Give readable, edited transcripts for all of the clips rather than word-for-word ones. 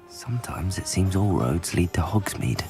Sometimes it seems all roads lead to Hogsmeade.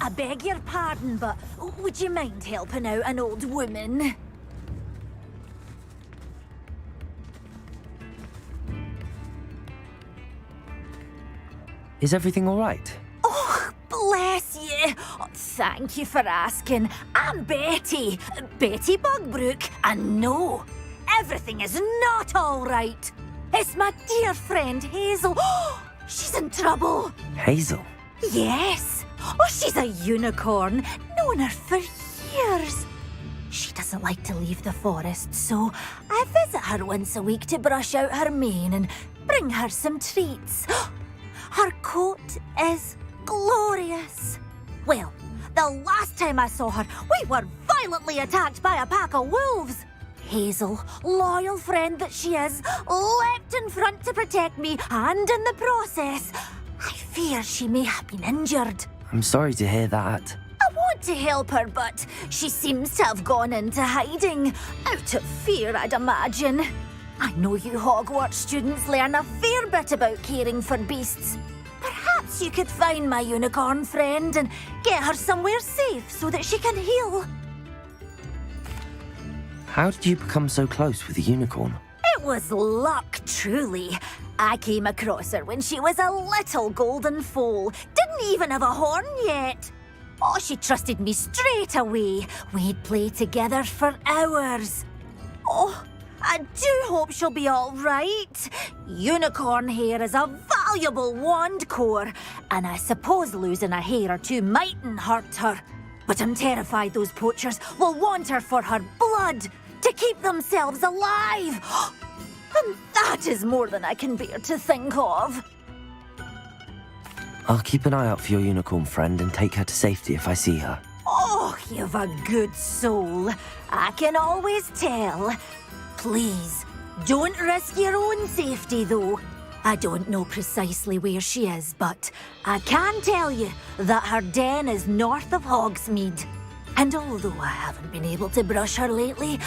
I beg your pardon, but would you mind helping out an old woman? Is everything all right? Oh, bless you. Oh, thank you for asking. I'm Betty. Betty Bugbrook. And no, everything is not all right. It's my dear friend Hazel. She's in trouble. Hazel? Yes. Oh, she's a unicorn. Known her for years. She doesn't like to leave the forest, so I visit her once a week to brush out her mane and bring her some treats. Her coat is glorious. Well, the last time I saw her, we were violently attacked by a pack of wolves. Hazel, loyal friend that she is, leapt in front to protect me, and in the process, I fear she may have been injured. I'm sorry to hear that. I want to help her, but she seems to have gone into hiding. Out of fear, I'd imagine. I know you Hogwarts students learn a fair bit about caring for beasts. Perhaps you could find my unicorn friend and get her somewhere safe so that she can heal. How did you become so close with the unicorn? It was luck, truly. I came across her when she was a little golden foal. Didn't even have a horn yet. Oh, she trusted me straight away. We'd play together for hours. Oh, I do hope she'll be all right. Unicorn hair is a valuable wand core, and I suppose losing a hair or two mightn't hurt her. But I'm terrified those poachers will want her for her blood to keep themselves alive. And that is more than I can bear to think of. I'll keep an eye out for your unicorn friend and take her to safety if I see her. Oh, you've a good soul. I can always tell. Please, don't risk your own safety, though. I don't know precisely where she is, but I can tell you that her den is north of Hogsmeade. And although I haven't been able to brush her lately,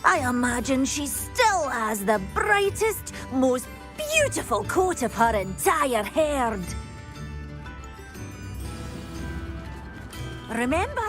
I imagine she still has the brightest, most beautiful coat of her entire herd. Remember,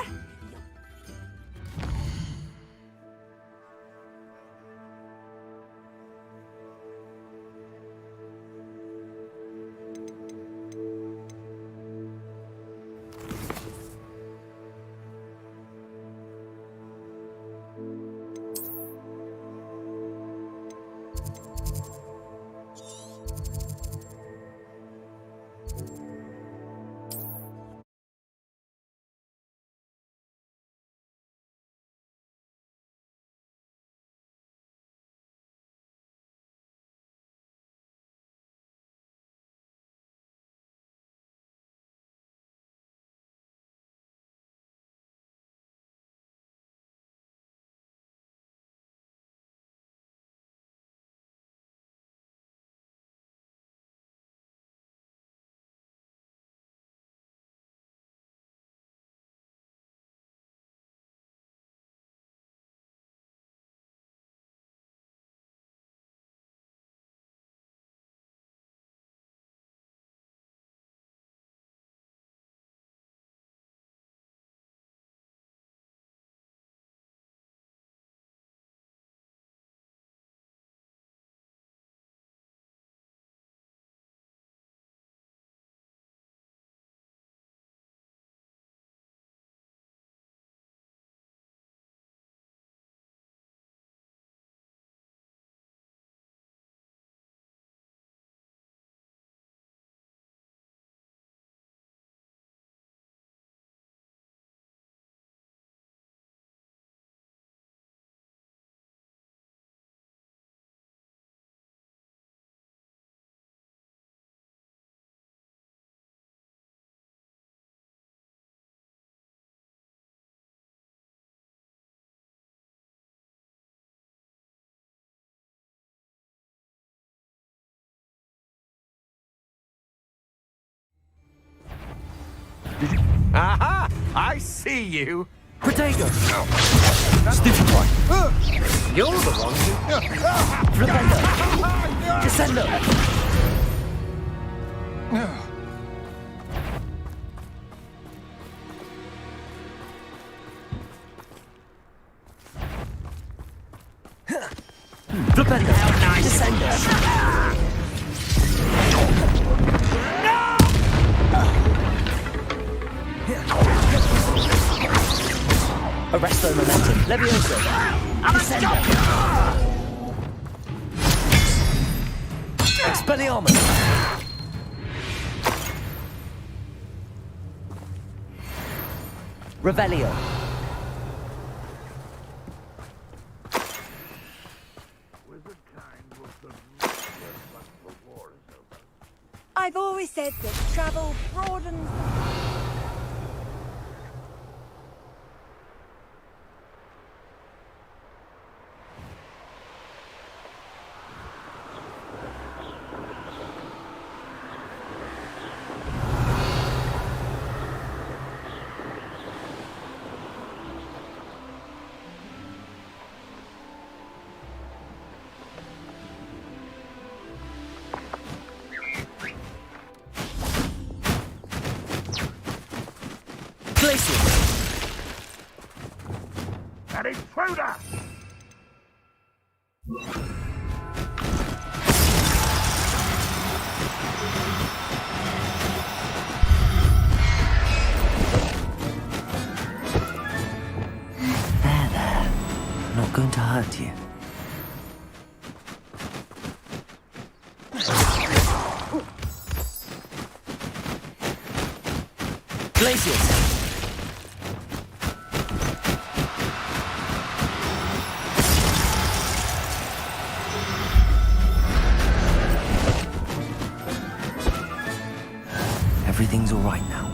Aha! I see you. Protego! Stupefy! You're the one who... Flipendo! Descendo! Flipendo! Descendo! Arresto momentum. Levioso. Descendo. Expelliarmus. Revelio. I've always said that travel broadens. An intruder! There. Not going to hurt you. Glaciers! Everything's all right now.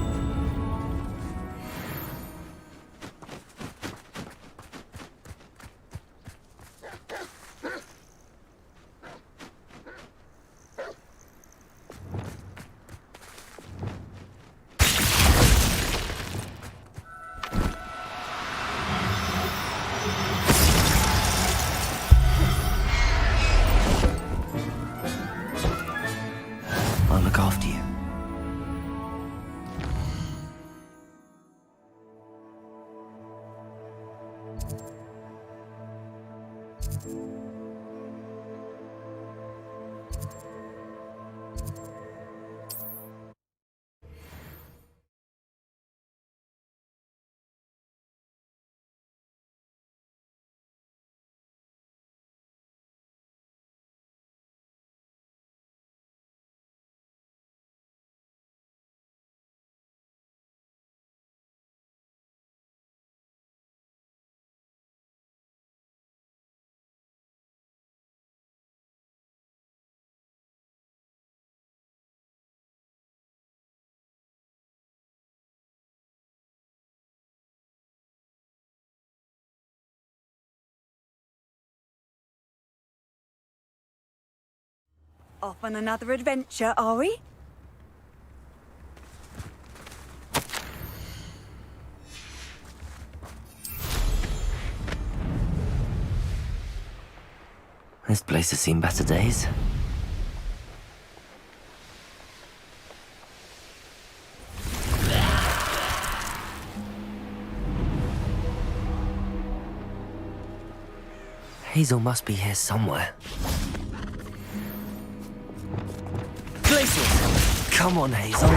I'll look after you. Off on another adventure, are we? This place has seen better days. Hazel must be here somewhere. Glaciers! Come on, Hazel.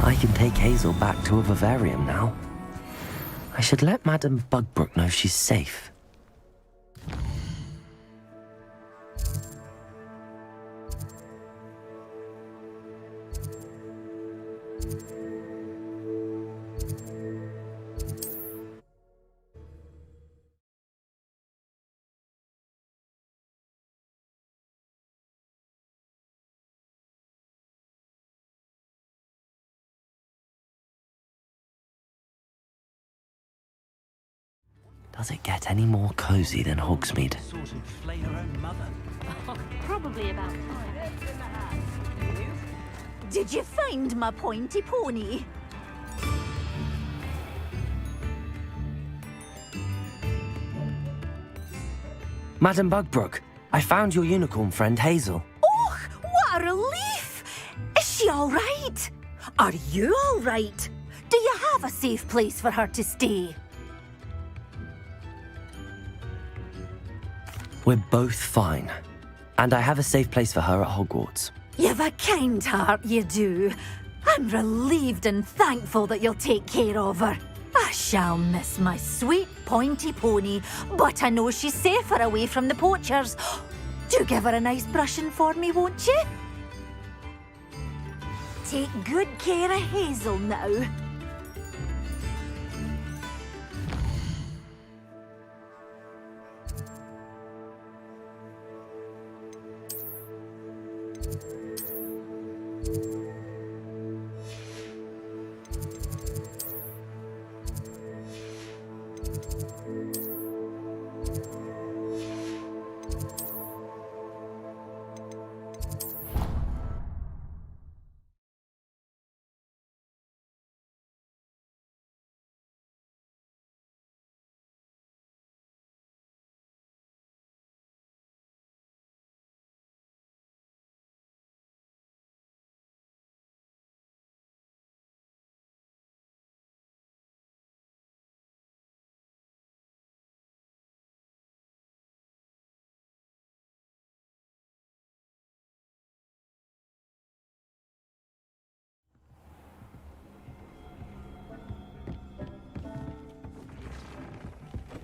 I can take Hazel back to a vivarium now. I should let Madame Bugbrook know she's safe. Does it get any more cozy than Hogsmeade? Sort of flay her own mother. Probably about time. Did you find my pointy pony? Madam Bugbrook, I found your unicorn friend Hazel. Oh, what a relief! Is she all right? Are you all right? Do you have a safe place for her to stay? We're both fine. And I have a safe place for her at Hogwarts. You've a kind heart, you do. I'm relieved and thankful that you'll take care of her. I shall miss my sweet pointy pony, but I know she's safer away from the poachers. Do give her a nice brushing for me, won't you? Take good care of Hazel now.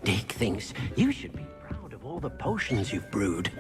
Dick thinks you should be proud of all the potions you've brewed.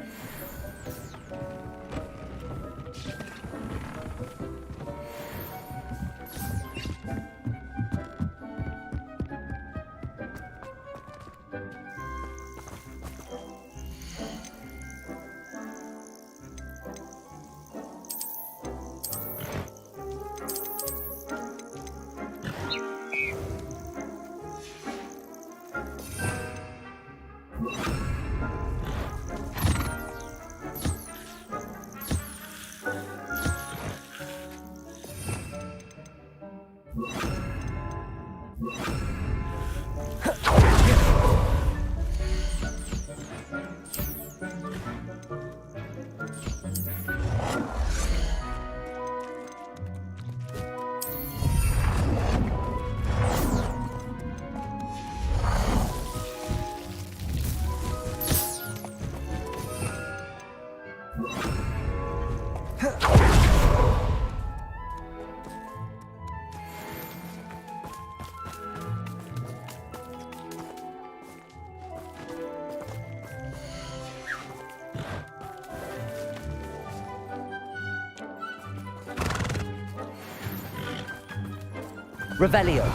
Revelio.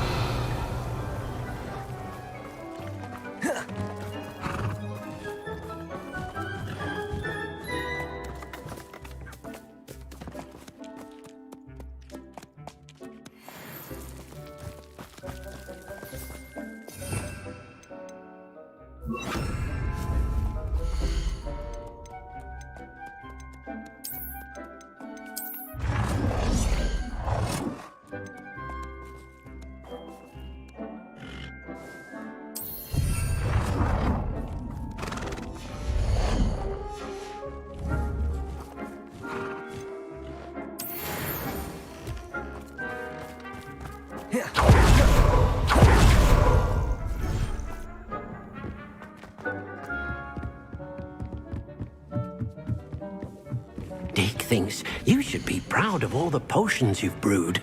Dick thinks you should be proud of all the potions you've brewed.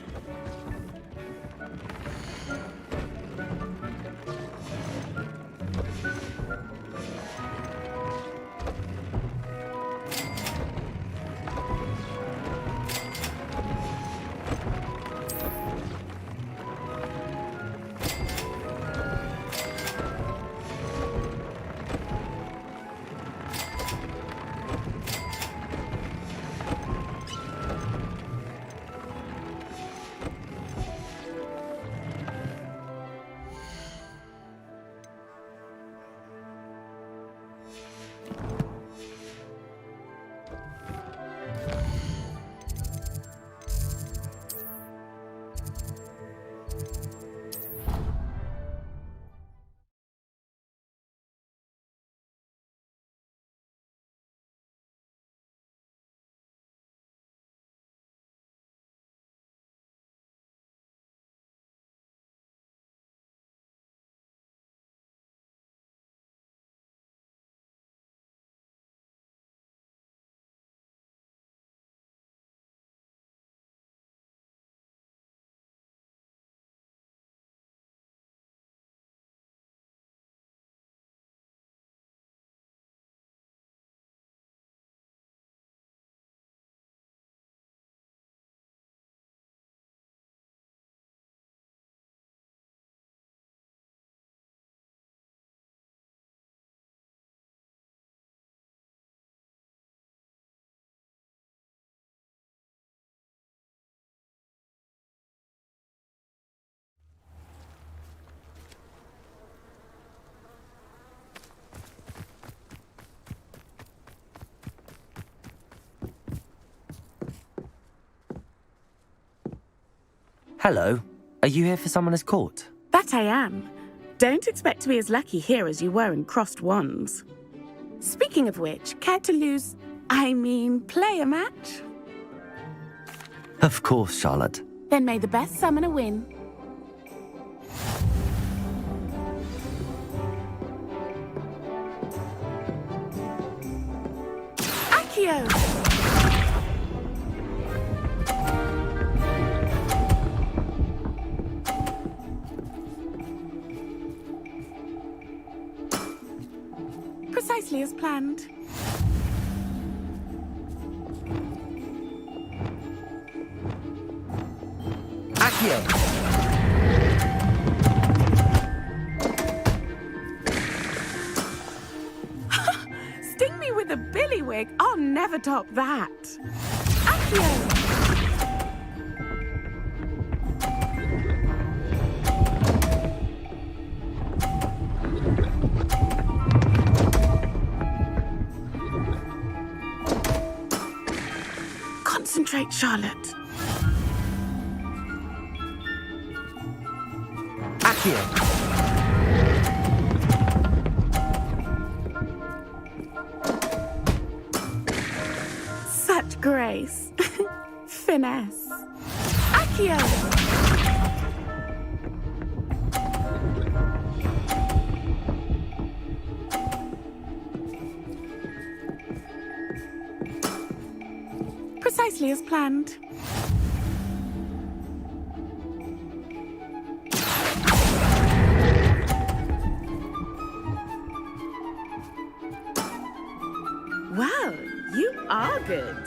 Hello. Are you here for Summoner's Court? That I am. Don't expect to be as lucky here as you were in Crossed Wands. Speaking of which, care to play a match? Of course, Charlotte. Then may the best summoner win. Accio! Precisely as planned. Accio! Sting me with a billywig. I'll never top that. Accio! Concentrate, Charlotte. Accio! Such grace. Finesse. Accio! Precisely as planned. Wow, you are good.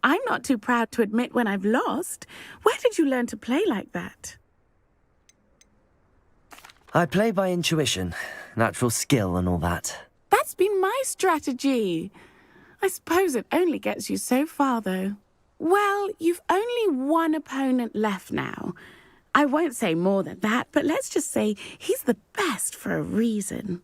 I'm not too proud to admit when I've lost. Where did you learn to play like that? I play by intuition, natural skill and all that. That's been my strategy. I suppose it only gets you so far, though. Well, you've only one opponent left now. I won't say more than that, but let's just say he's the best for a reason.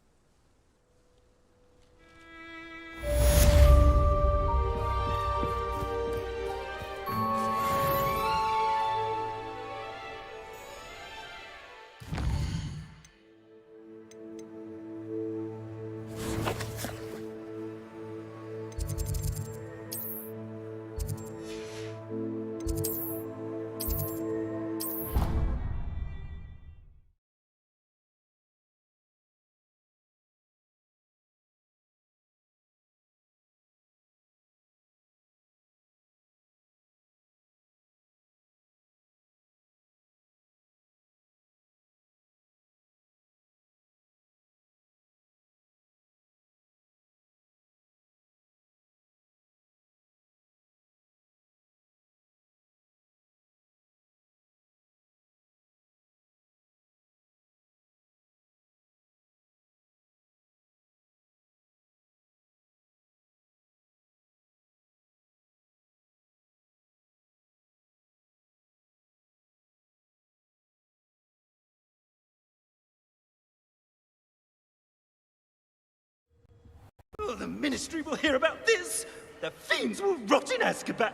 Oh, the Ministry will hear about this. The fiends will rot in Azkaban.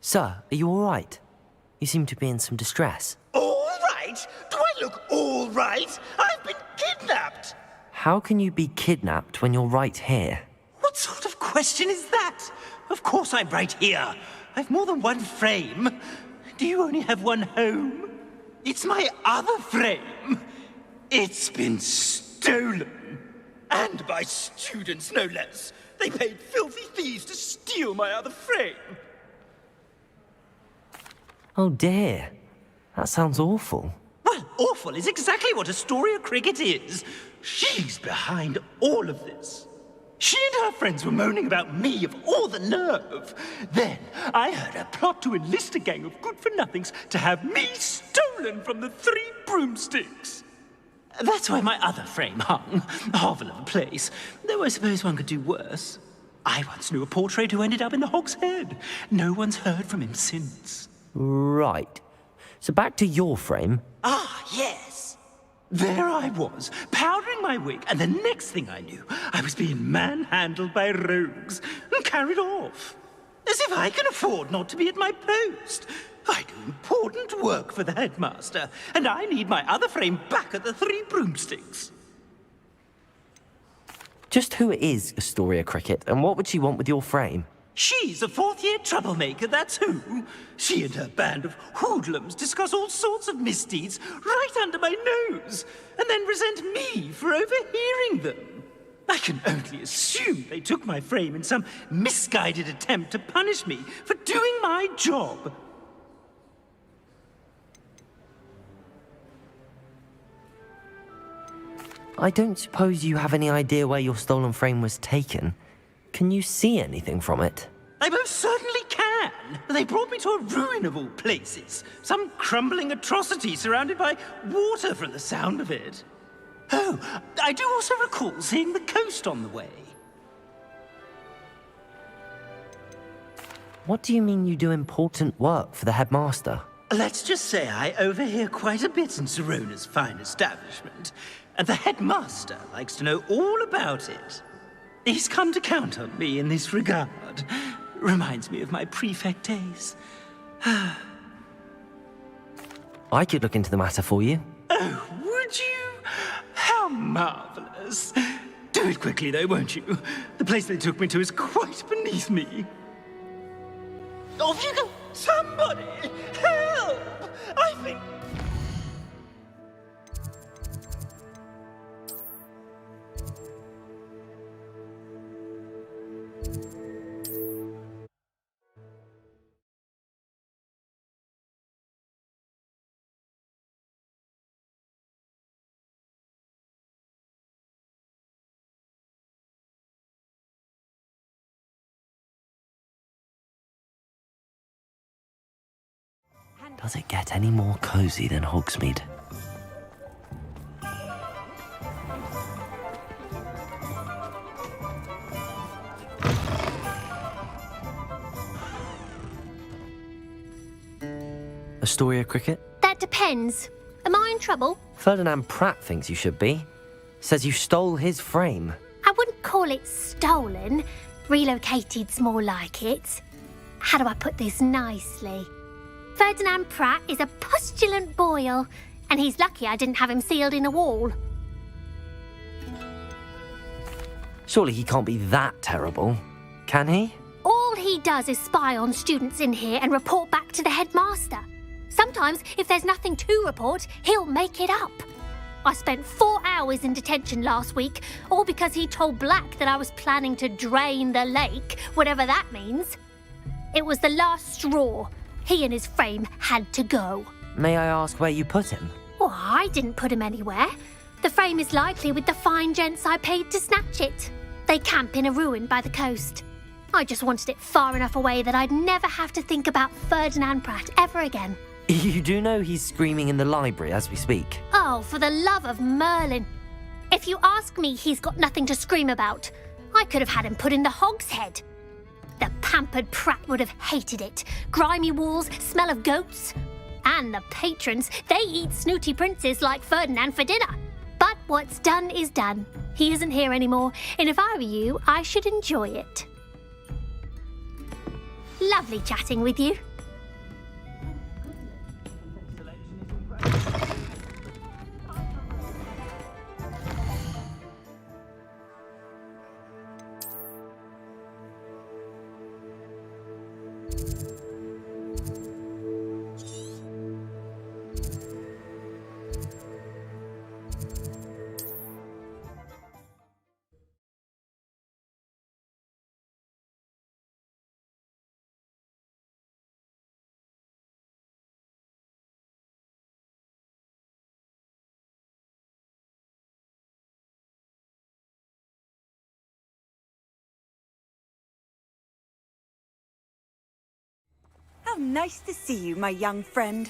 Sir, are you all right? You seem to be in some distress. All right? Do I look all right? I've been kidnapped. How can you be kidnapped when you're right here? What sort of question is that? Of course I'm right here. I've more than one frame. Do you only have one home? It's my other frame. It's been stolen. And by students, no less. They paid filthy thieves to steal my other frame. Oh dear. That sounds awful. Well, awful is exactly what Astoria Cricket is. She's behind all of this. She and her friends were moaning about me of all the nerve. Then I heard her plot to enlist a gang of good-for-nothings to have me stolen from the Three Broomsticks. That's why my other frame hung. A hovel of a place. Though I suppose one could do worse. I once knew a portrait who ended up in the Hog's Head. No one's heard from him since. Right. So back to your frame. Ah, yes. There I was, powdering my wig, and the next thing I knew, I was being manhandled by rogues and carried off. As if I can afford not to be at my post. I do important work for the headmaster, and I need my other frame back at the Three Broomsticks. Just who is Astoria Cricket, and what would she want with your frame? She's a fourth-year troublemaker, that's who. She and her band of hoodlums discuss all sorts of misdeeds right under my nose, and then resent me for overhearing them. I can only assume they took my frame in some misguided attempt to punish me for doing my job. I don't suppose you have any idea where your stolen frame was taken. Can you see anything from it? I most certainly can. They brought me to a ruin of all places. Some crumbling atrocity surrounded by water from the sound of it. Oh, I do also recall seeing the coast on the way. What do you mean you do important work for the headmaster? Let's just say I overhear quite a bit in Sirona's fine establishment, and the headmaster likes to know all about it. He's come to count on me in this regard. Reminds me of my prefect days. I could look into the matter for you. Oh, would you? How marvelous. Do it quickly, though, won't you? The place they took me to is quite beneath me. Off you go! Somebody! Help! I've been... Does it get any more cozy than Hogsmeade? Astoria Cricket? That depends. Am I in trouble? Ferdinand Pratt thinks you should be. Says you stole his frame. I wouldn't call it stolen. Relocated's more like it. How do I put this nicely? Ferdinand Pratt is a postulant boil, and he's lucky I didn't have him sealed in a wall. Surely he can't be that terrible, can he? All he does is spy on students in here and report back to the headmaster. Sometimes, if there's nothing to report, he'll make it up. I spent 4 hours in detention last week, all because he told Black that I was planning to drain the lake, whatever that means. It was the last straw. He and his frame had to go. May I ask where you put him? Well, I didn't put him anywhere. The frame is likely with the fine gents I paid to snatch it. They camp in a ruin by the coast. I just wanted it far enough away that I'd never have to think about Ferdinand Pratt ever again. You do know he's screaming in the library as we speak. Oh, for the love of Merlin. If you ask me, he's got nothing to scream about. I could have had him put in the Hog's Head. The pampered Pratt would have hated it. Grimy walls, smell of goats. And the patrons, they eat snooty princes like Ferdinand for dinner. But what's done is done. He isn't here anymore, and if I were you, I should enjoy it. Lovely chatting with you. How nice to see you, my young friend.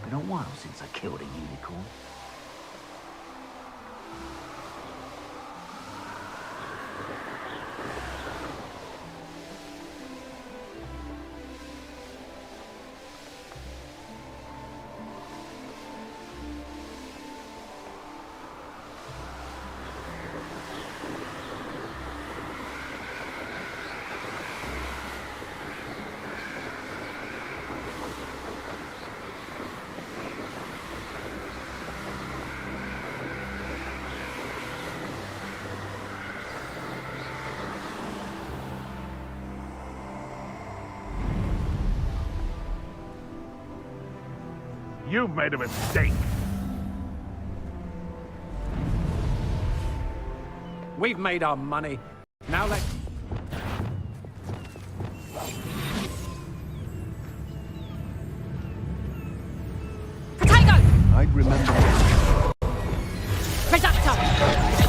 Been a while since I killed a unicorn. You've made a mistake. We've made our money. Now let's... Potato! I'd remember. Reducto!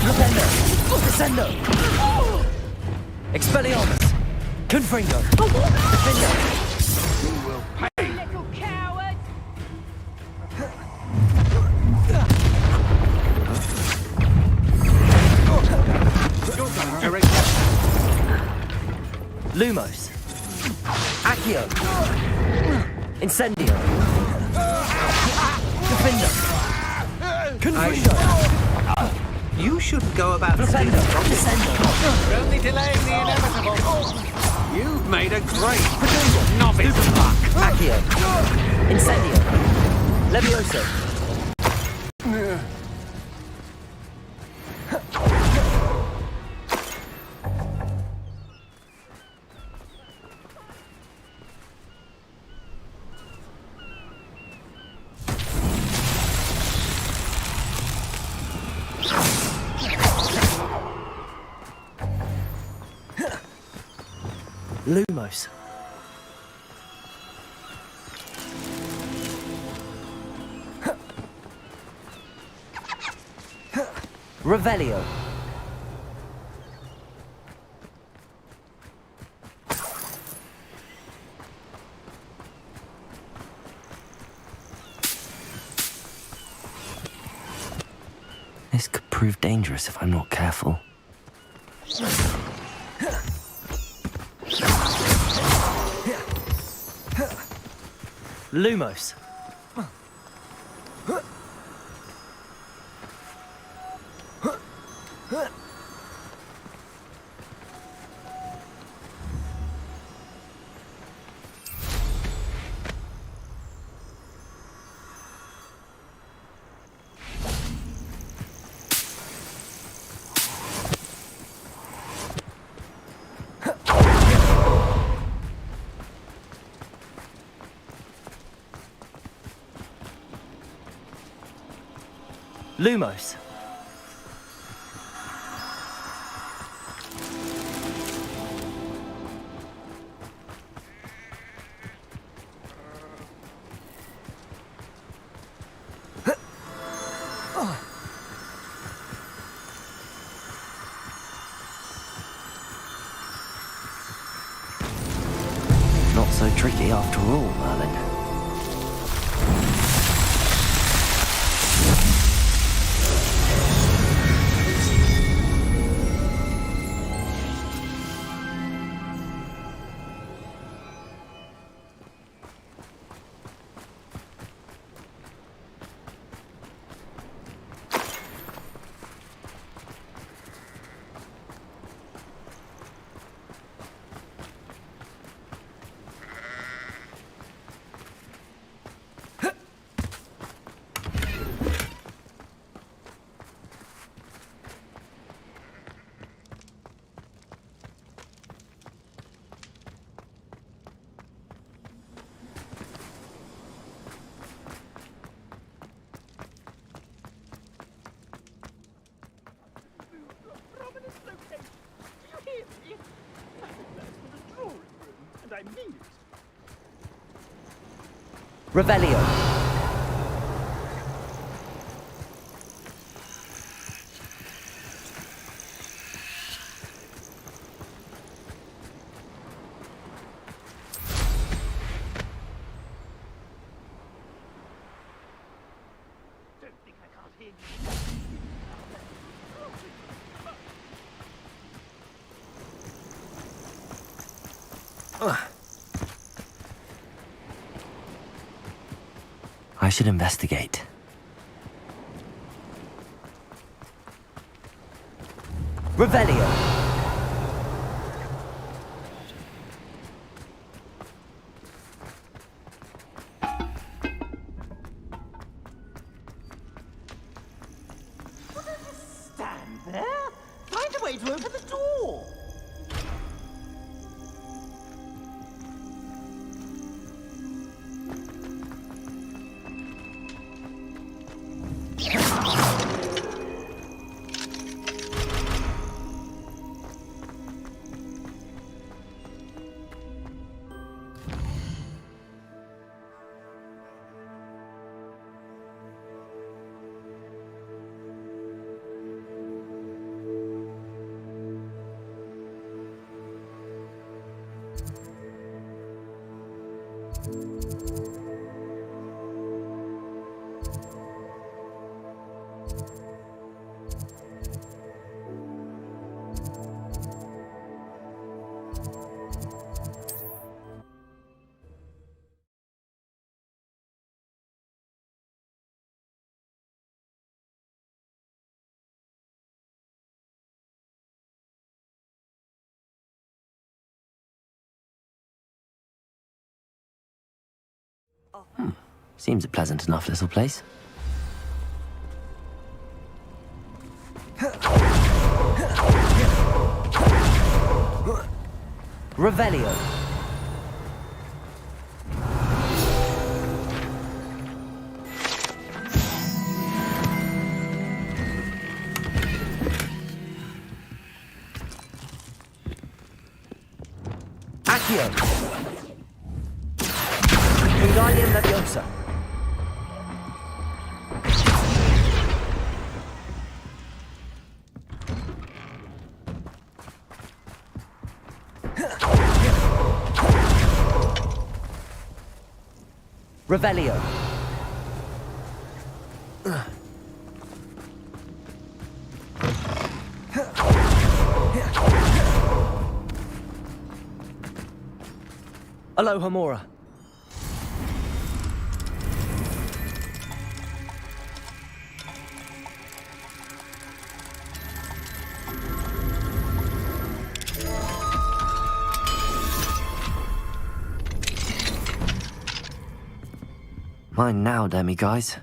Rependo! Descendo! Expelliarmus! Confringo! Defendo! Little coward! Lumos! Accio! Incendio! Defendo! Confringo! You shouldn't go about Defendo! Descendo! You're only delaying the inevitable. You've made a great novice buck. Accio! Incendio! Levioso! Lumos. Revelio. This could prove dangerous if I'm not careful. Lumos. Lumos. Not so tricky after all, Merlin. I mean it. Revelio. Don't think I can't hear you. I should investigate. Revelio. Stand there. Find a way to open the door. Seems a pleasant enough little place. Revelio. Accio. Wingardium Leviosa. Revelio. Alohomora. Mine now, demi-guys.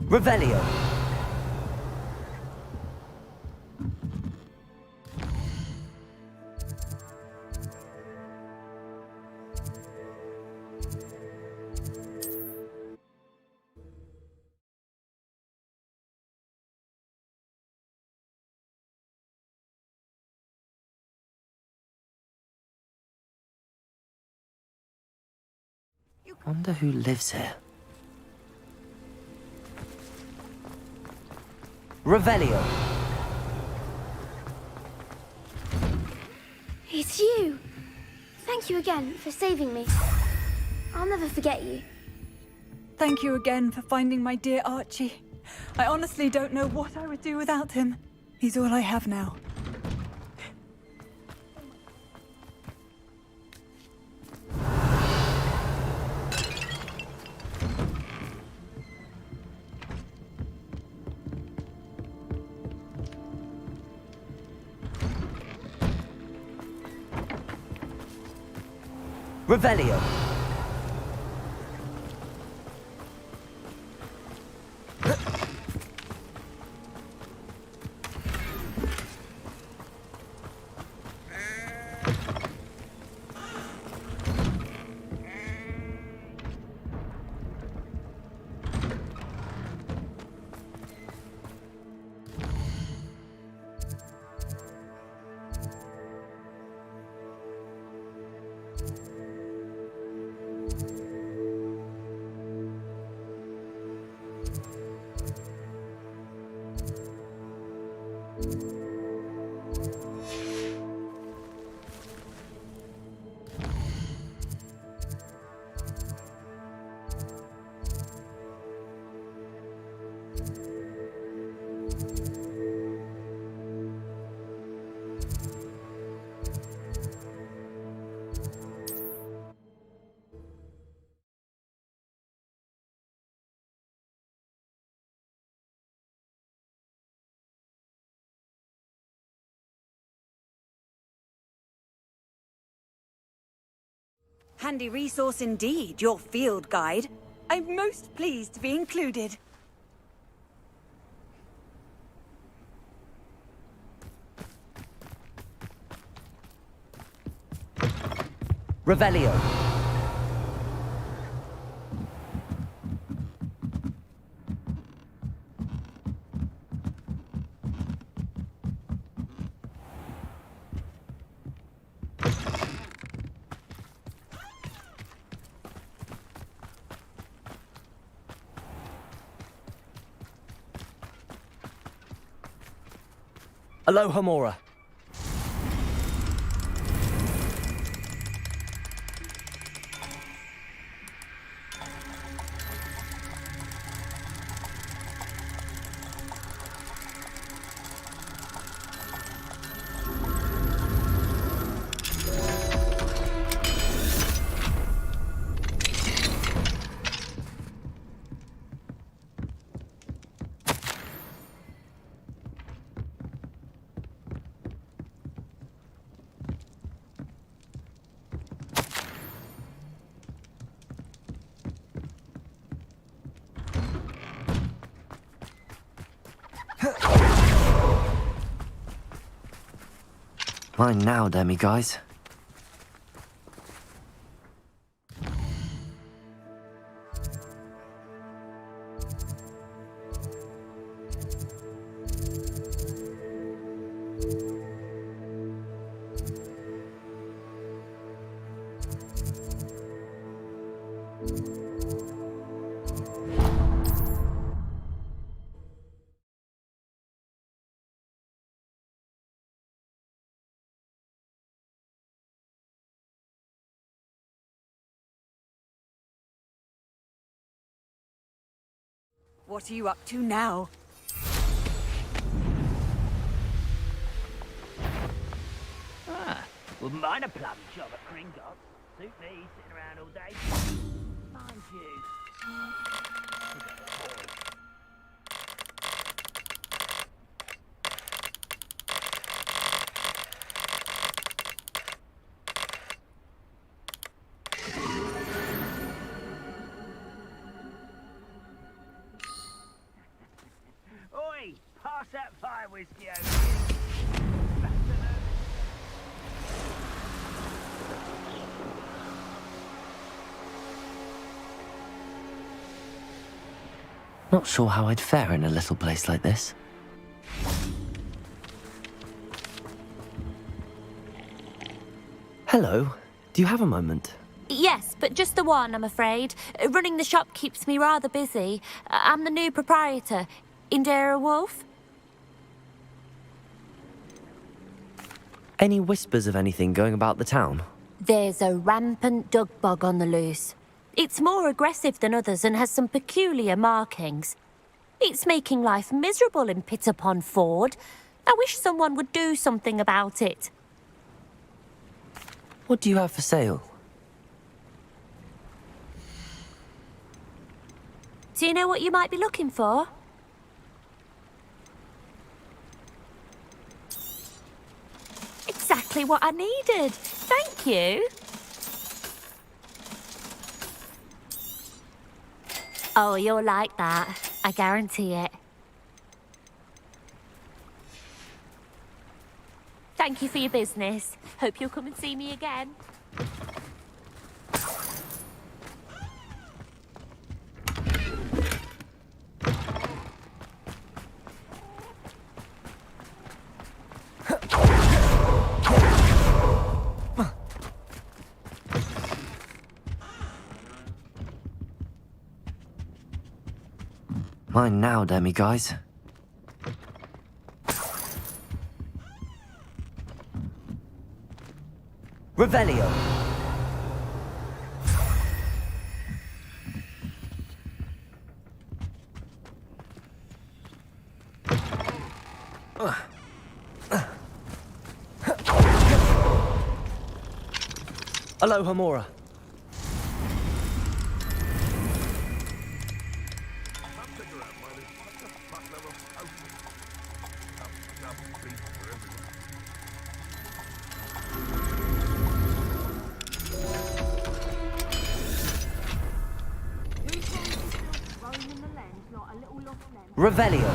Revelio. Wonder who lives here. Revelio. It's you. Thank you again for saving me. I'll never forget you. Thank you again for finding my dear Archie. I honestly don't know what I would do without him. He's all I have now. Revelio. Handy resource indeed, your field guide. I'm most pleased to be included. Revelio. Aloha Mora. Mine now, Demi guys. What are you up to now? Wouldn't mind a plum job at Gringotts. Suit me, sitting around all day. Mind you. Oi, pass that fire whiskey over here. Not sure how I'd fare in a little place like this. Hello. Do you have a moment? Yes, but just the one, I'm afraid. Running the shop keeps me rather busy. I'm the new proprietor, Indira Wolf. Any whispers of anything going about the town? There's a rampant dug bug on the loose. It's more aggressive than others and has some peculiar markings. It's making life miserable in Pitterpond Ford. I wish someone would do something about it. What do you have for sale? Do you know what you might be looking for? Exactly what I needed. Thank you. Oh, you'll like that. I guarantee it. Thank you for your business. Hope you'll come and see me again. Mine now, Demi guys. Revelio. Aloha Mora. Revelio.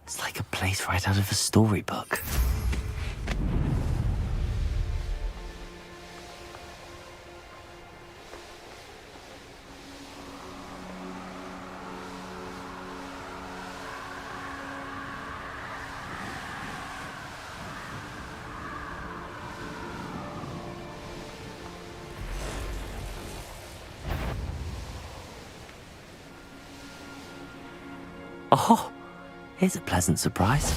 It's like a place right out of a storybook. Oh, here's a pleasant surprise.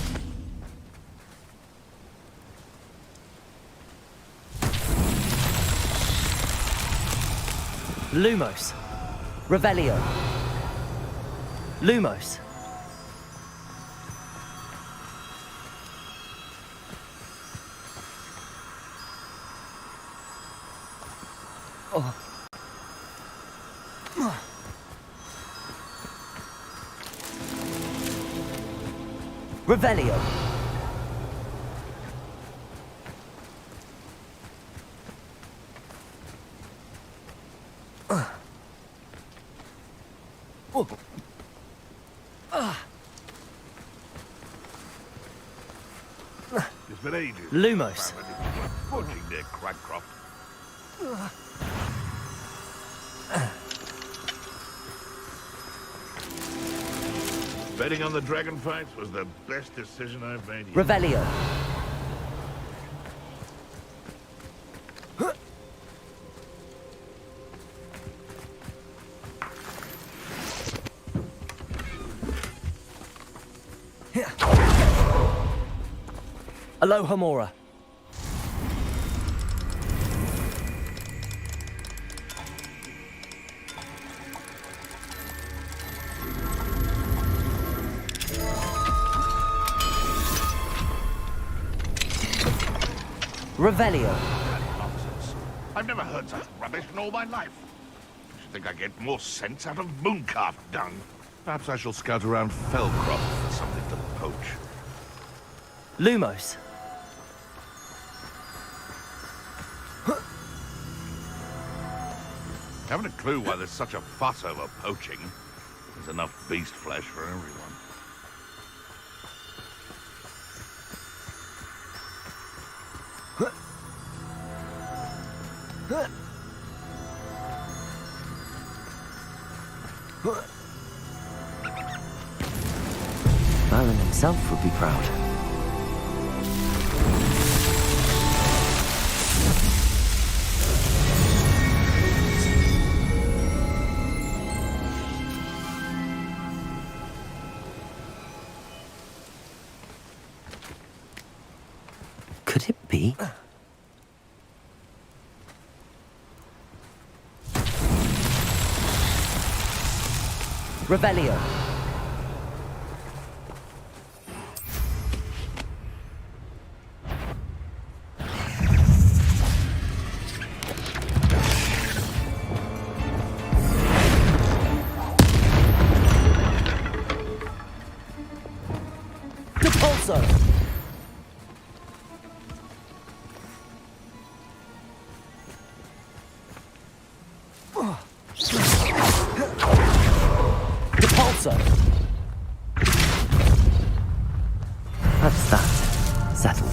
Lumos. Revelio. Lumos. Oh. Revelio. It's been ages. Lumos. Forging their Cragcroft. Betting on the dragon fights was the best decision I've made yet. Revelio. Aloha Mora. Revelio. Nonsense. I've never heard such rubbish in all my life. I should think I get more sense out of mooncalf dung. Perhaps I shall scout around Fellcroft for something to poach. Lumos. Haven't a clue why there's such a fuss over poaching. There's enough beast flesh for everyone. Merlin himself would be proud. Could it be? Revelio. Repulsor! Repulsor! That's that. Settled.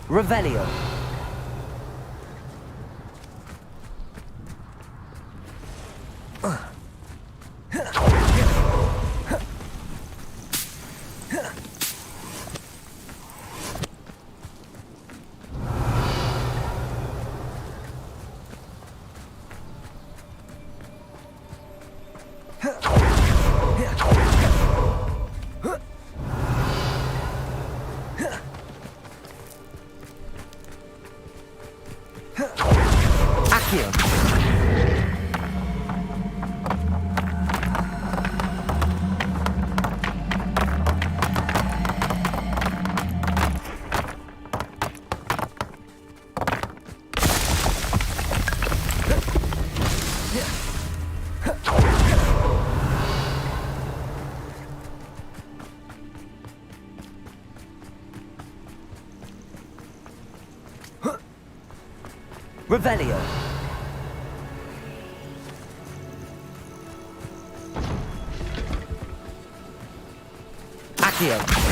Revelio. Accio. Revelio. Accio.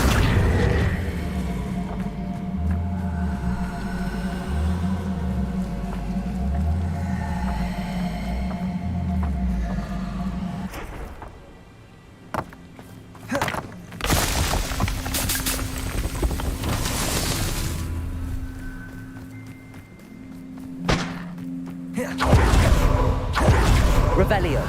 Revelio.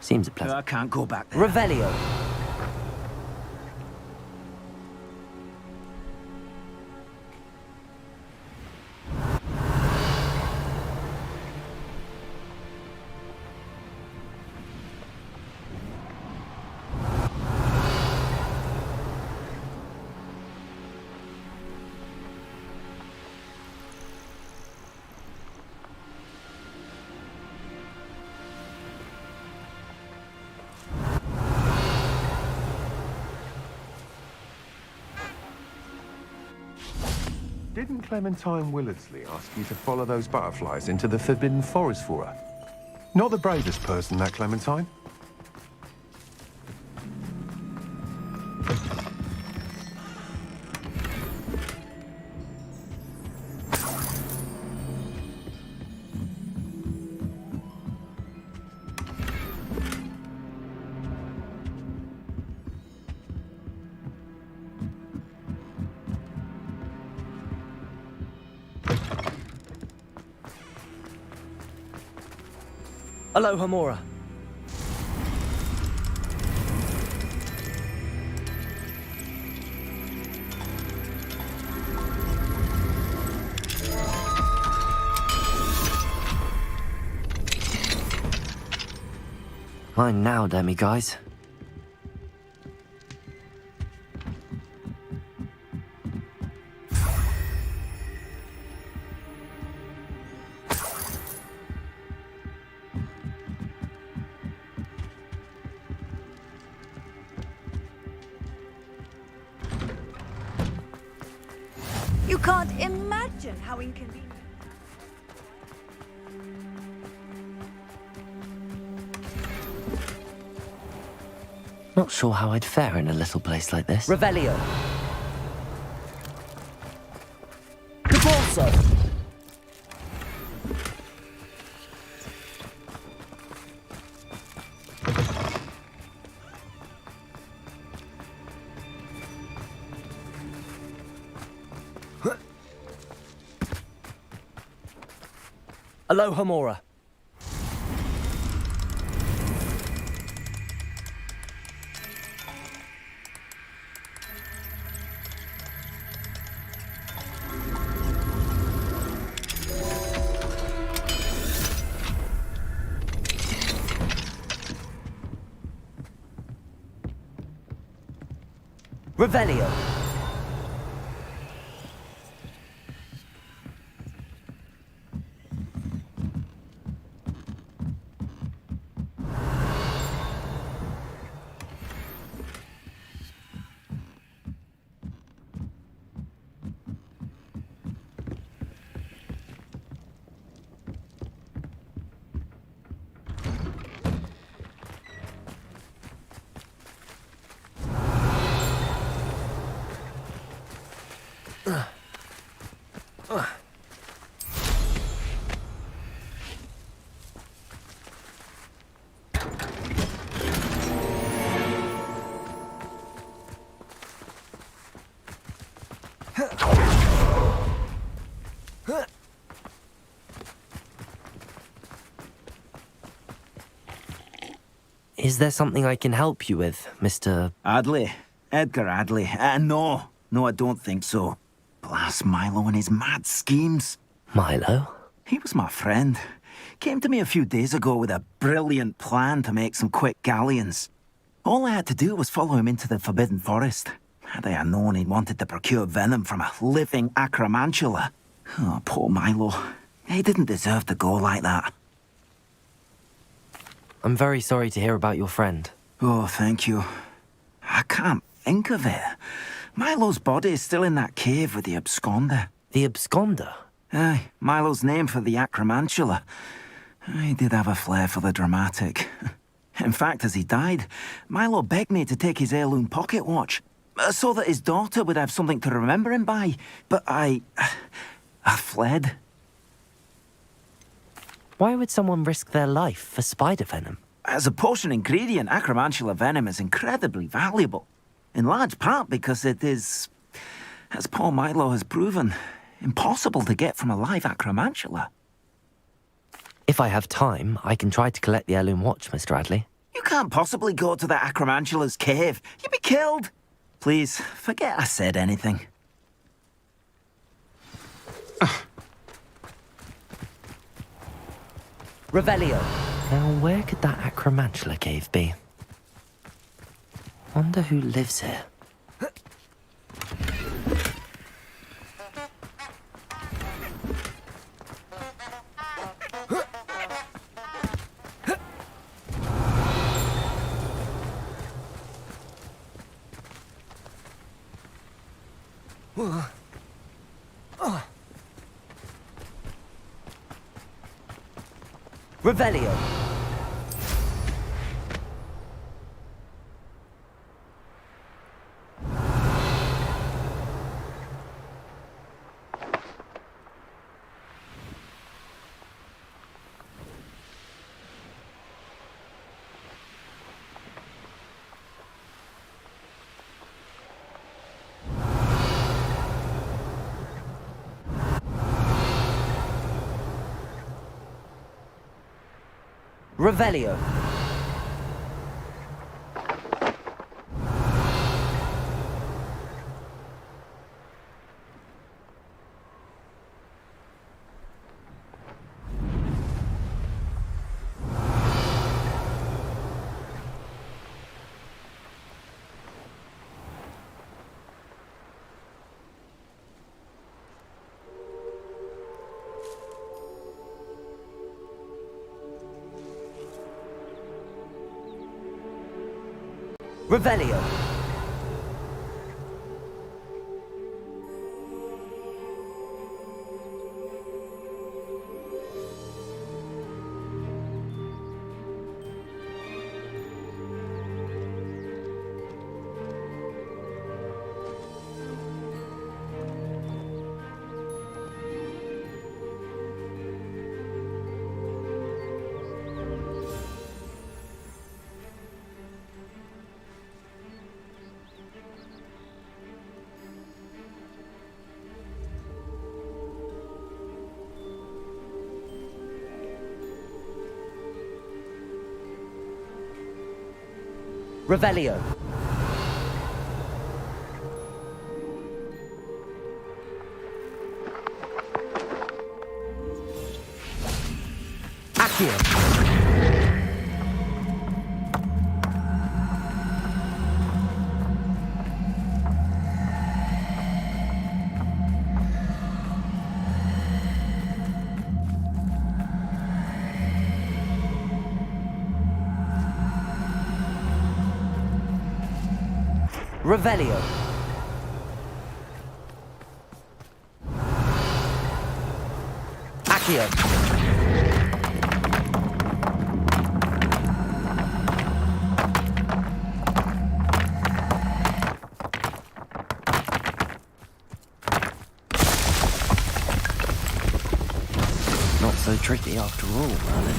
Seems a pleasant. I can't go back there. Revelio. Didn't Clementine Willardsley ask you to follow those butterflies into the Forbidden Forest for her? Not the bravest person, that Clementine. Aloha Mora. Fine now, demi-guys. You can't imagine how inconvenient. Not sure how I'd fare in a little place like this. Revelio. Repulso. Aloha Mora. Revelio. Is there something I can help you with, Mr. Adley? Edgar Adley? No, I don't think so. Blast Milo and his mad schemes. Milo? He was my friend. Came to me a few days ago with a brilliant plan to make some quick galleons. All I had to do was follow him into the Forbidden Forest. Had I known he'd wanted to procure venom from a living acromantula. Oh, poor Milo. He didn't deserve to go like that. I'm very sorry to hear about your friend. Oh, thank you. I can't think of it. Milo's body is still in that cave with the absconder. The absconder? Aye, Milo's name for the acromantula. He did have a flair for the dramatic. In fact, as he died, Milo begged me to take his heirloom pocket watch, so that his daughter would have something to remember him by. But I fled. Why would someone risk their life for spider venom? As a potion ingredient, acromantula venom is incredibly valuable. In large part because it is, as poor Milo has proven, impossible to get from a live acromantula. If I have time, I can try to collect the heirloom watch, Mr. Adley. You can't possibly go to the acromantula's cave. You'd be killed. Please, forget I said anything. Revelio. Now, where could that acromantula cave be? Wonder who lives here. Revelio. Revelio. Revelio. Revelio. Accio. Revelio. Accio. Not so tricky after all, Merlin.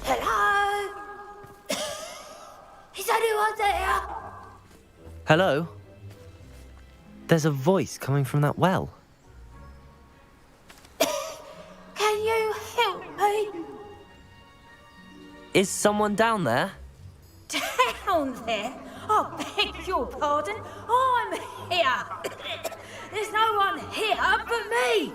Hello? Is anyone there? Hello? There's a voice coming from that well. Can you help me? Is someone down there? Down there? I beg your pardon. I'm here. There's no one here but me.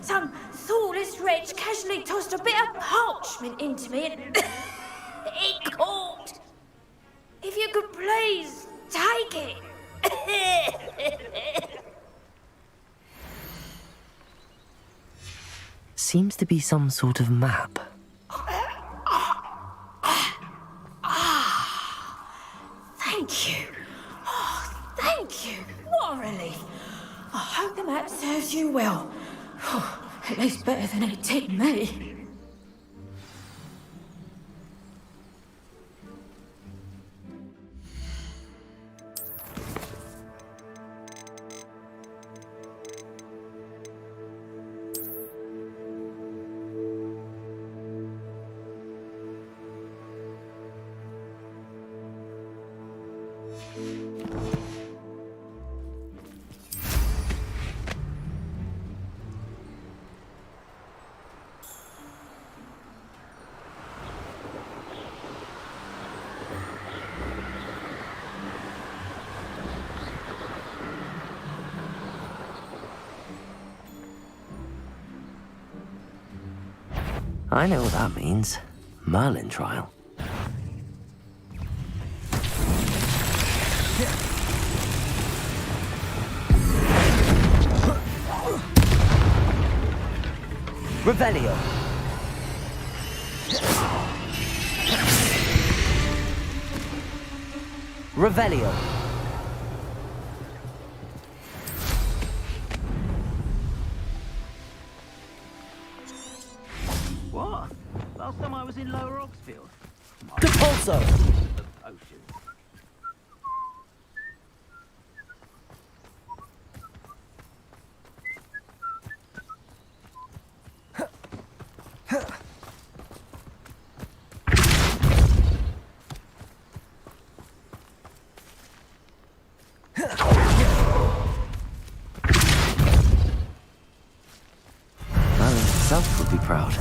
Some thoughtless wretch casually tossed a bit of parchment into me and it caught. If you could please take it. Seems to be some sort of map. Thank you. Oh, thank you. What a relief. I hope the map serves you well. At least better than it did me. I know what that means. Merlin trial. Revelio. Revelio. What? Last time I was in Lower Oxfield. Depulso. The potion. Merlin himself would be proud.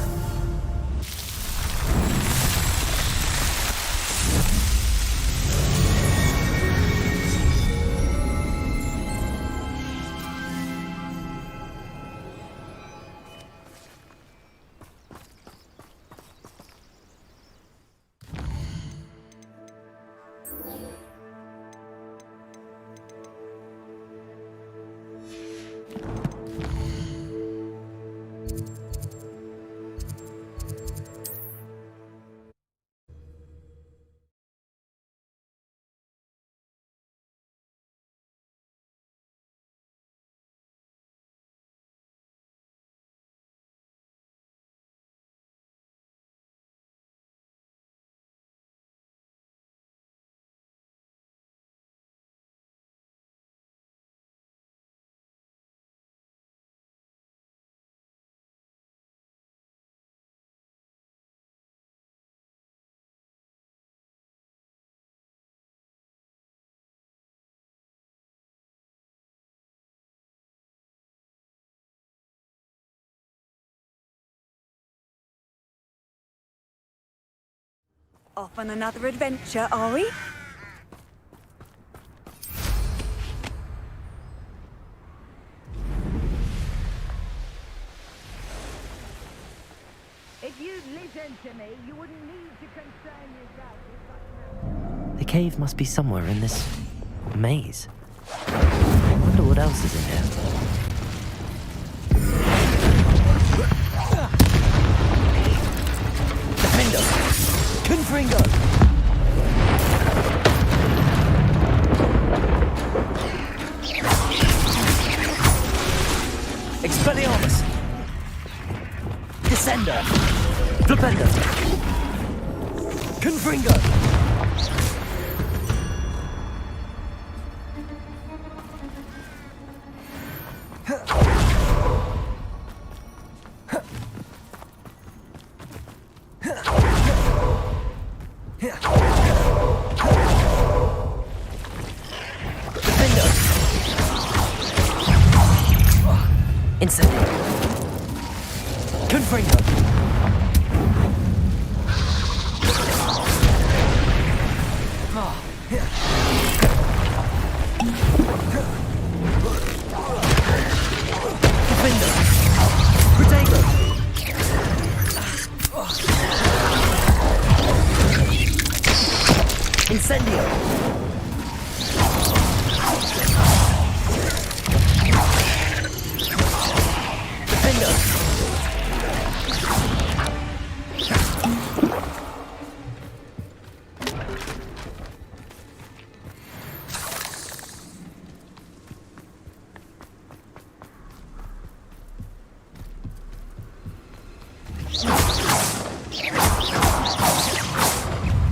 Off on another adventure, are we? If you'd listen to me, you wouldn't need to concern yourself with such The cave must be somewhere in this maze. I wonder what else is in here. Defender! Confringo! Expelliarmus! Descender! Flipendo! Confringo! Incendio! Confringo! Defender! Protego! Incendio!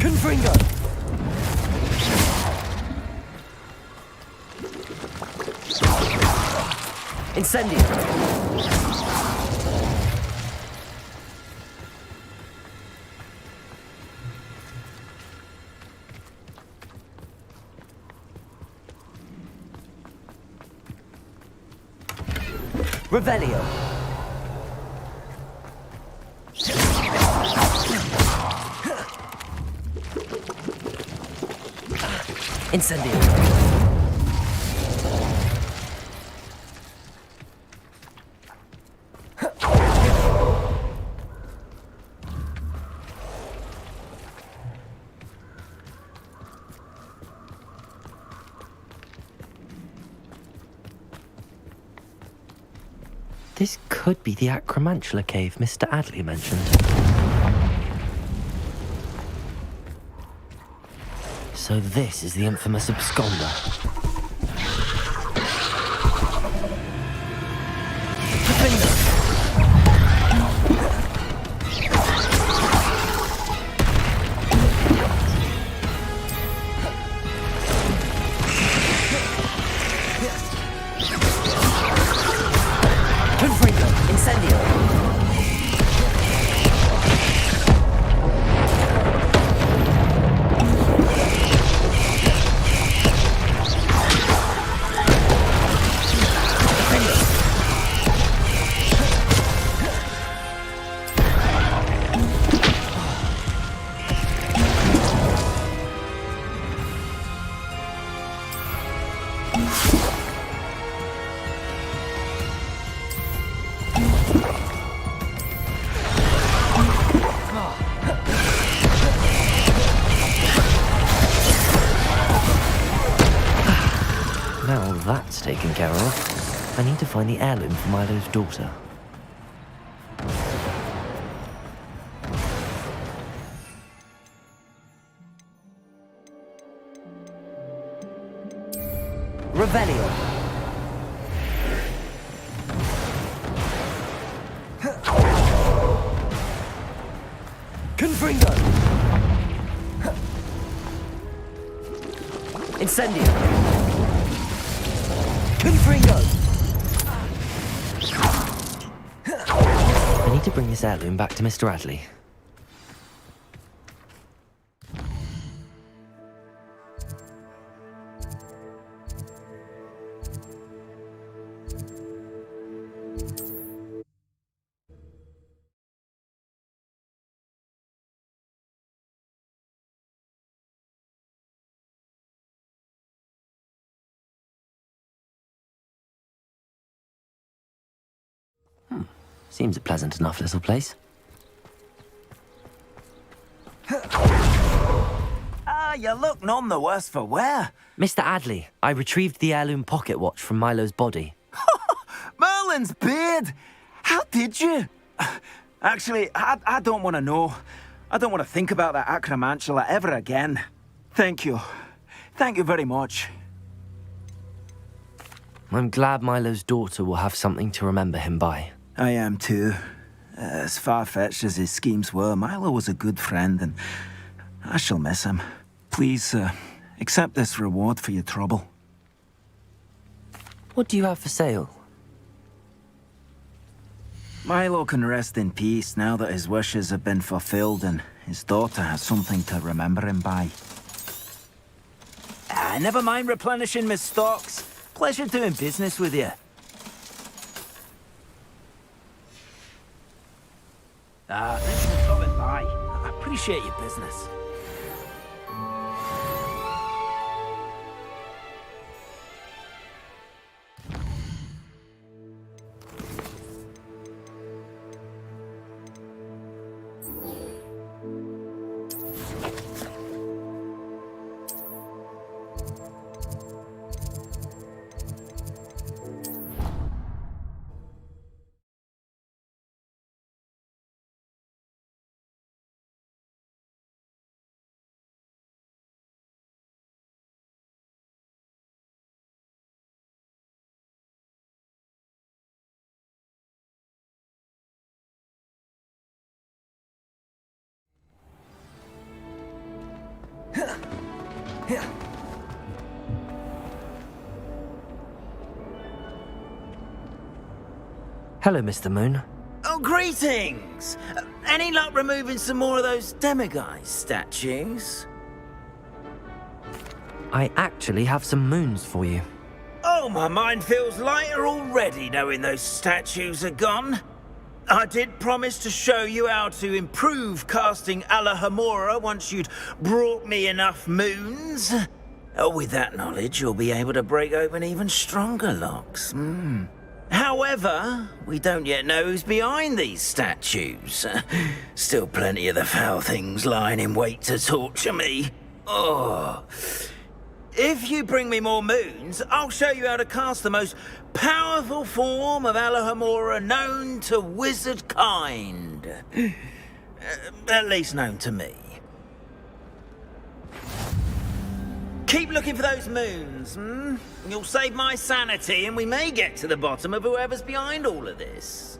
Confringo! Incendio! Revelio! Incendio! This could be the Acromantula cave Mr. Adley mentioned. So this is the infamous absconder. Now that's taken care of, I need to find the heirloom for Milo's daughter. Revelio! Confringo! Incendio! Confringo! I need to bring this heirloom back to Mr. Adley. Seems a pleasant enough little place. Ah, you look none the worse for wear. Mr. Adley, I retrieved the heirloom pocket watch from Milo's body. Merlin's beard! How did you? Actually, I don't want to know. I don't want to think about that acromantula ever again. Thank you. Thank you very much. I'm glad Milo's daughter will have something to remember him by. I am too. As far-fetched as his schemes were, Milo was a good friend, and I shall miss him. Please, accept this reward for your trouble. What do you have for sale? Milo can rest in peace now that his wishes have been fulfilled and his daughter has something to remember him by. Never mind replenishing my stocks. Pleasure doing business with you. Thanks for stopping by. I appreciate your business. Hello, Mr. Moon. Oh, greetings! Any luck removing some more of those demiguise statues? I actually have some moons for you. Oh, my mind feels lighter already knowing those statues are gone. I did promise to show you how to improve casting Alohomora once you'd brought me enough moons. With that knowledge, you'll be able to break open even stronger locks. However, we don't yet know who's behind these statues. Still plenty of the foul things lying in wait to torture me. Oh. If you bring me more moons, I'll show you how to cast the most powerful form of Alohomora known to wizard kind. At least known to me. Keep looking for those moons, You'll save my sanity and we may get to the bottom of whoever's behind all of this.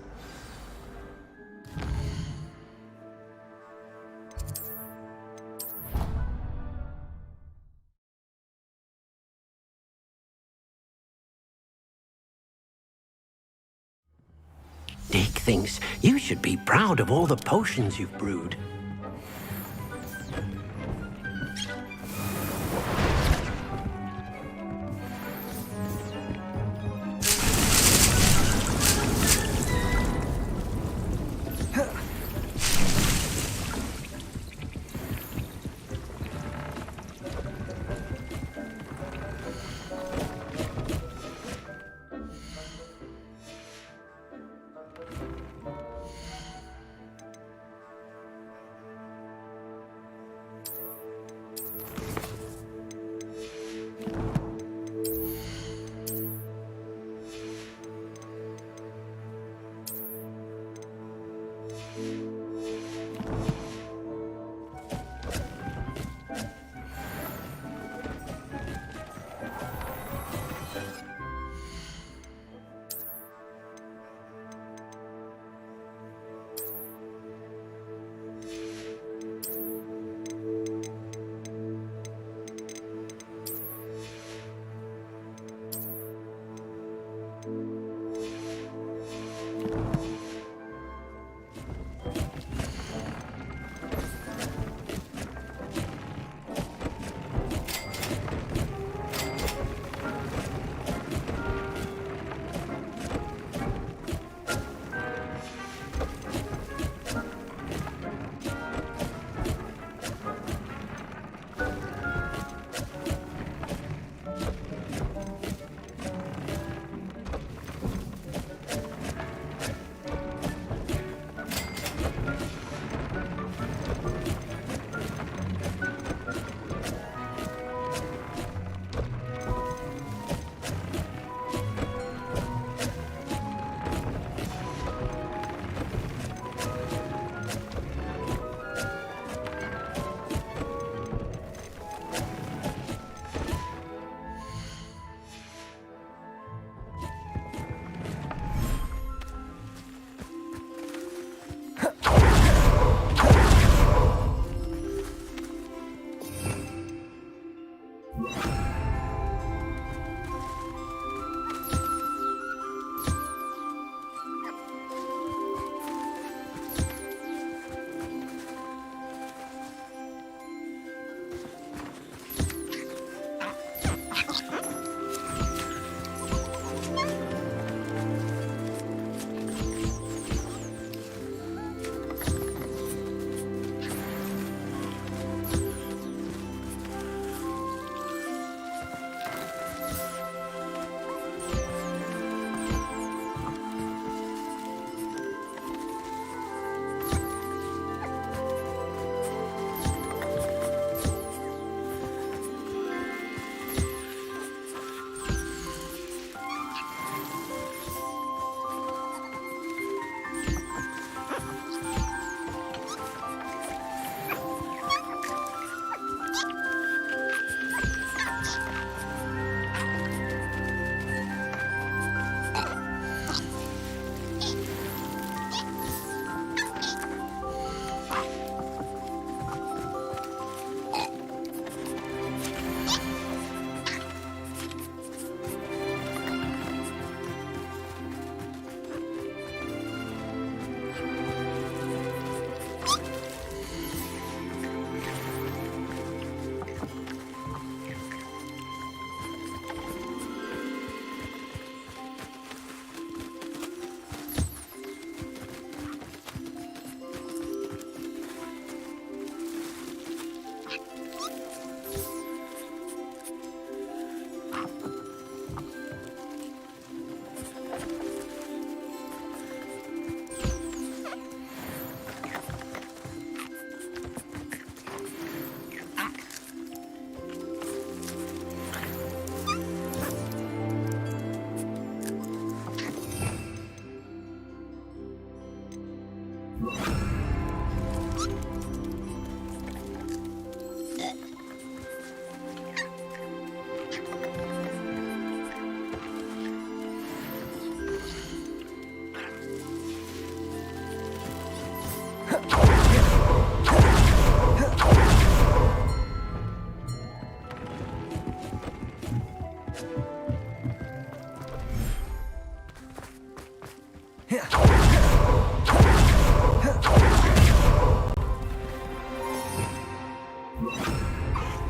Dick thinks you should be proud of all the potions you've brewed.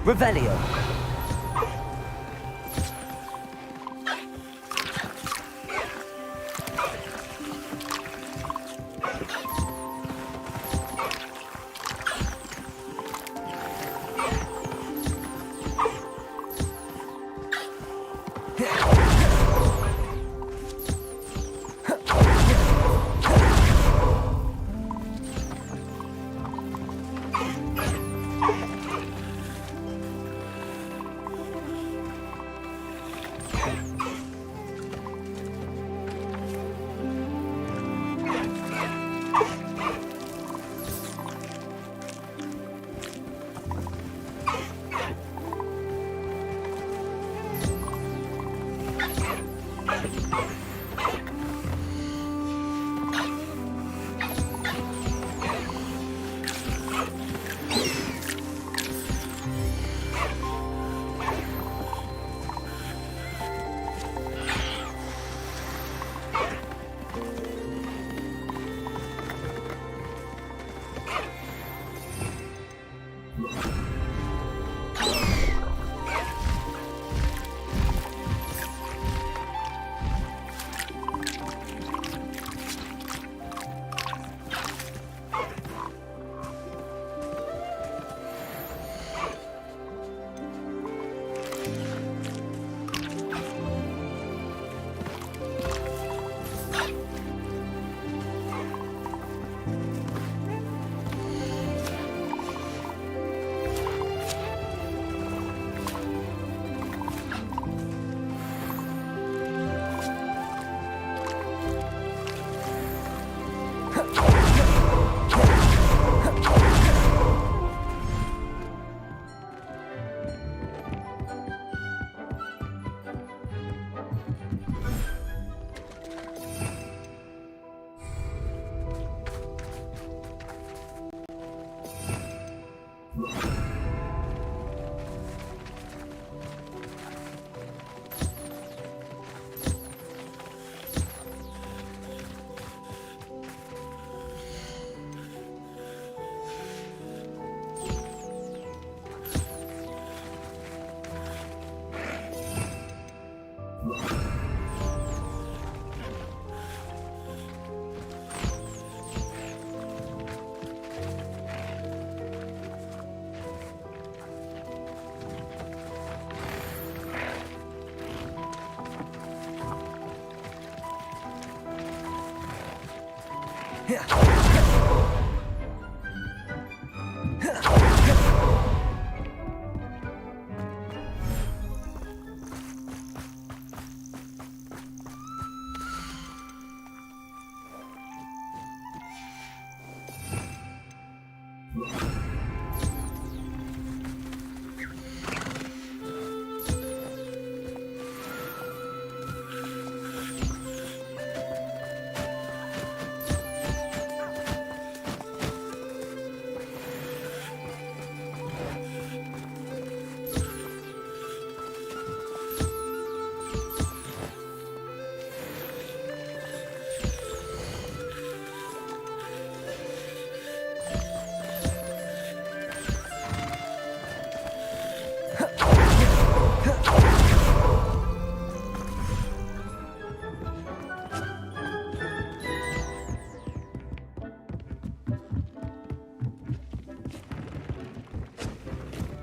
Revelio.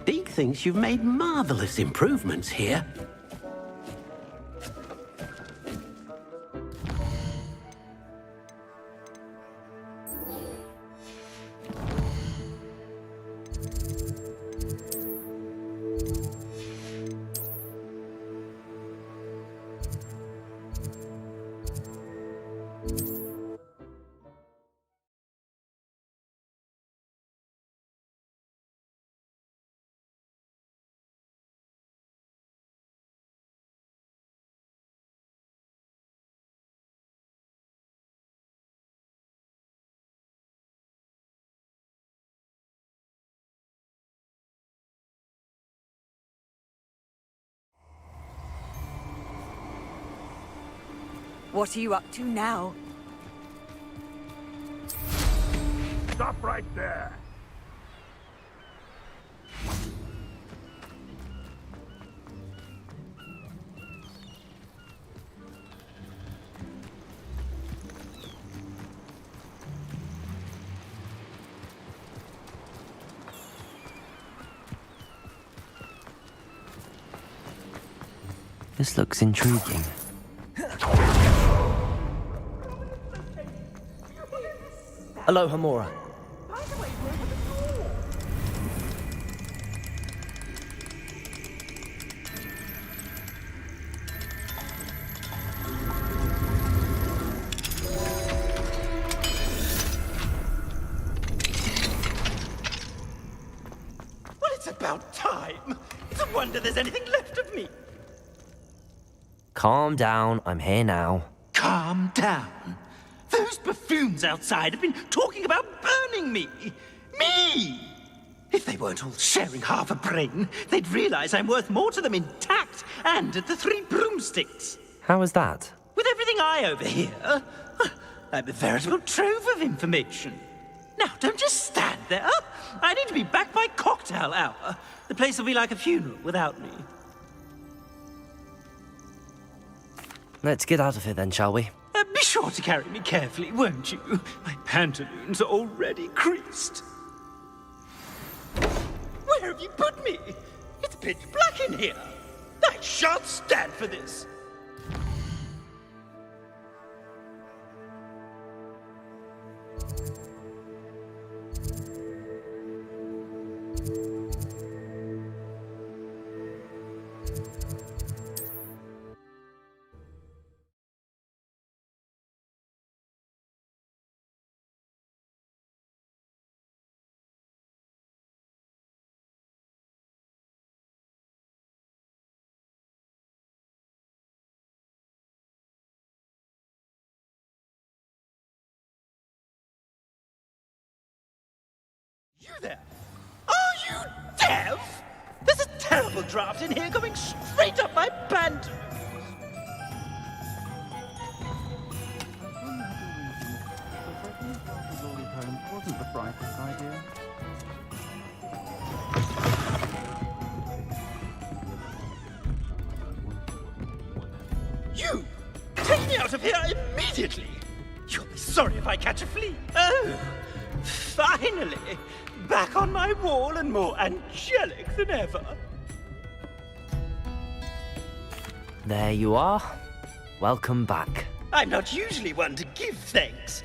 Deke thinks you've made marvelous improvements here. What are you up to now? Stop right there! This looks intriguing. Aloha, Mora. Well, it's about time. It's a wonder there's anything left of me. Calm down, I'm here now. Calm down. Those buffoons outside have been talking about burning me. Me! If they weren't all sharing half a brain, they'd realize I'm worth more to them intact and at the Three Broomsticks. How is that? With everything I overhear, I'm a veritable trove of information. Now, don't just stand there. I need to be back by cocktail hour. The place will be like a funeral without me. Let's get out of here then, shall we? Be sure to carry me carefully, won't you? My pantaloons are already creased. Where have you put me? It's pitch black in here. I shan't stand for this. You there? Are you deaf? There's a terrible draft in here going straight up my pant. Wasn't the brightest idea. You! Take me out of here immediately! You'll be sorry if I catch a flea. Oh, finally! Back on my wall and more angelic than ever. There you are. Welcome back. I'm not usually one to give thanks.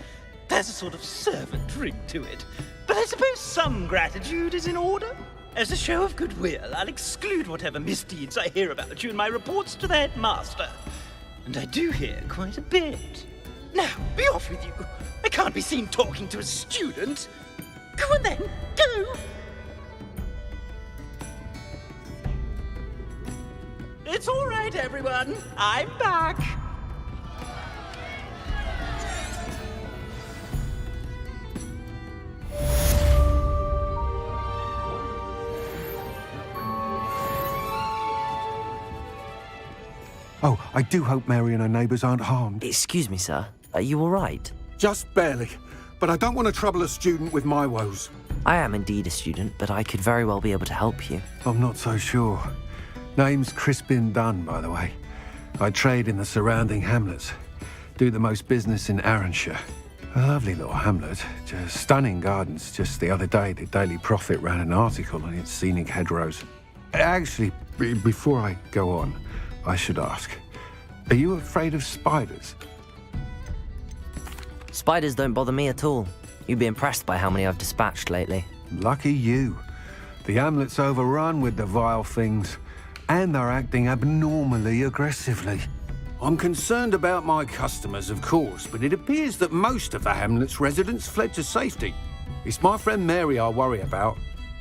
There's a sort of servant ring to it. But I suppose some gratitude is in order. As a show of goodwill, I'll exclude whatever misdeeds I hear about you in my reports to the headmaster. And I do hear quite a bit. Now, be off with you. I can't be seen talking to a student. Go on then, go! It's all right, everyone. I'm back. Oh, I do hope Mary and her neighbours aren't harmed. Excuse me, sir. Are you all right? Just barely. But I don't want to trouble a student with my woes. I am indeed a student, but I could very well be able to help you. I'm not so sure. Name's Crispin Dunn, by the way. I trade in the surrounding hamlets. Do the most business in Arranshire. A lovely little hamlet. Just stunning gardens. Just the other day, the Daily Prophet ran an article on its scenic hedgerows. Actually, before I go on, I should ask, are you afraid of spiders? Spiders don't bother me at all. You'd be impressed by how many I've dispatched lately. Lucky you. The hamlet's overrun with the vile things, and they're acting abnormally aggressively. I'm concerned about my customers, of course, but it appears that most of the hamlet's residents fled to safety. It's my friend Mary I worry about.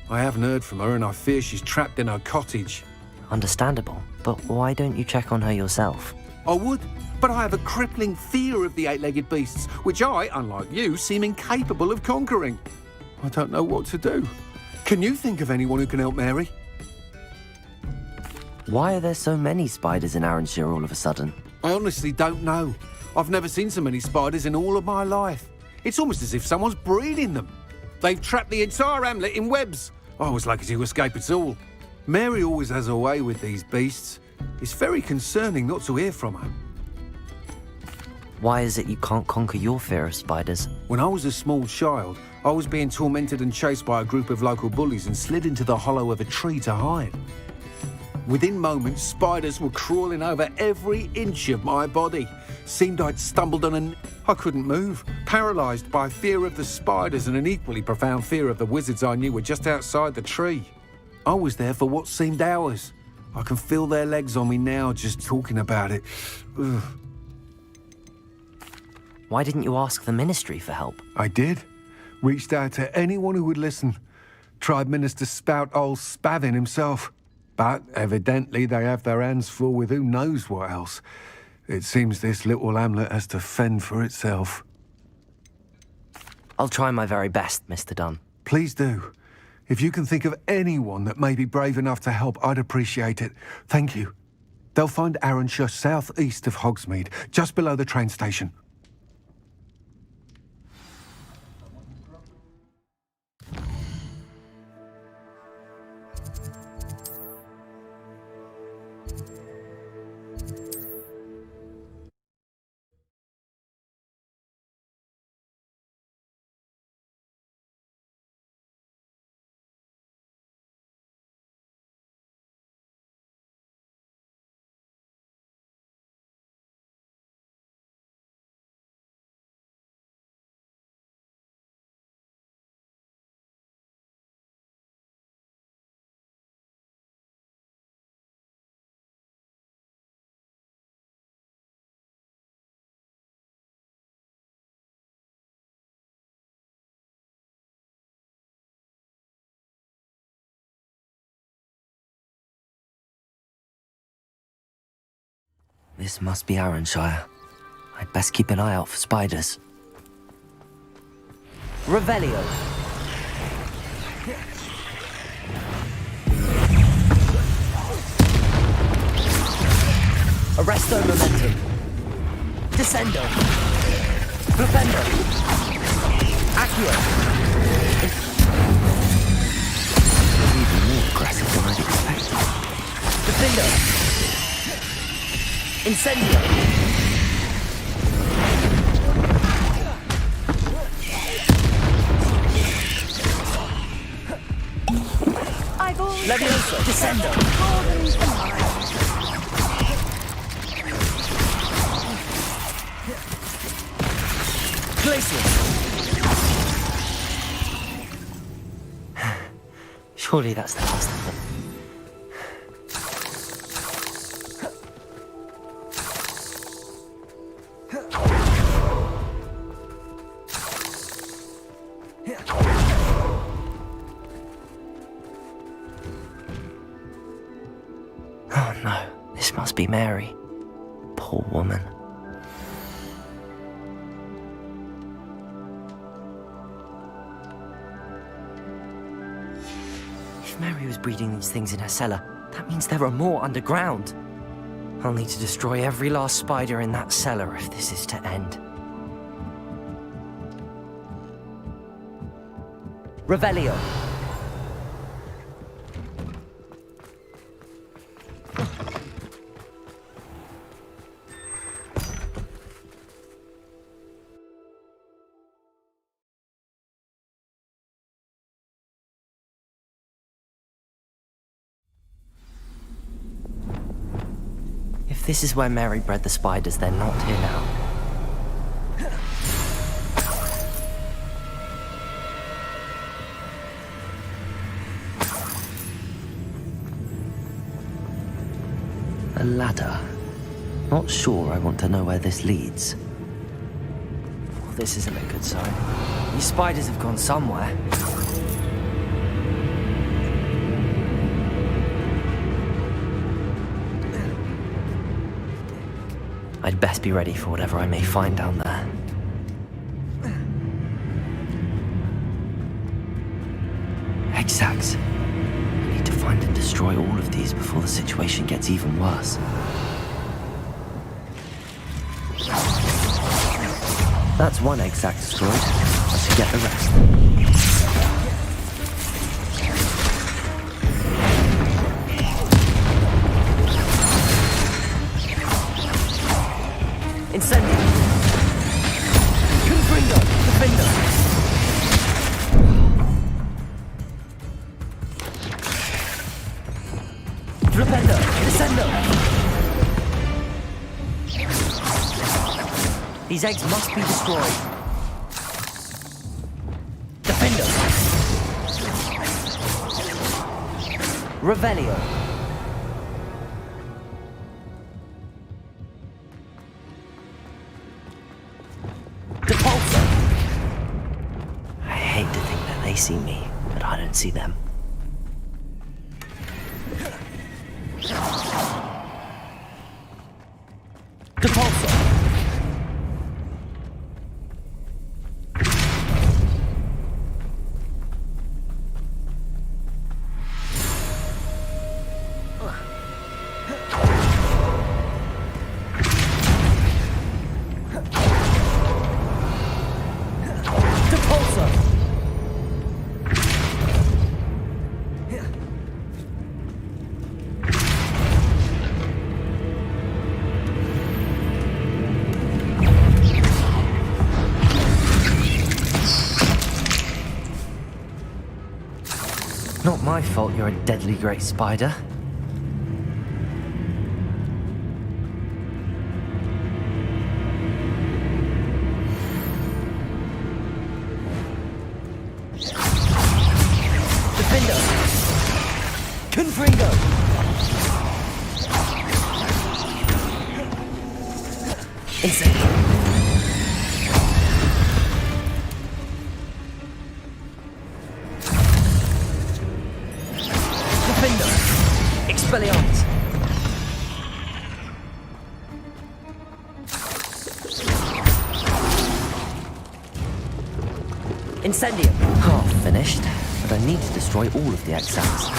I haven't heard from her, and I fear she's trapped in her cottage. Understandable, but why don't you check on her yourself? I would, but I have a crippling fear of the eight-legged beasts, which I, unlike you, seem incapable of conquering. I don't know what to do. Can you think of anyone who can help Mary? Why are there so many spiders in Arranshire all of a sudden? I honestly don't know. I've never seen so many spiders in all of my life. It's almost as if someone's breeding them. They've trapped the entire hamlet in webs. I was lucky to escape at all. Mary always has a way with these beasts. It's very concerning not to hear from her. Why is it you can't conquer your fear of spiders? When I was a small child, I was being tormented and chased by a group of local bullies and slid into the hollow of a tree to hide. Within moments, spiders were crawling over every inch of my body. Seemed I'd stumbled on I couldn't move, paralysed by fear of the spiders and an equally profound fear of the wizards I knew were just outside the tree. I was there for what seemed hours. I can feel their legs on me now just talking about it. Ugh. Why didn't you ask the ministry for help? I did. Reached out to anyone who would listen. Tried Minister Spout old Spavin himself. But evidently they have their hands full with who knows what else. It seems this little hamlet has to fend for itself. I'll try my very best, Mr. Dunn. Please do. If you can think of anyone that may be brave enough to help, I'd appreciate it. Thank you. They'll find Arranshire southeast of Hogsmeade, just below the train station. This must be Arranshire. I'd best keep an eye out for spiders. Revelio! Arresto momentum. Descendo. Flipendo. Accio. Even more aggressive than I'd expected. Defendo. Incendio! Levioso! Descendo! Glacius! Surely that's the last of them. Oh no, this must be Mary. Poor woman. If Mary was breeding these things in her cellar, that means there are more underground. I'll need to destroy every last spider in that cellar if this is to end. Revelio. If this is where Mary bred the spiders, they're not here now. A ladder. Not sure I want to know where this leads. Well, this isn't a good sign. These spiders have gone somewhere. I'd best be ready for whatever I may find down there. Exact. I need to find and destroy all of these before the situation gets even worse. That's one exact destroyed. I should get the rest. Incendio. Confringo. Defender. Flipendo. Descendo. These eggs must be destroyed. Defender. Revelio. Depulso. I hate to think that they see me, but I don't see them. Depulso. Not my fault you're a deadly great spider. Defender! Confringo! Incendio! Expelliarmus! Incendio! Half finished, but I need to destroy all of the exams.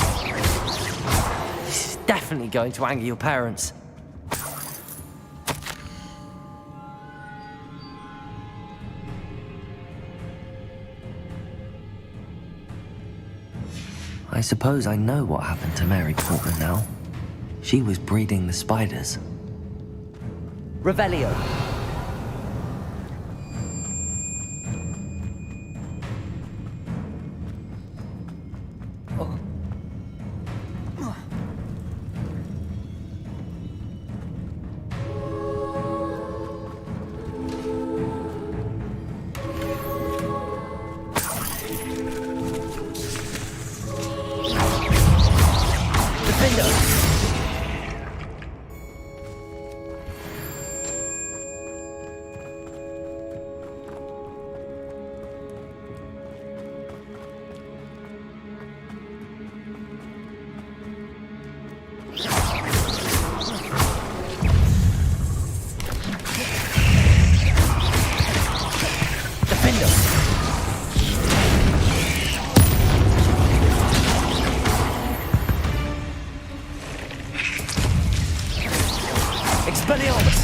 This is definitely going to anger your parents. I suppose I know what happened to Mary Portman now. She was breeding the spiders. Revelio. Expelliarmus!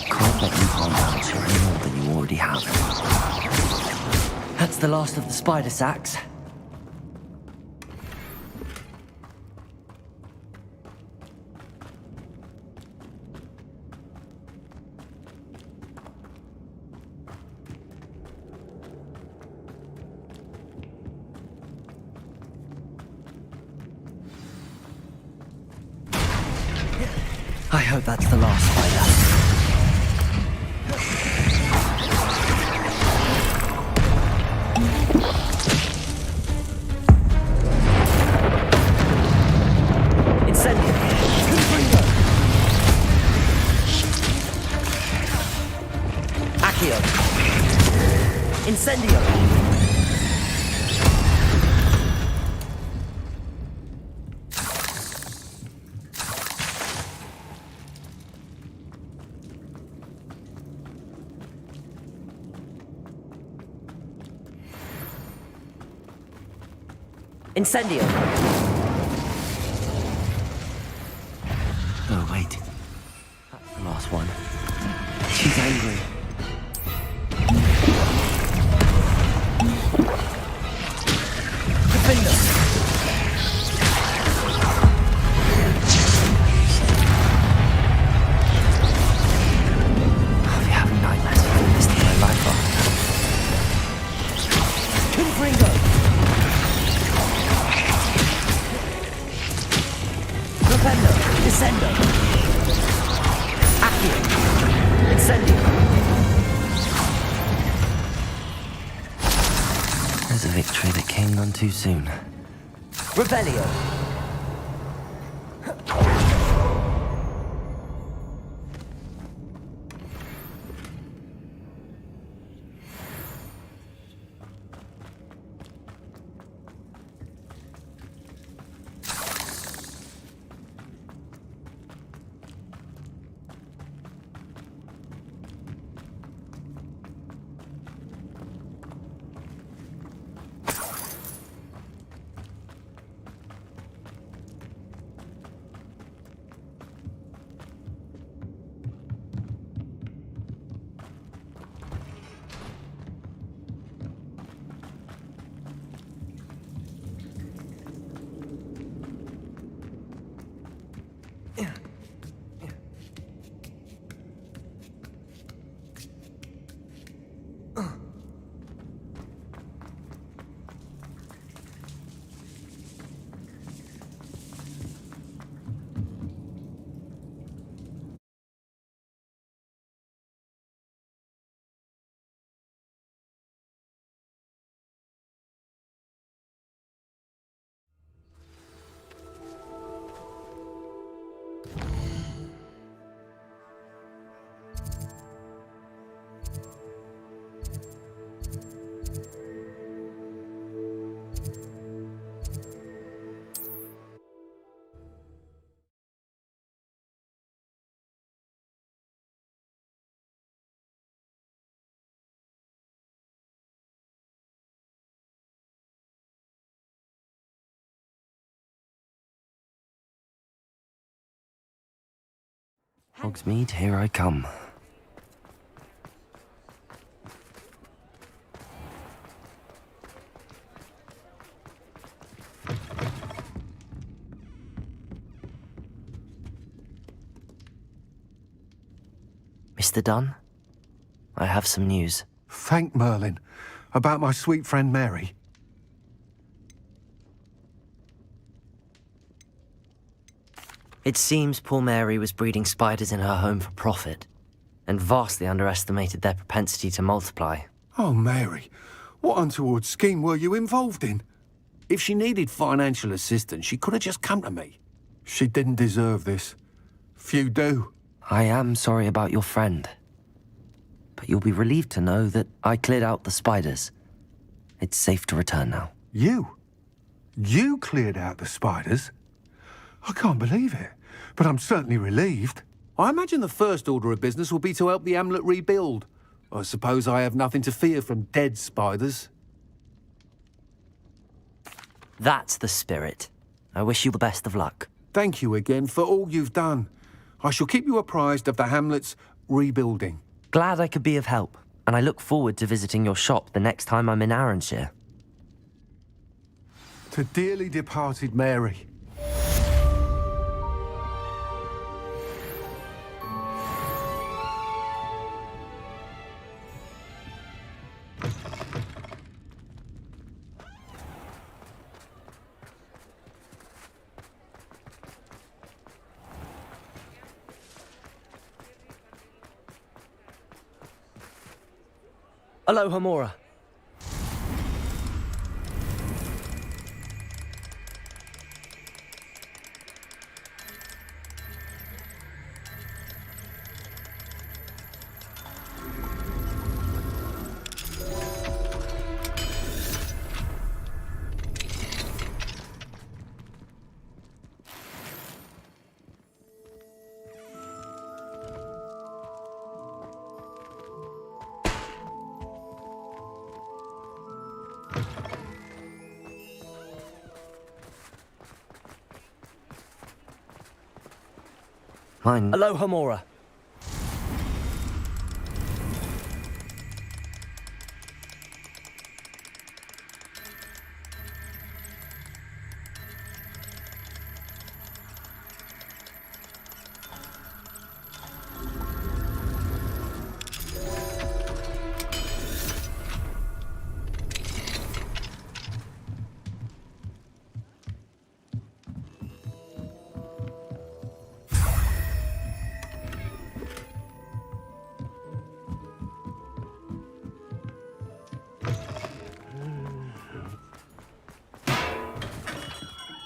Can't let you harm Lancer any more than you already have. That's the last of the spider sacks. I hope that's the last spider. Incendio! Confringo! Accio! Incendio! Incendio! Oh, wait. That's the last one. She's angry. Defender! I'll be having nightmares for the rest of my life after. Confringo! Propendo! Descendo! Accio! Incendio! There's a victory that came none too soon. Rebellio! Hogsmeade, here I come. Mr. Dunn, I have some news. Thank Merlin. About my sweet friend Mary. It seems poor Mary was breeding spiders in her home for profit, and vastly underestimated their propensity to multiply. Oh, Mary, what untoward scheme were you involved in? If she needed financial assistance, she could have just come to me. She didn't deserve this. Few do. I am sorry about your friend, but you'll be relieved to know that I cleared out the spiders. It's safe to return now. You? You cleared out the spiders? I can't believe it, but I'm certainly relieved. I imagine the first order of business will be to help the amulet rebuild. I suppose I have nothing to fear from dead spiders. That's the spirit. I wish you the best of luck. Thank you again for all you've done. I shall keep you apprised of the hamlet's rebuilding. Glad I could be of help, and I look forward to visiting your shop the next time I'm in Arranshire. To dearly departed Mary. Aloha Mora. Aloha Mora.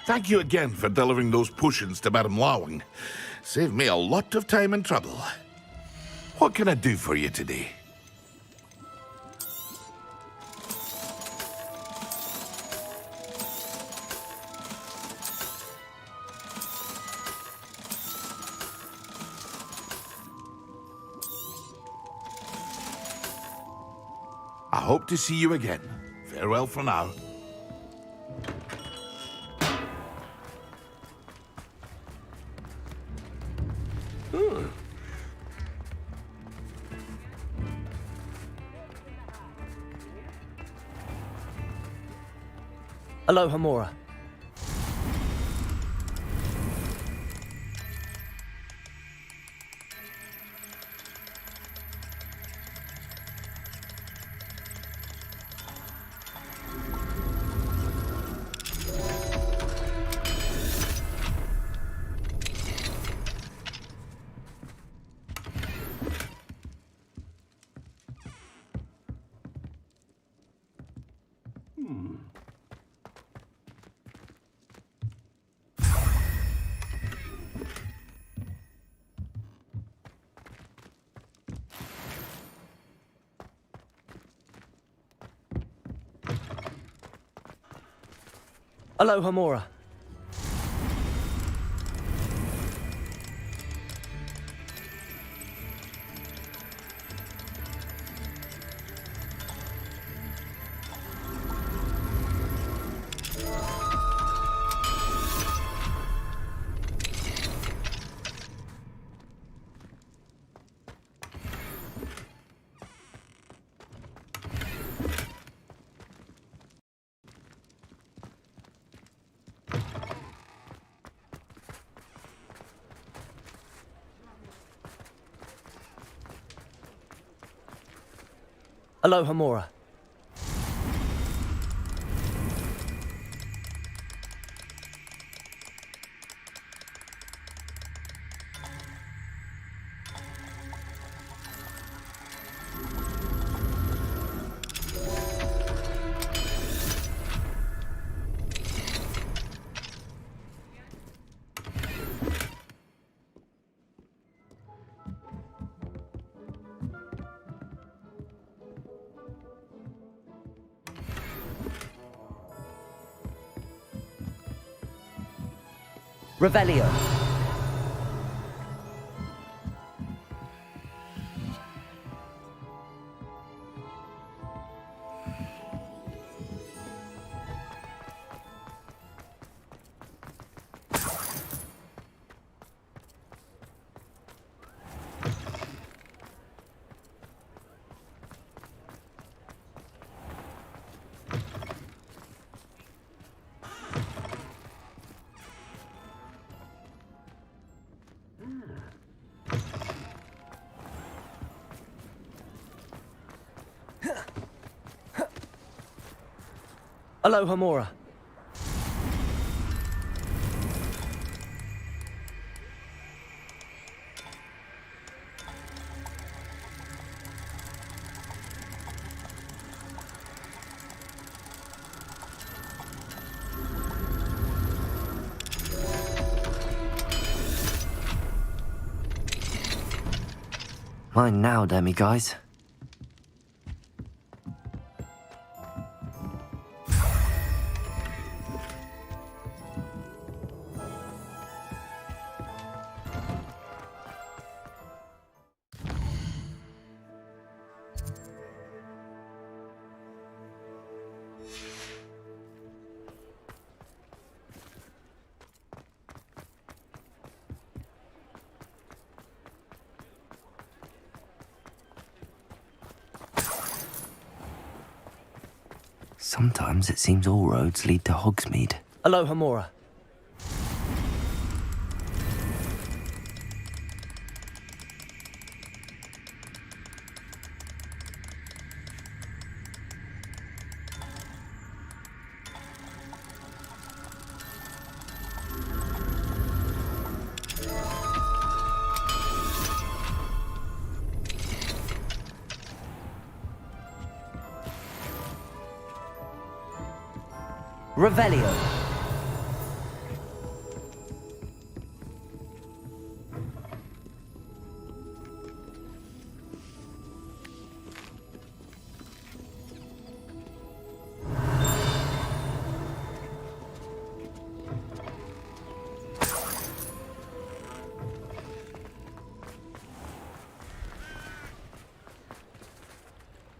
Thank you again for delivering those potions to Madame Lawing. Saved me a lot of time and trouble. What can I do for you today? I hope to see you again. Farewell for now. Aloha Mora. Aloha Mora. Aloha Mora. Revelio. Aloha Mora. Mine now, Demi guys. Sometimes it seems all roads lead to Hogsmeade. Aloha Mora. Revelio.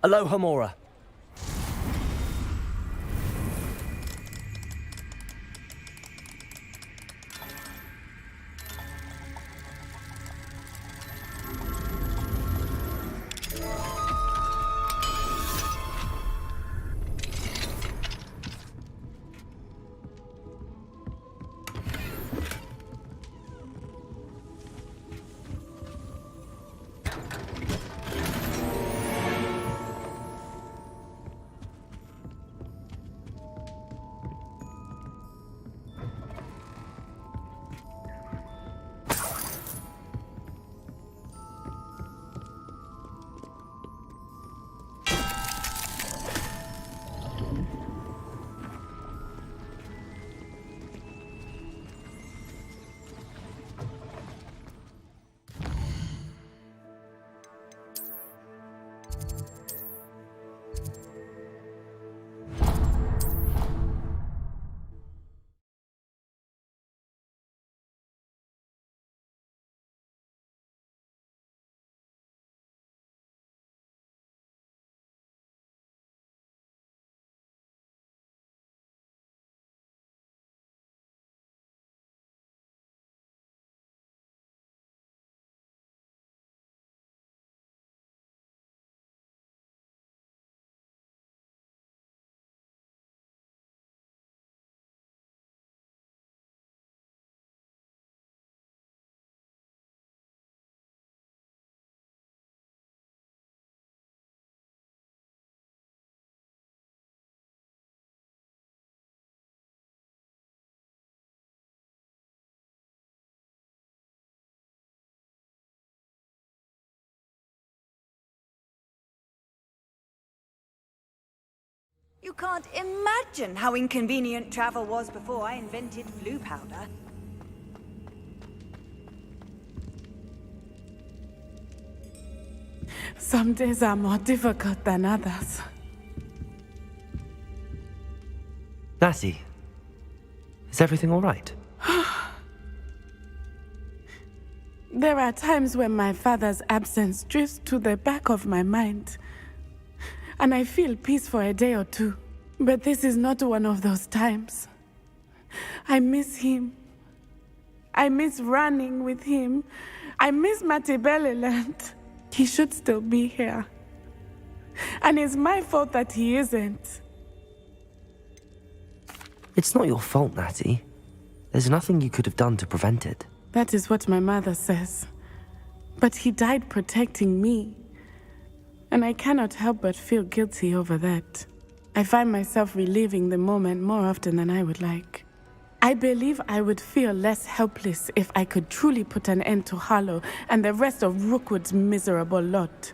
Aloha Mora. You can't imagine how inconvenient travel was before I invented blue powder. Some days are more difficult than others. Natty, is everything all right? There are times when my father's absence drifts to the back of my mind, and I feel peace for a day or two. But this is not one of those times. I miss him. I miss running with him. I miss Matibeleland. He should still be here. And it's my fault that he isn't. It's not your fault, Natty. There's nothing you could have done to prevent it. That is what my mother says. But he died protecting me. And I cannot help but feel guilty over that. I find myself reliving the moment more often than I would like. I believe I would feel less helpless if I could truly put an end to Harlow and the rest of Rookwood's miserable lot.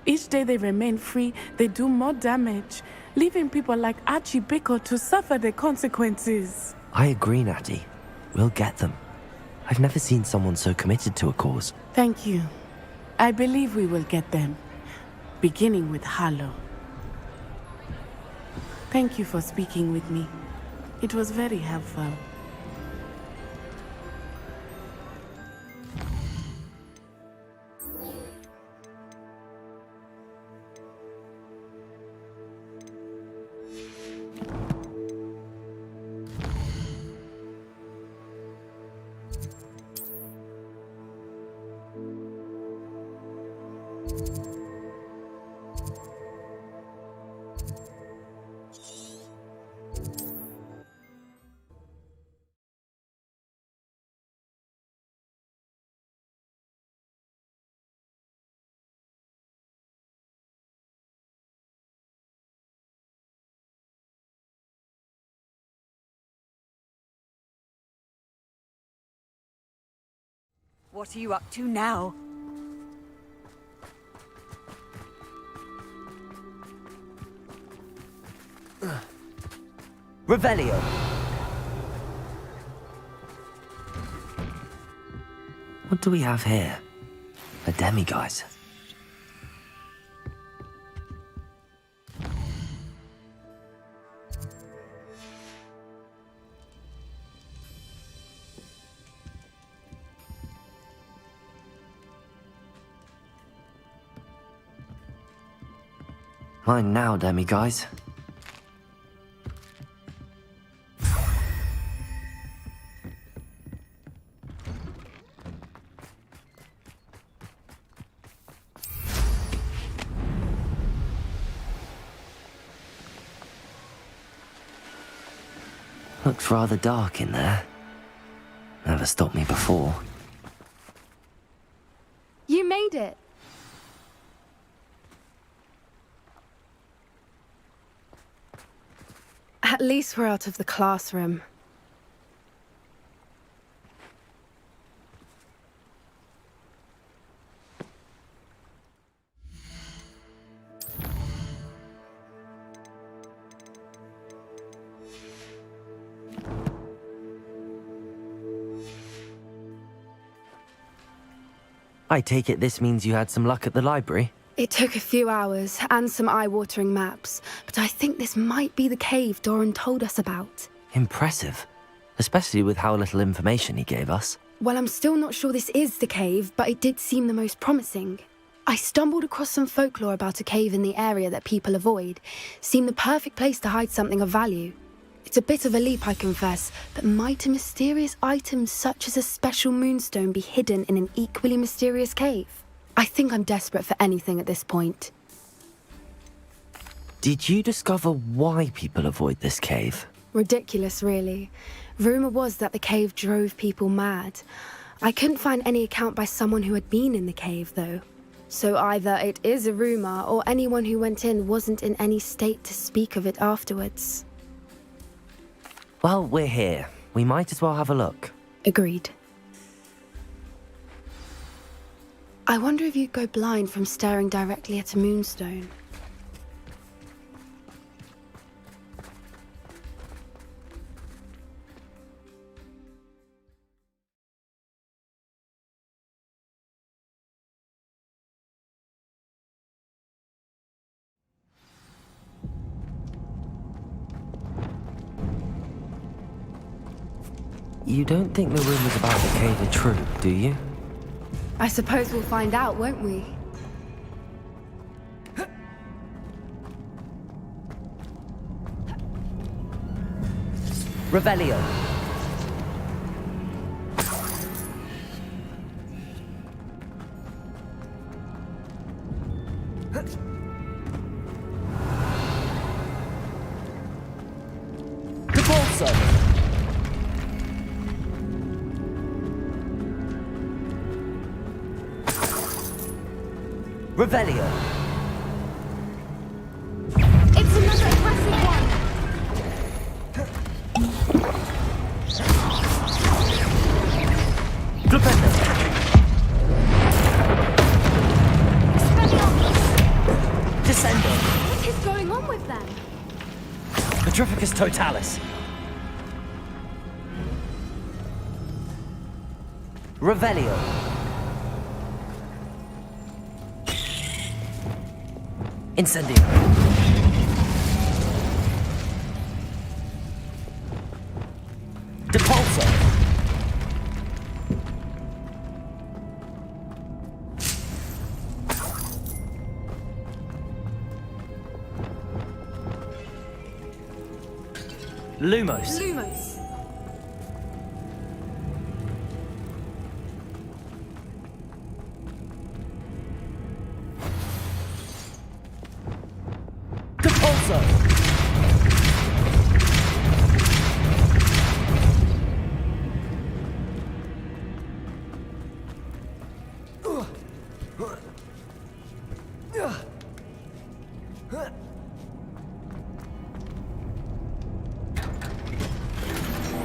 Each day they remain free, they do more damage, leaving people like Archie Bickle to suffer the consequences. I agree, Natty. We'll get them. I've never seen someone so committed to a cause. Thank you. I believe we will get them, beginning with Harlow. Thank you for speaking with me. It was very helpful. What are you up to now? Revelio! What do we have here? A demiguise. Mine now, Demi guys. Looks rather dark in there. Never stopped me before. You made it. At least we're out of the classroom. I take it this means you had some luck at the library? It took a few hours and some eye-watering maps, but I think this might be the cave Doran told us about. Impressive. Especially with how little information he gave us. Well, I'm still not sure this is the cave, but it did seem the most promising. I stumbled across some folklore about a cave in the area that people avoid. Seemed the perfect place to hide something of value. It's a bit of a leap, I confess, but might a mysterious item such as a special moonstone be hidden in an equally mysterious cave? I think I'm desperate for anything at this point. Did you discover why people avoid this cave? Ridiculous, really. Rumour was that the cave drove people mad. I couldn't find any account by someone who had been in the cave, though. So either it is a rumour, or anyone who went in wasn't in any state to speak of it afterwards. Well, we're here. We might as well have a look. Agreed. I wonder if you'd go blind from staring directly at a moonstone. You don't think the rumours about the cave are true, do you? I suppose we'll find out, won't we? Revelio. Revelio. It's another aggressive one. Flipendo. Descendo. What is going on with them? Petrificus totalis. Revelio. Incendio. Depulso. Lumos. Lumos.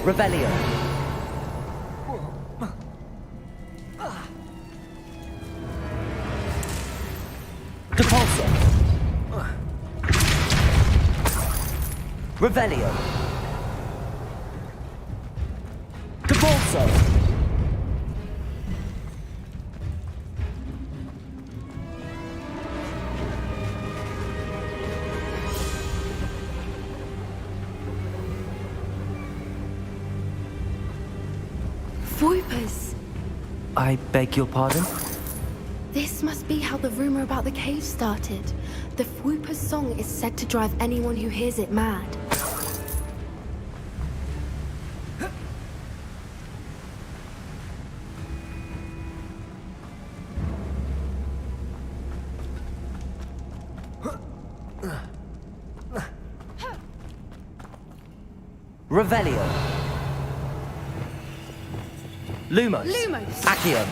Revelio. Depulso. Revelio. Depulso. Voipers. I beg your pardon? This must be how the rumour about the cave started. The Whooper's song is said to drive anyone who hears it mad. Revelio. Lumos. Lumos. Accio.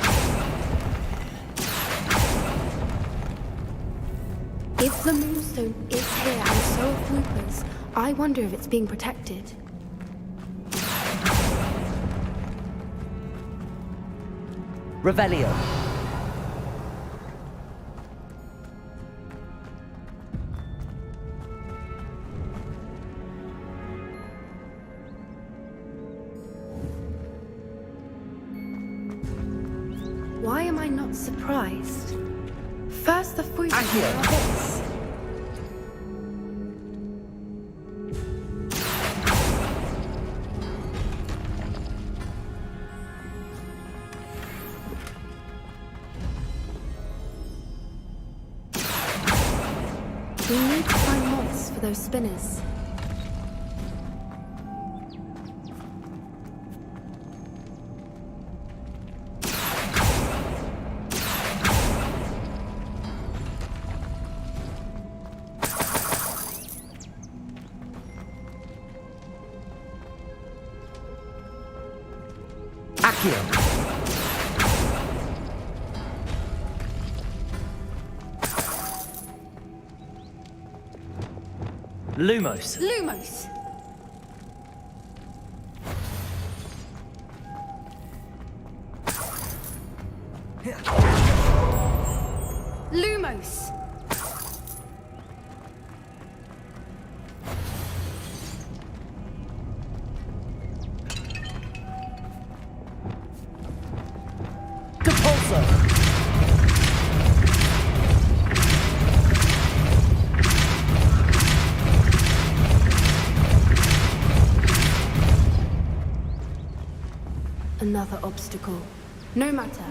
If the Moonstone is here and so are Whoopers, I wonder if it's being protected. Revelio. Why am I not surprised? First the Whoopers, now this. We need to find moths for those spinners. Accio. Lumos. Lumos. Lumos. Depulso. Another obstacle. No matter.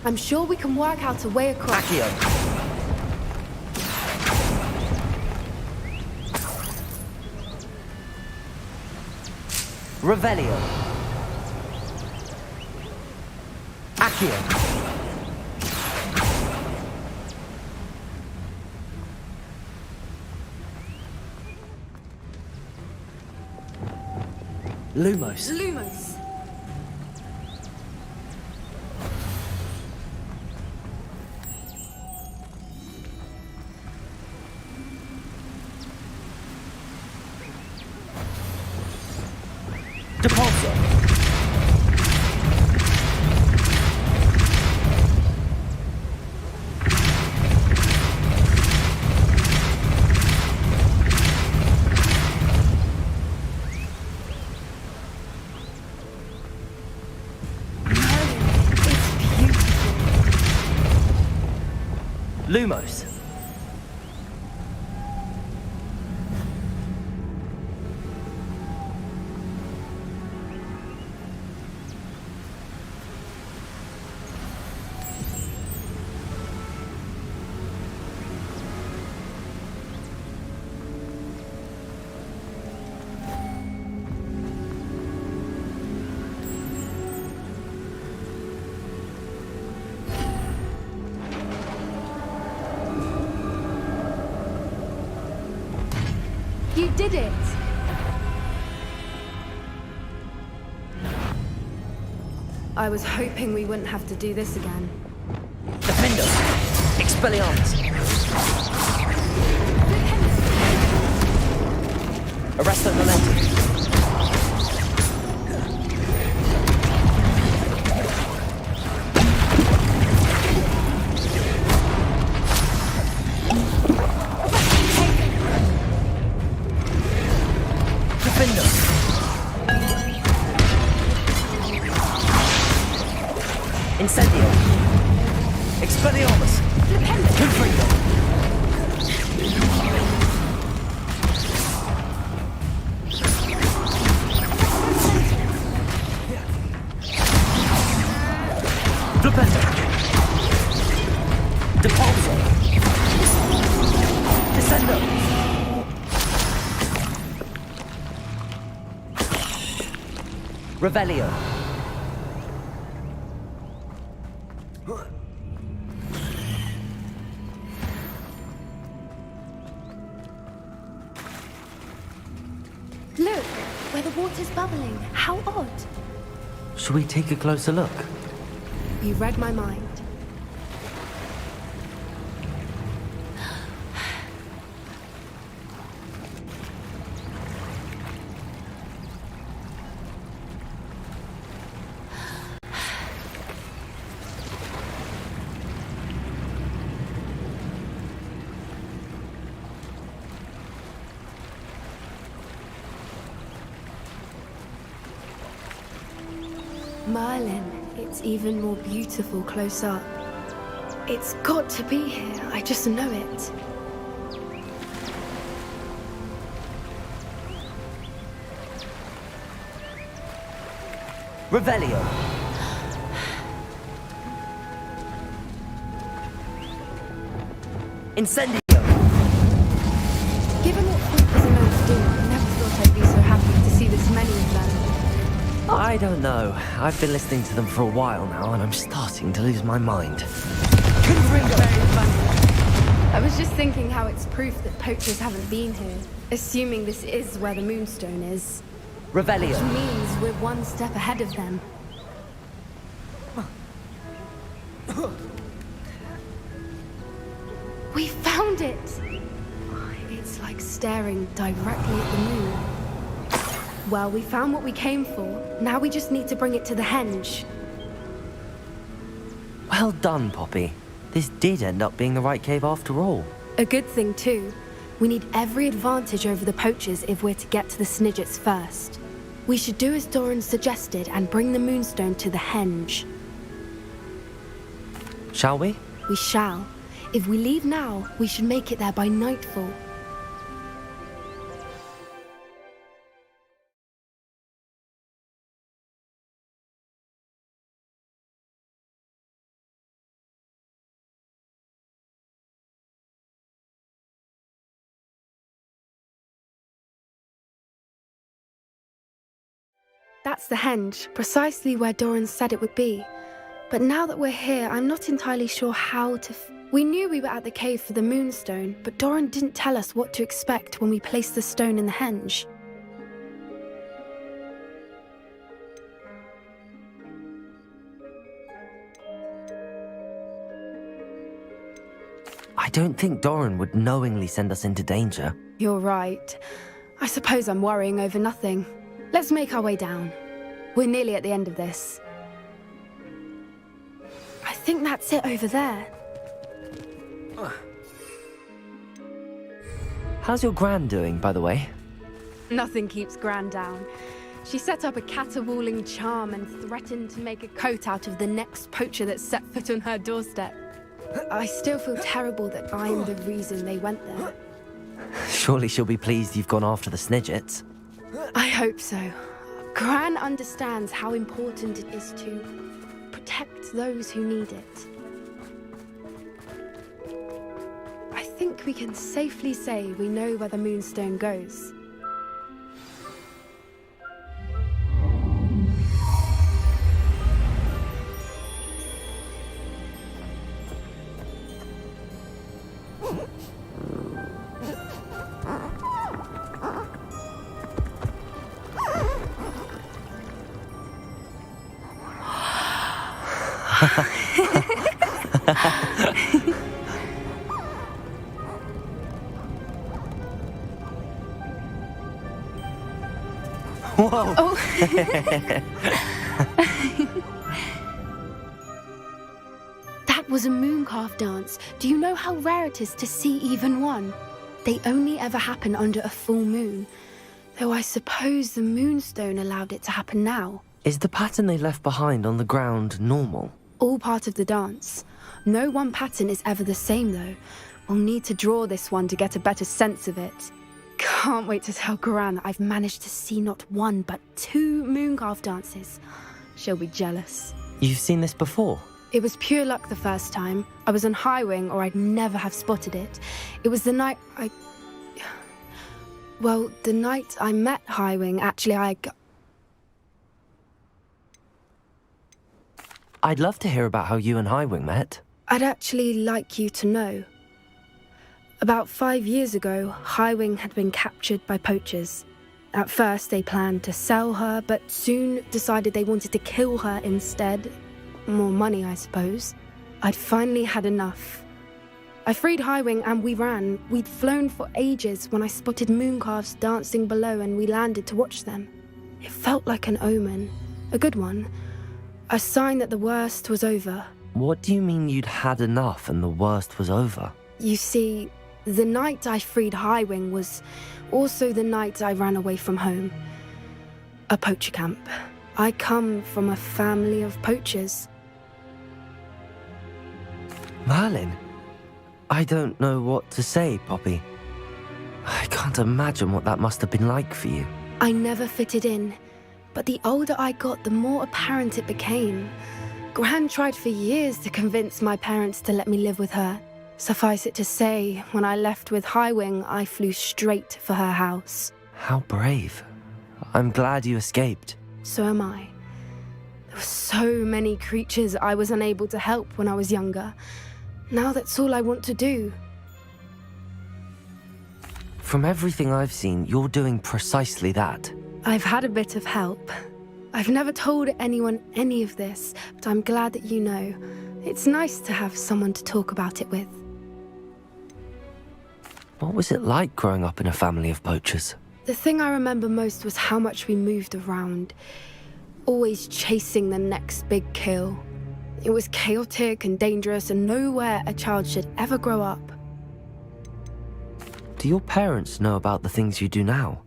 I'm sure we can work out a way across. Accio. Revelio. Accio. Lumos. Lumos. Depulso. Lumos. You did it! I was hoping we wouldn't have to do this again. Defendo. Expelliarmus. Arresto Valenti. Incendio. Expelliarmus. Confringo. Flipendo. Depulso. Revelio. Look, where the water's bubbling. How odd. Should we take a closer look? You read my mind. Merlin, it's even more beautiful close up. It's got to be here, I just know it. Revelio. Incendio. Given what creepers are known to do, I never thought I'd be so happy to see this many of them. I don't know. I've been listening to them for a while now, and I'm starting to lose my mind. Very funny. I was just thinking how it's proof that poachers haven't been here, assuming this is where the Moonstone is. Revelio. Which means we're one step ahead of them. We found it! It's like staring directly at the moon. Well, we found what we came for. Now we just need to bring it to the henge. Well done, Poppy. This did end up being the right cave after all. A good thing, too. We need every advantage over the poachers if we're to get to the Snidgets first. We should do as Doran suggested and bring the Moonstone to the henge. Shall we? We shall. If we leave now, we should make it there by nightfall. That's the henge, precisely where Doran said it would be. But now that we're here, I'm not entirely sure how to... We knew we were at the cave for the Moonstone, but Doran didn't tell us what to expect when we placed the stone in the henge. I don't think Doran would knowingly send us into danger. You're right. I suppose I'm worrying over nothing. Let's make our way down. We're nearly at the end of this. I think that's it over there. How's your Gran doing, by the way? Nothing keeps Gran down. She set up a caterwauling charm and threatened to make a coat out of the next poacher that set foot on her doorstep. I still feel terrible that I'm the reason they went there. Surely she'll be pleased you've gone after the Snidgets. I hope so. Gran understands how important it is to protect those who need it. I think we can safely say we know where the Moonstone goes. Whoa! Oh. That was a mooncalf dance. Do you know how rare it is to see even one? They only ever happen under a full moon. Though I suppose the Moonstone allowed it to happen now. Is the pattern they left behind on the ground normal? All part of the dance. No one pattern is ever the same, though. We'll need to draw this one to get a better sense of it. Can't wait to tell Gran that I've managed to see not one, but 2 mooncalf dances. She'll be jealous. You've seen this before? It was pure luck the first time. I was on Highwing, or I'd never have spotted it. It was the night Well, the night I met Highwing, actually, I'd love to hear about how you and Highwing met. I'd actually like you to know. About 5 years ago, Highwing had been captured by poachers. At first, they planned to sell her, but soon decided they wanted to kill her instead. More money, I suppose. I'd finally had enough. I freed Highwing and we ran. We'd flown for ages when I spotted mooncalves dancing below and we landed to watch them. It felt like an omen. A good one. A sign that the worst was over. What do you mean you'd had enough and the worst was over? You see, the night I freed Highwing was also the night I ran away from home. A poacher camp. I come from a family of poachers. Merlin? I don't know what to say, Poppy. I can't imagine what that must have been like for you. I never fitted in, but the older I got, the more apparent it became. Gran tried for years to convince my parents to let me live with her. Suffice it to say, when I left with Highwing, I flew straight for her house. How brave. I'm glad you escaped. So am I. There were so many creatures I was unable to help when I was younger. Now that's all I want to do. From everything I've seen, you're doing precisely that. I've had a bit of help. I've never told anyone any of this, but I'm glad that you know. It's nice to have someone to talk about it with. What was it like growing up in a family of poachers? The thing I remember most was how much we moved around, always chasing the next big kill. It was chaotic and dangerous and nowhere a child should ever grow up. Do your parents know about the things you do now?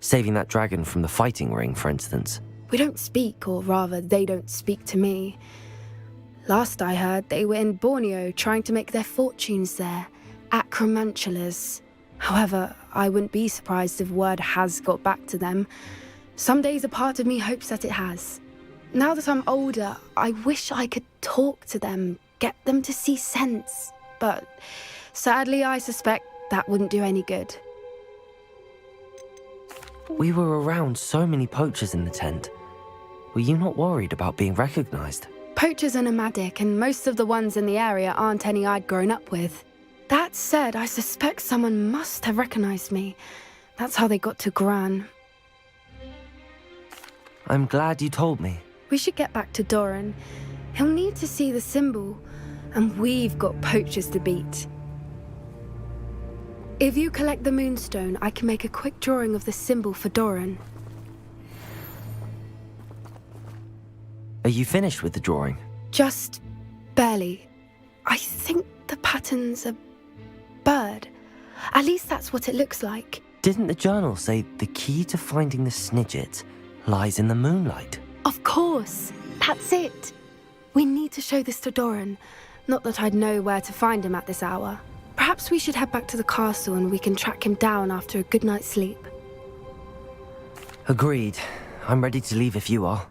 Saving that dragon from the fighting ring, for instance. We don't speak, or rather, they don't speak to me. Last I heard, they were in Borneo trying to make their fortunes there, at Acromantulas. However, I wouldn't be surprised if word has got back to them. Some days a part of me hopes that it has. Now that I'm older, I wish I could talk to them, get them to see sense. But sadly, I suspect that wouldn't do any good. We were around so many poachers in the tent. Were you not worried about being recognized? Poachers are nomadic, and most of the ones in the area aren't any I'd grown up with. That said, I suspect someone must have recognized me. That's how they got to Gran. I'm glad you told me. We should get back to Doran. He'll need to see the symbol, and we've got poachers to beat. If you collect the moonstone, I can make a quick drawing of the symbol for Doran. Are you finished with the drawing? Just barely. I think the pattern's a bird. At least that's what it looks like. Didn't the journal say the key to finding the Snidget lies in the moonlight? Of course. That's it. We need to show this to Doran. Not that I'd know where to find him at this hour. Perhaps we should head back to the castle and we can track him down after a good night's sleep. Agreed. I'm ready to leave if you are.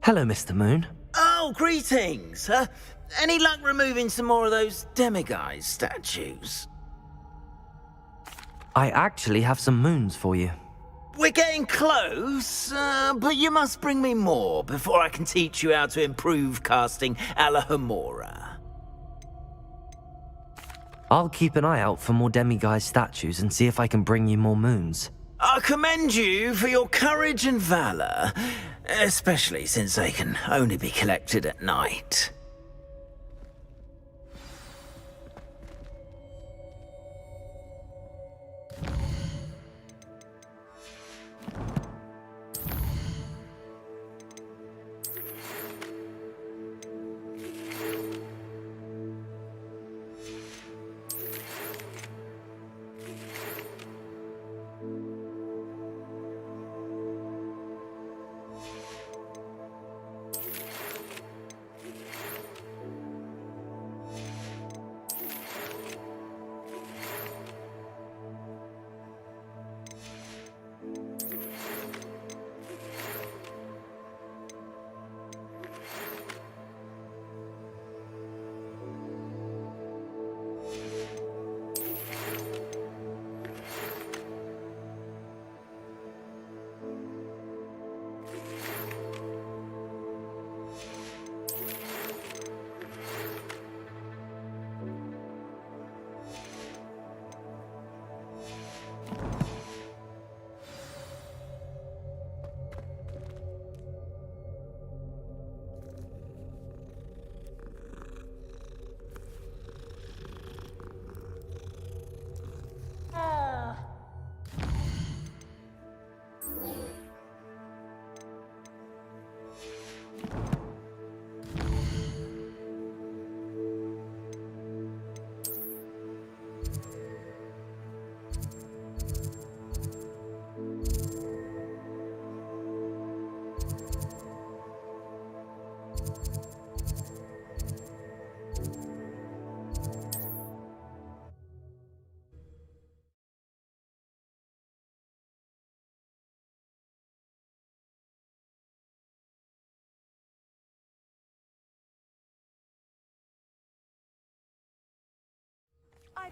Hello, Mr. Moon. Oh, greetings! Any luck removing some more of those demiguise statues? I actually have some moons for you. We're getting close, but you must bring me more before I can teach you how to improve casting a la Homora. I'll keep an eye out for more demiguise statues and see if I can bring you more moons. I commend you for your courage and valor, especially since they can only be collected at night.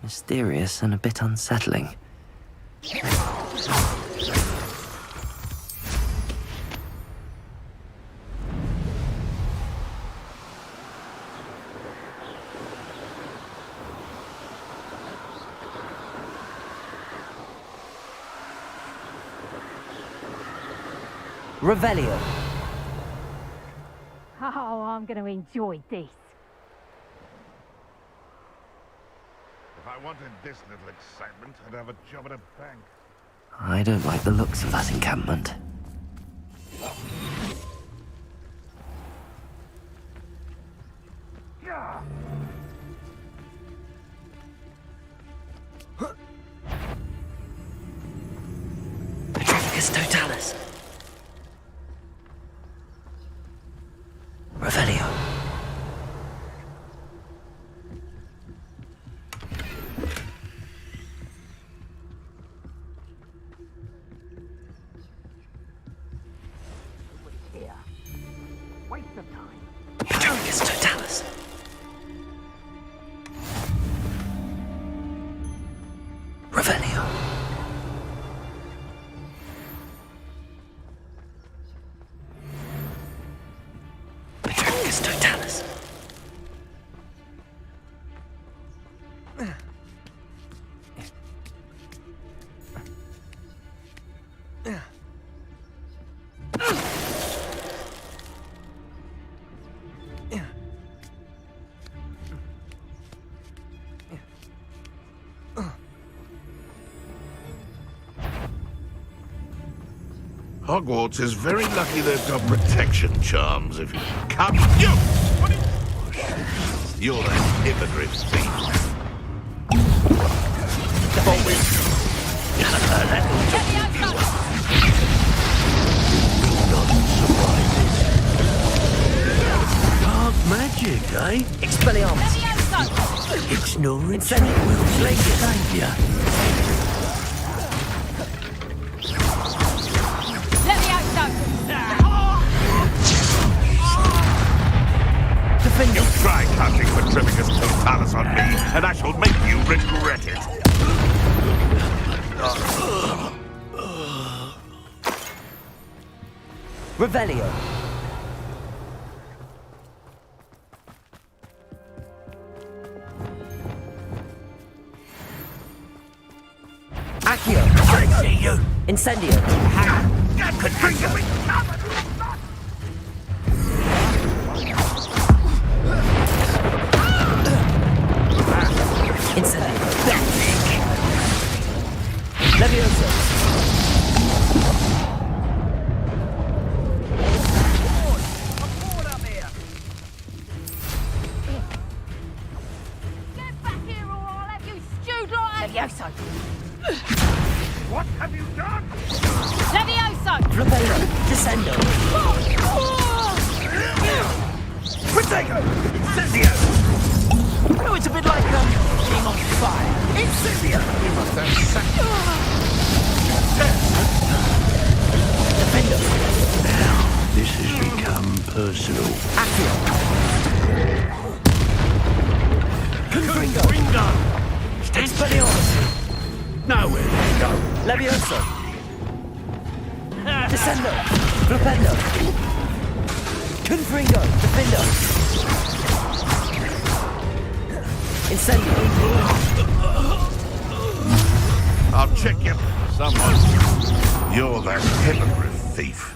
Mysterious and a bit unsettling. Revelio. Oh, I'm going to enjoy this. If I wanted this little excitement, I'd have a job at a bank. I don't like the looks of that encampment. Petrificus totalis. Revelio. Waste of time. Petrificus totalis. Revelio. Petrificus totalis. Hogwarts is very lucky they've got protection charms. If you come... You! What is... You're the hypocrite thief. Dark magic, eh? Expelliarmus. Ignorance will save you. You try casting Petrificus totalis on me, and I shall make you regret it. Revelio. Accio. I see you. Incendio. Incendio. Levioso. Get back here or I'll have you stewed like Levioso. What have you done? Levioso! Flopello. Descendo. Protego! Incendio! Oh, it's a bit like being on fire. Incendio! You must have Defendo. Now, this has become personal. Accio. Confringo. Expelliarmus. Nowhere to go. Levioso. Descendo. Flopendo. Confringo. Defendo. Incendio. I'll check you. Someone. You're that hypocrite thief.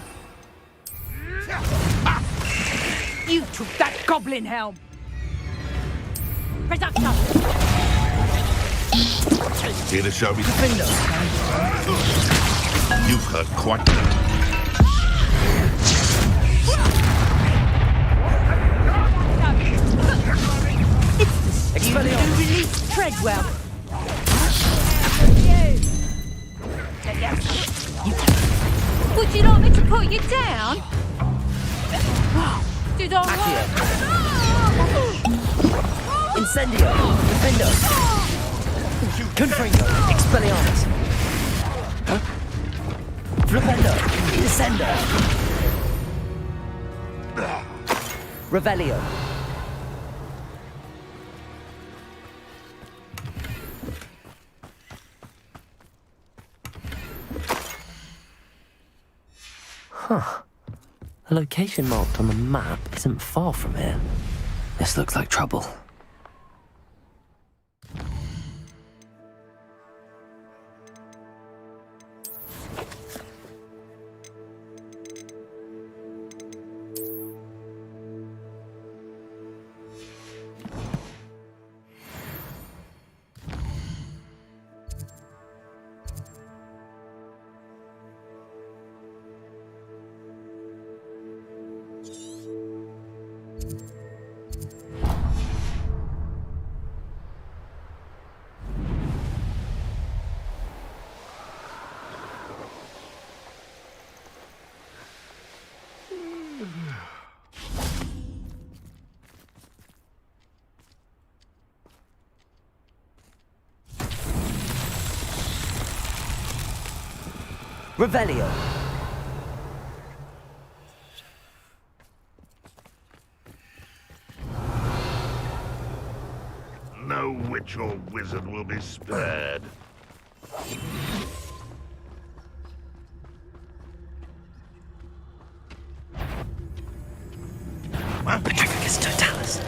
You took that goblin helm! Reducto! Here to show me the Defendo. You've heard quite enough. Twisted on Incendio! Defendo! Confringo! Expelliarmus! Flipendo! Descendo! Revelio! Huh. The location marked on the map isn't far from here. This looks like trouble. Revelio! No witch or wizard will be spared. Petrificus totalis.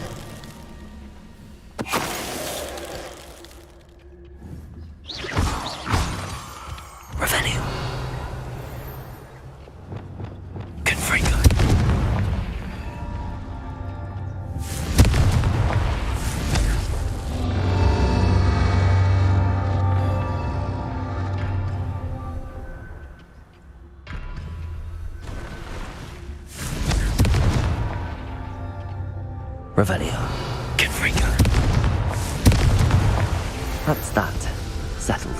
Revelio. Confringo. Revelio. Confringo. That's that. Settled.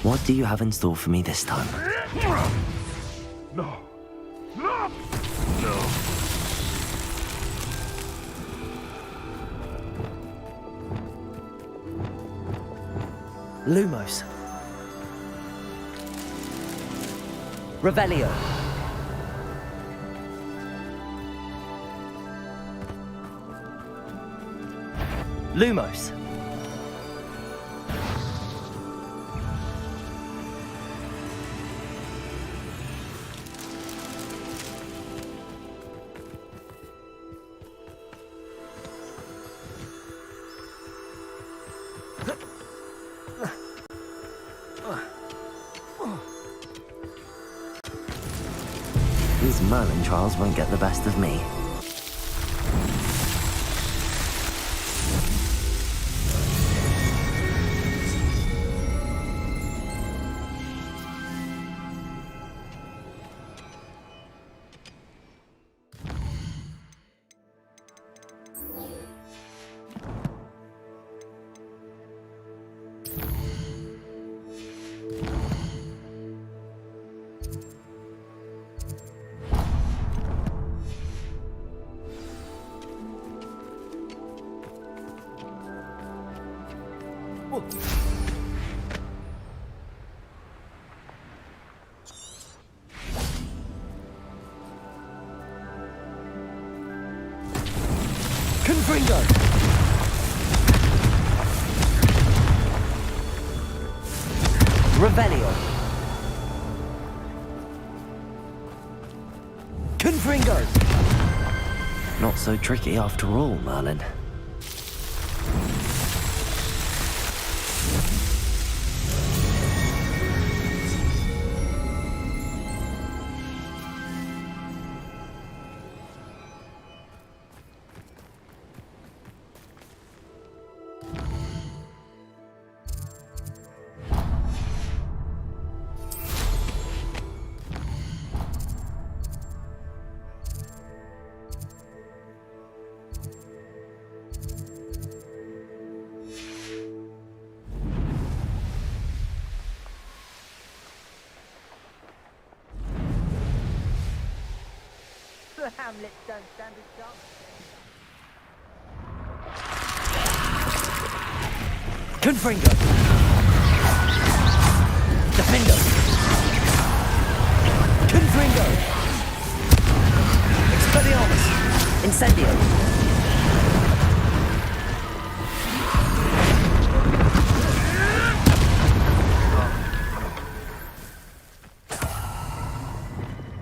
What do you have in store for me this time? No. No. No. Lumos. Revelio. Lumos. These Merlin trials won't get the best of me. Confringo! Revelio! Confringo! Not so tricky after all, Merlin. The Hamlets don't stand a chance. Confringo! Defendo! Confringo! Expelliarmus! Incendio!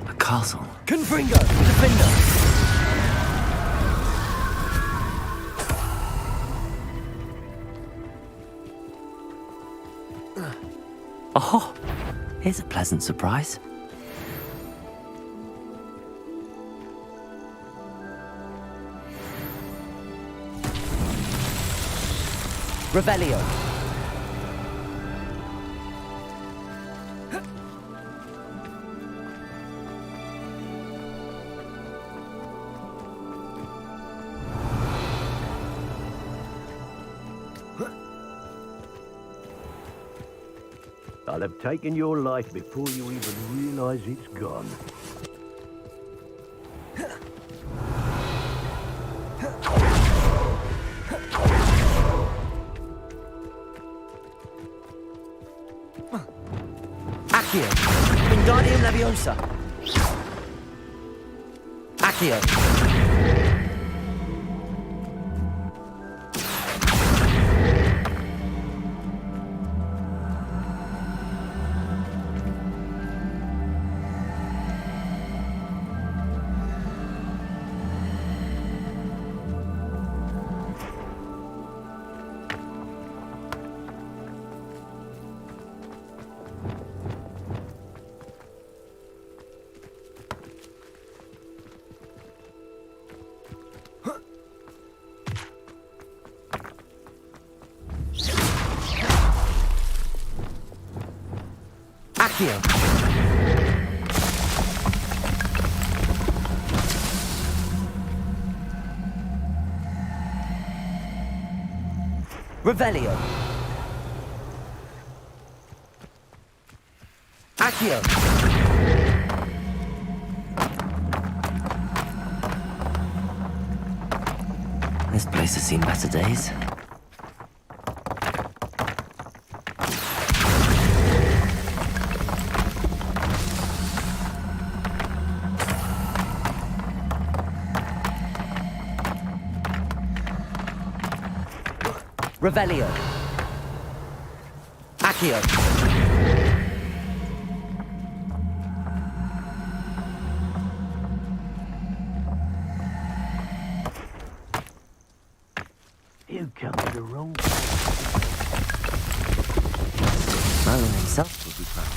A castle. Confringo! Defender! Oh, here's a pleasant surprise. Revelio. I'll have taken your life before you even realize it's gone. Accio. Wingardium Leviosa. Accio. Accio. Revelio. Accio. This place has seen better days. Revelio. Accio. You come to the wrong place. Merlin himself would be proud.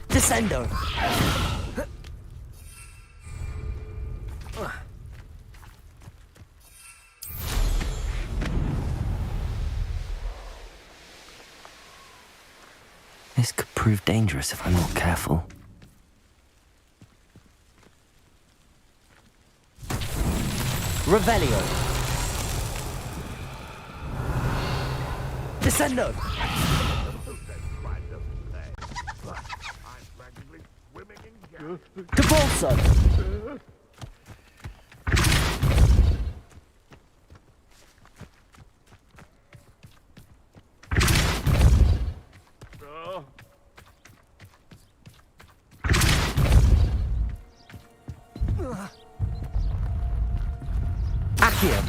Descendo. This could prove dangerous if I'm not careful. Revelio. Descendo. Cabalso. Accio.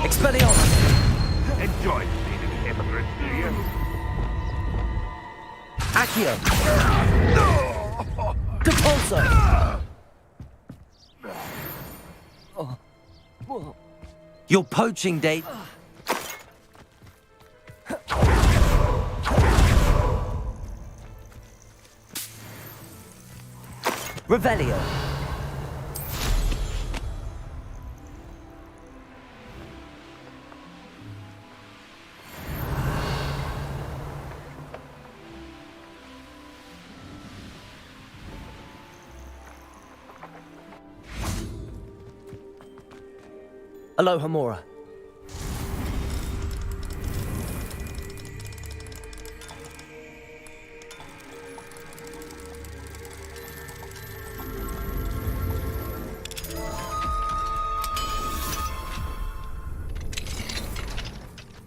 Expelliarmus. Enjoy being a hypocrite, do you? Accio. Depulso. Your poaching date. Revelio. Aloha Mora.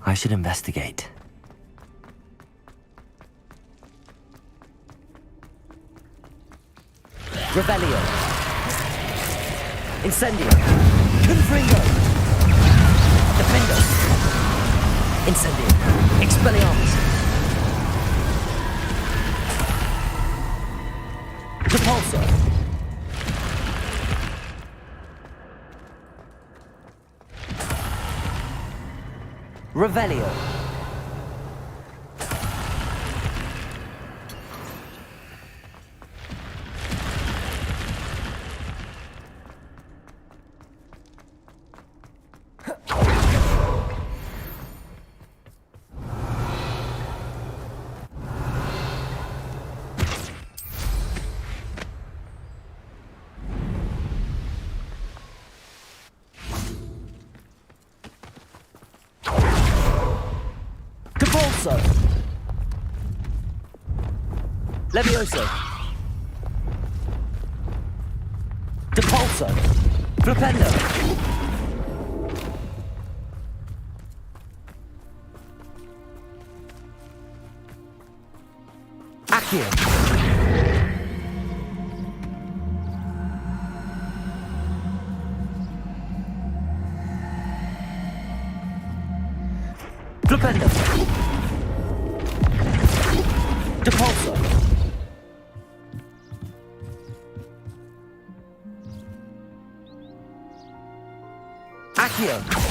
I should investigate. Revelio. Incendio. Confringo. Defendo. Incendio. Expelliarmus. Depulso. Revelio. Depulso. Levioso. Depulso. Flipendo. Accio. Flipendo. Depulso. Accio.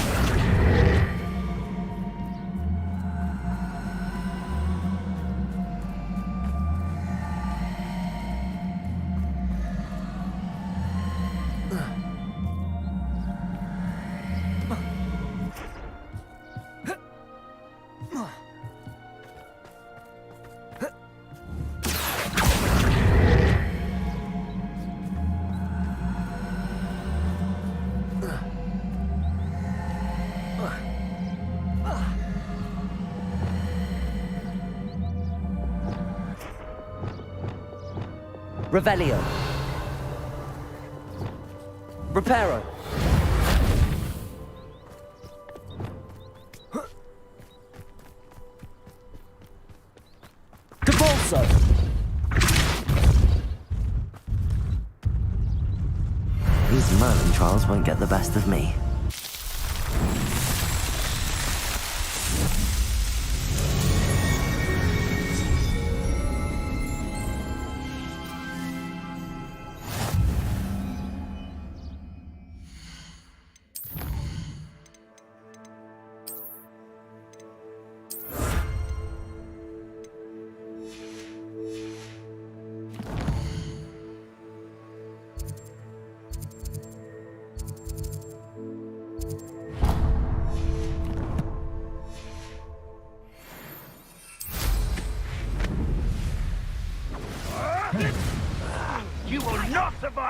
Revelio. Reparo. Depulso. These Merlin trials won't get the best of me.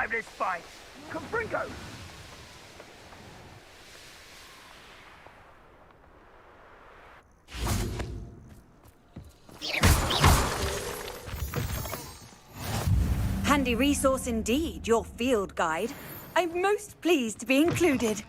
survive this fight. Confringo! Handy resource indeed, your field guide. I'm most pleased to be included.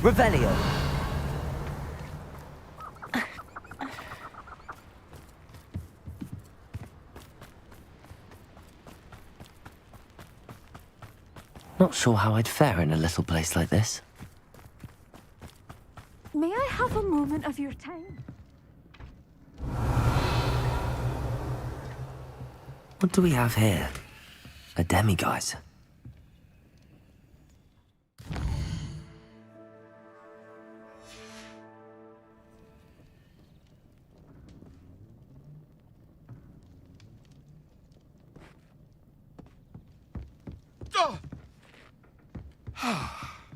Revelio. Not sure how I'd fare in a little place like this. May I have a moment of your time? What do we have here? A demiguise.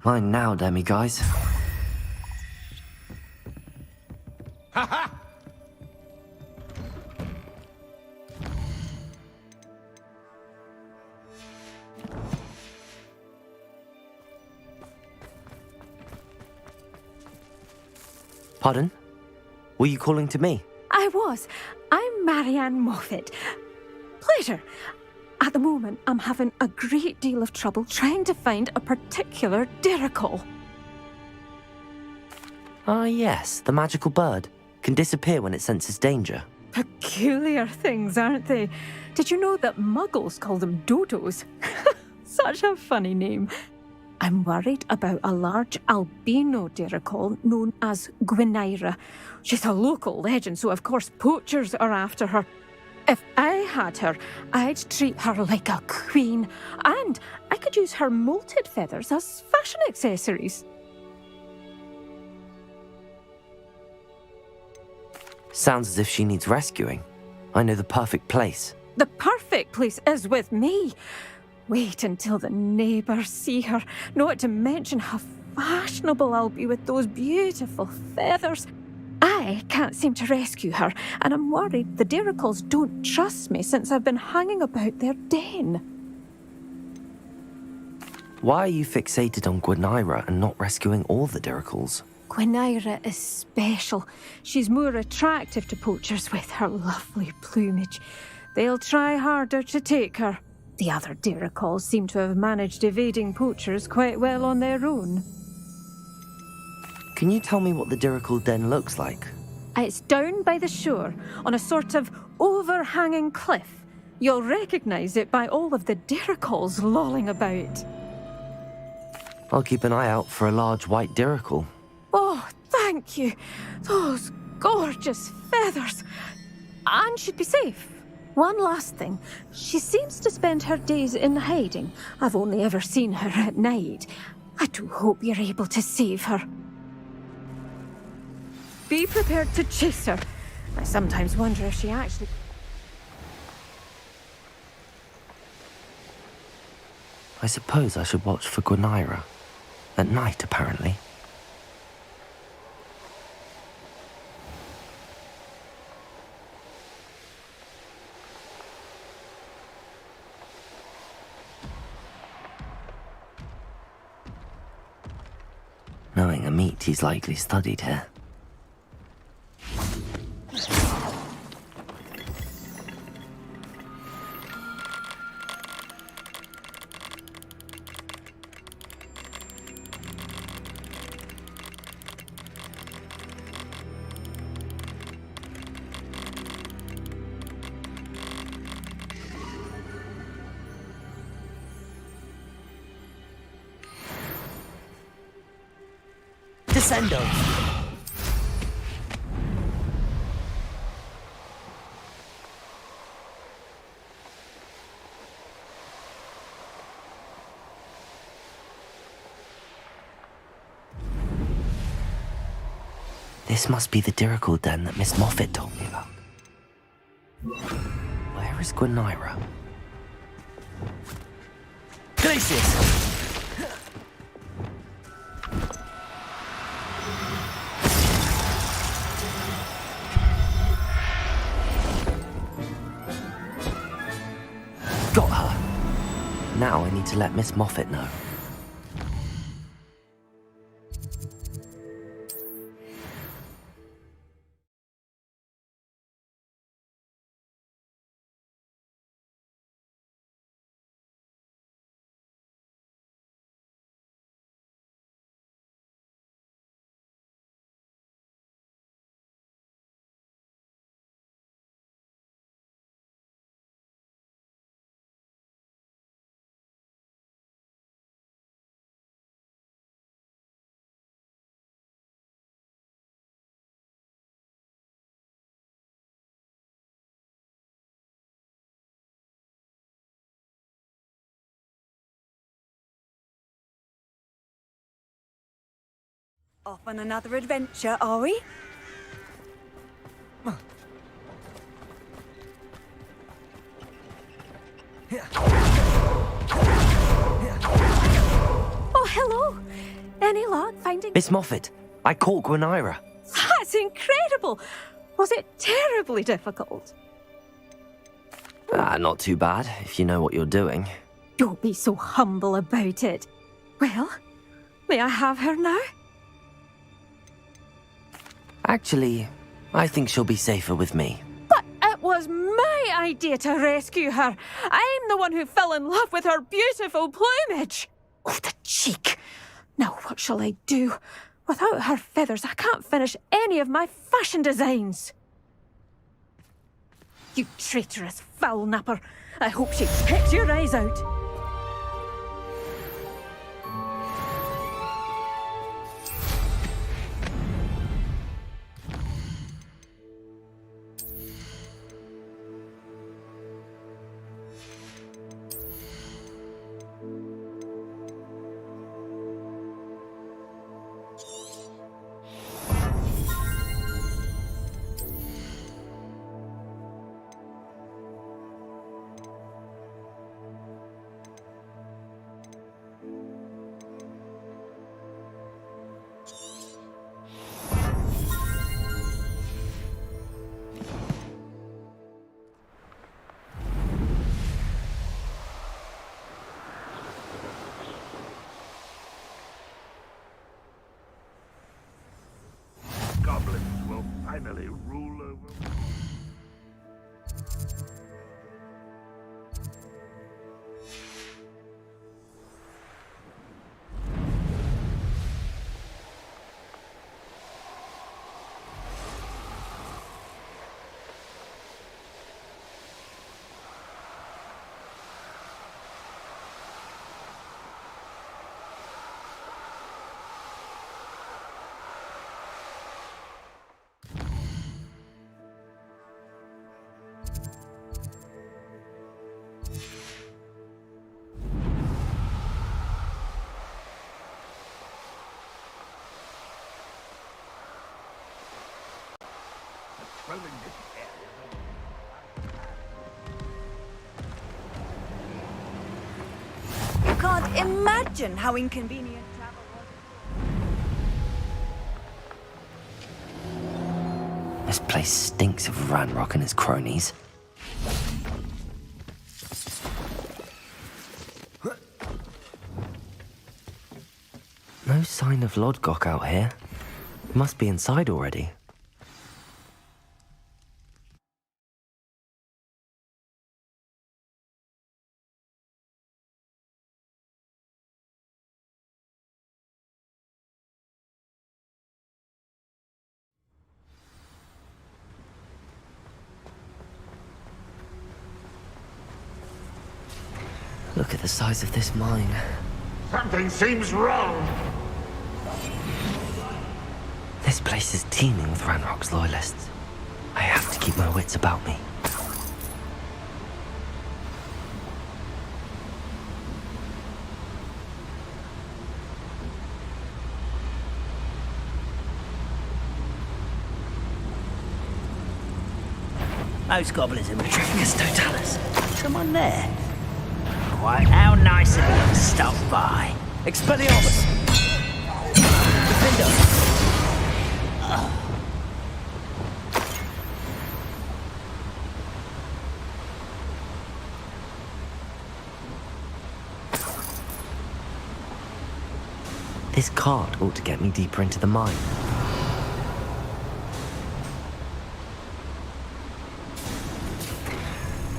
Mine now, demiguise. Pardon? Were you calling to me? I was. I'm Marianne Moffat. Pleasure. At the moment, I'm having a great deal of trouble trying to find a particular Diricol. Ah, yes, the magical bird. Can disappear when it senses danger. Peculiar things, aren't they? Did you know that muggles call them dodos? Such a funny name. I'm worried about a large albino Diricol known as Gwynaira. She's a local legend, so of course poachers are after her. If I had her, I'd treat her like a queen, and I could use her molted feathers as fashion accessories. Sounds as if she needs rescuing. I know the perfect place. The perfect place is with me. Wait until the neighbours see her, not to mention how fashionable I'll be with those beautiful feathers. I can't seem to rescue her, and I'm worried the Diricols don't trust me since I've been hanging about their den. Why are you fixated on Gwynaira and not rescuing all the Diricols? Gwynaira is special. She's more attractive to poachers with her lovely plumage. They'll try harder to take her. The other Diricols seem to have managed evading poachers quite well on their own. Can you tell me what the Diricol den looks like? It's down by the shore, on a sort of overhanging cliff. You'll recognise it by all of the Diricols lolling about. I'll keep an eye out for a large white Diricol. Oh, thank you. Those gorgeous feathers. And she'd be safe. One last thing. She seems to spend her days in hiding. I've only ever seen her at night. I do hope you're able to save her. Be prepared to chase her. I sometimes wonder if she actually... I suppose I should watch for Gwynaira. At night, apparently. Knowing a meat, he's likely studied here. Descendo! This must be the Dirical den that Miss Moffat told me about. Where is Gwenira? Glacius! Got her. Now I need to let Miss Moffat know. Off on another adventure, are we? Oh, hello. Any luck finding... Miss Moffat, I caught Gwenira. That's incredible. Was it terribly difficult? Not too bad, if you know what you're doing. Don't be so humble about it. Well, may I have her now? Actually, I think she'll be safer with me. But it was my idea to rescue her. I'm the one who fell in love with her beautiful plumage. Oh, the cheek. Now what shall I do? Without her feathers, I can't finish any of my fashion designs. You traitorous foul napper. I hope she pecks your eyes out. Goblins will finally rule over... You can't imagine how inconvenient travel was. This place stinks of Ranrock and his cronies. No sign of Lodgok out here. Must be inside already. Look at the size of this mine. Something seems wrong. This place is teeming with Ranrock's loyalists. I have to keep my wits about me. Most gobblers in Petrificus totalis. Someone there? Quite how nice of you to stop by. Expelliarmus! Defender! This card ought to get me deeper into the mine.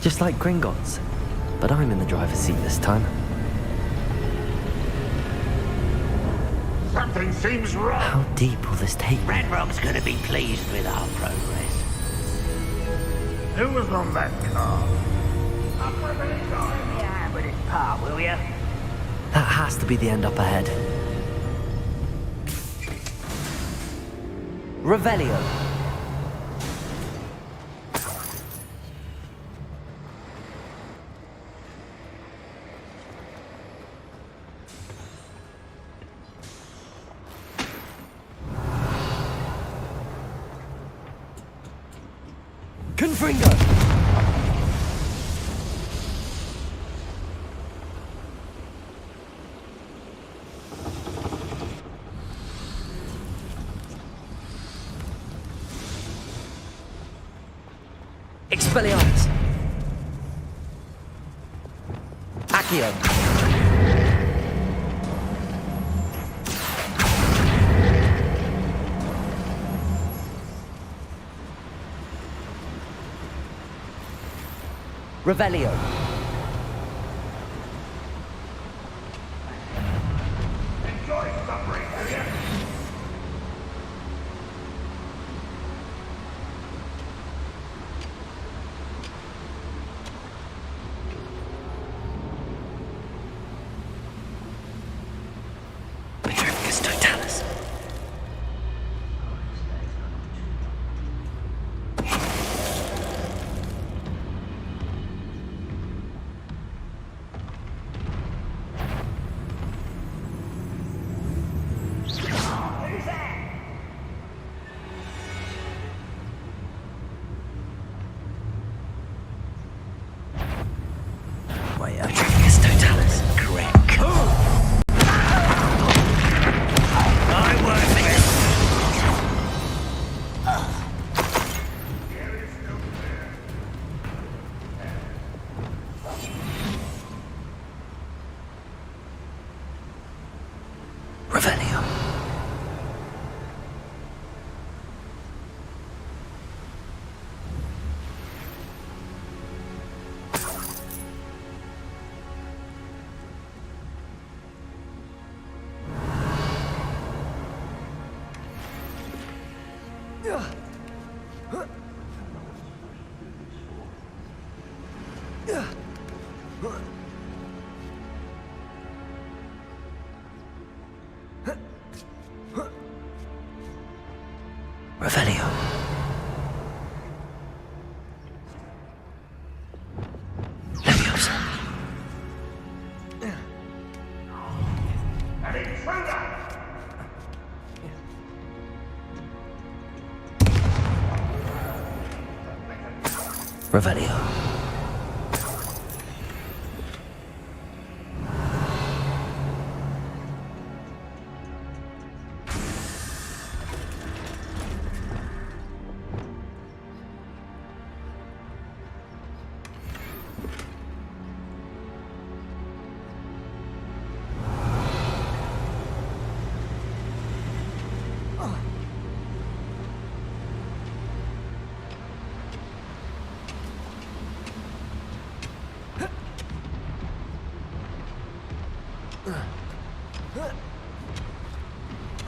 Just like Gringotts, but I'm in the driver's seat this time. Something seems wrong. How deep will this take me? Red Rock's gonna be pleased with our progress. Who was on that car? Yeah, but it's par, will ya? That has to be the end up ahead. Revelio. Confringo. Expelliarmus. Accio. Revelio. Enjoy suffering, will you? Petrificus totalis. Petrificus totalis. Correct. I work this. Revelio. Revelio. Leviosa. An intruder! Revelio.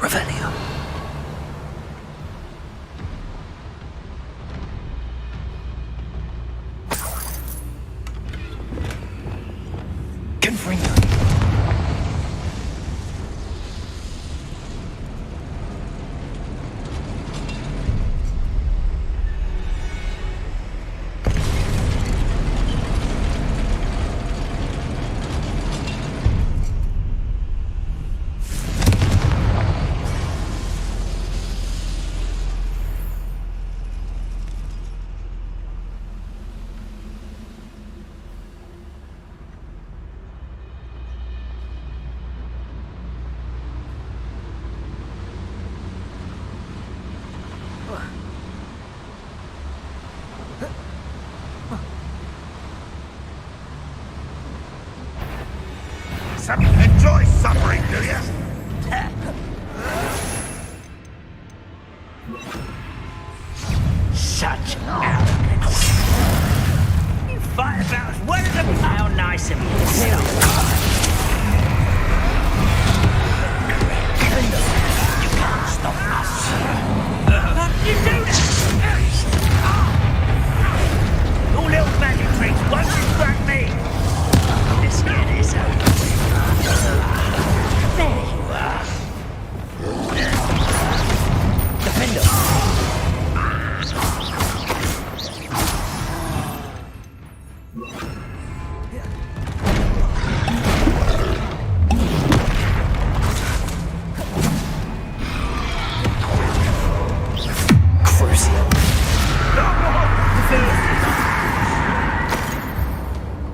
Revelio. Confringo.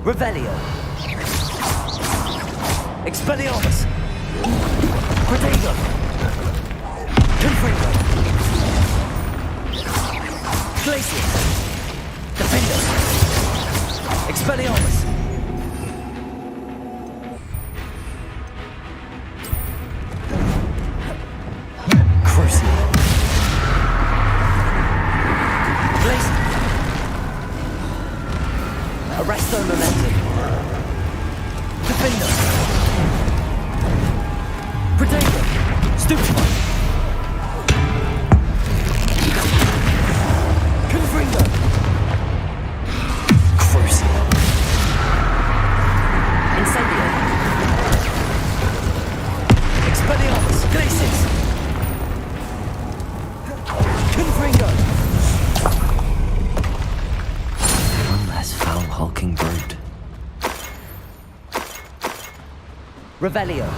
Revelio. Expelliarmus. Protego. Confringo. Glacius. Defender. Expelliarmus. Crucial. Glacius. Arresto Momentum. Defender. Protego. Stupefy. Confringo. Crucial. Incendio. Expelliarmus. Glacius. Confringo. One less foul hulking brute. Revelio.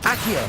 Accio.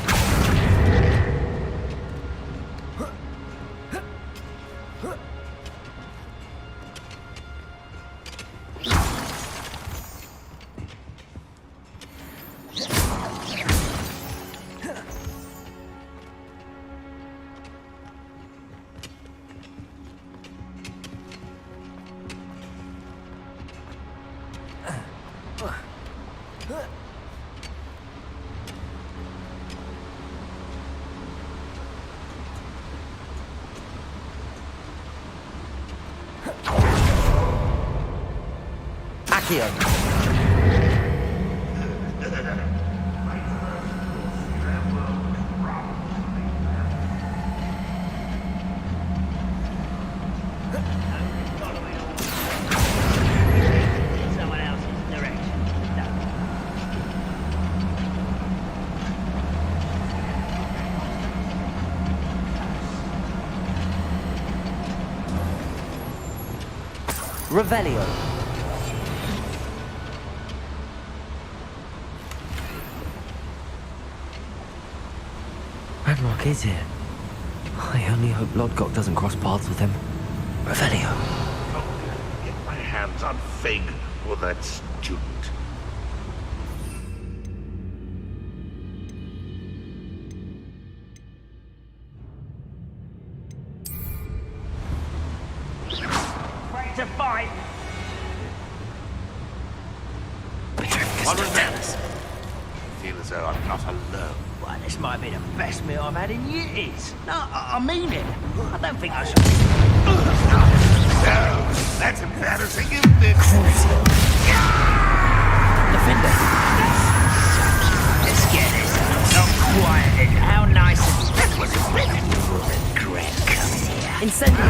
Accio. Someone else's direction. Revelio. Ranrock is here. I only hope Lodgok doesn't cross paths with him. Revelio. Get my hands on Fig or that student. Ready to fight. I feel as though I'm not alone. Well, this might be the best meal I've had in years. No, I mean it. I don't think I should. No, that's embarrassing, isn't it? Defender. Let's get this not quieted. How nice of you. That was a bit of regret coming here. Incendio.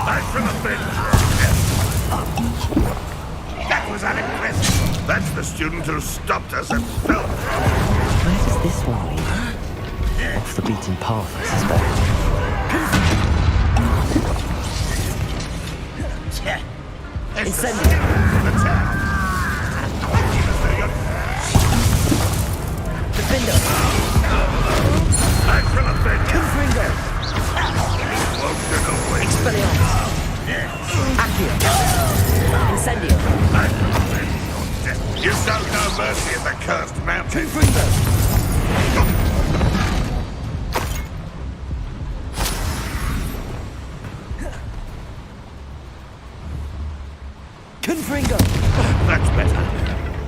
I should have been. That was unimpressive. That's the student who stopped us at Felcroft. Where does this one lead? Off the beaten path, I suspect. Incendio. Defender. I should have been. Confringo. Expelliarmus. Accio. Incendio. You show no mercy at the cursed mountain. Confringo. Confringo. That's better.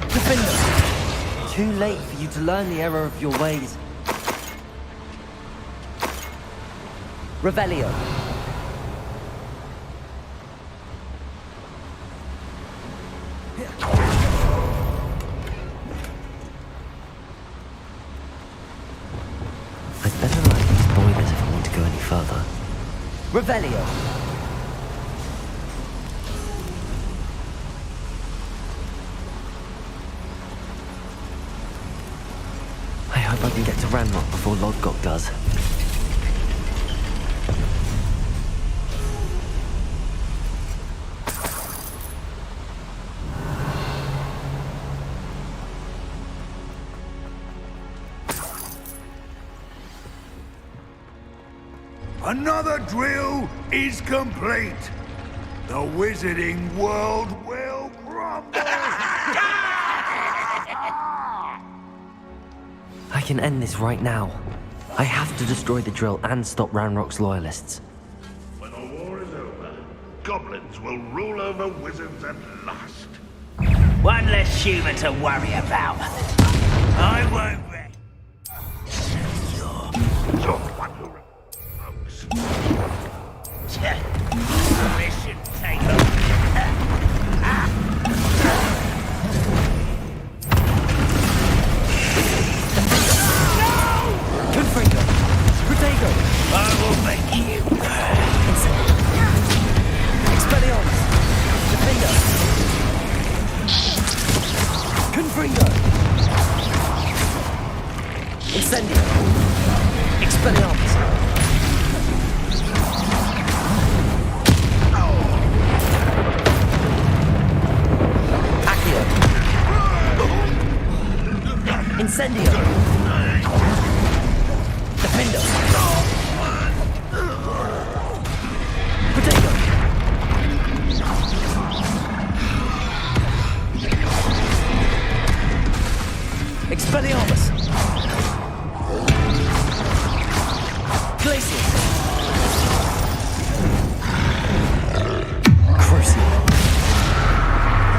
Defender. Too late for you to learn the error of your ways. Revelio. I'd better light these boilers if I want to go any further. Revelio. Ranrock before Lodgok does. Another drill is complete. The wizarding world will crumble. I can end this right now. I have to destroy the drill and stop Ranrock's loyalists. When the war is over, goblins will rule over wizards at last. One less human to worry about. I won't rest. You're the one who folks. Mission taken. Confringo! Protego! I will make you. Expelliarmus! Defender! Confringo! Incendio! Expelliarmus! Accio! Incendio! Defender! Potato! Expelliarmus! Glacier! Crucial!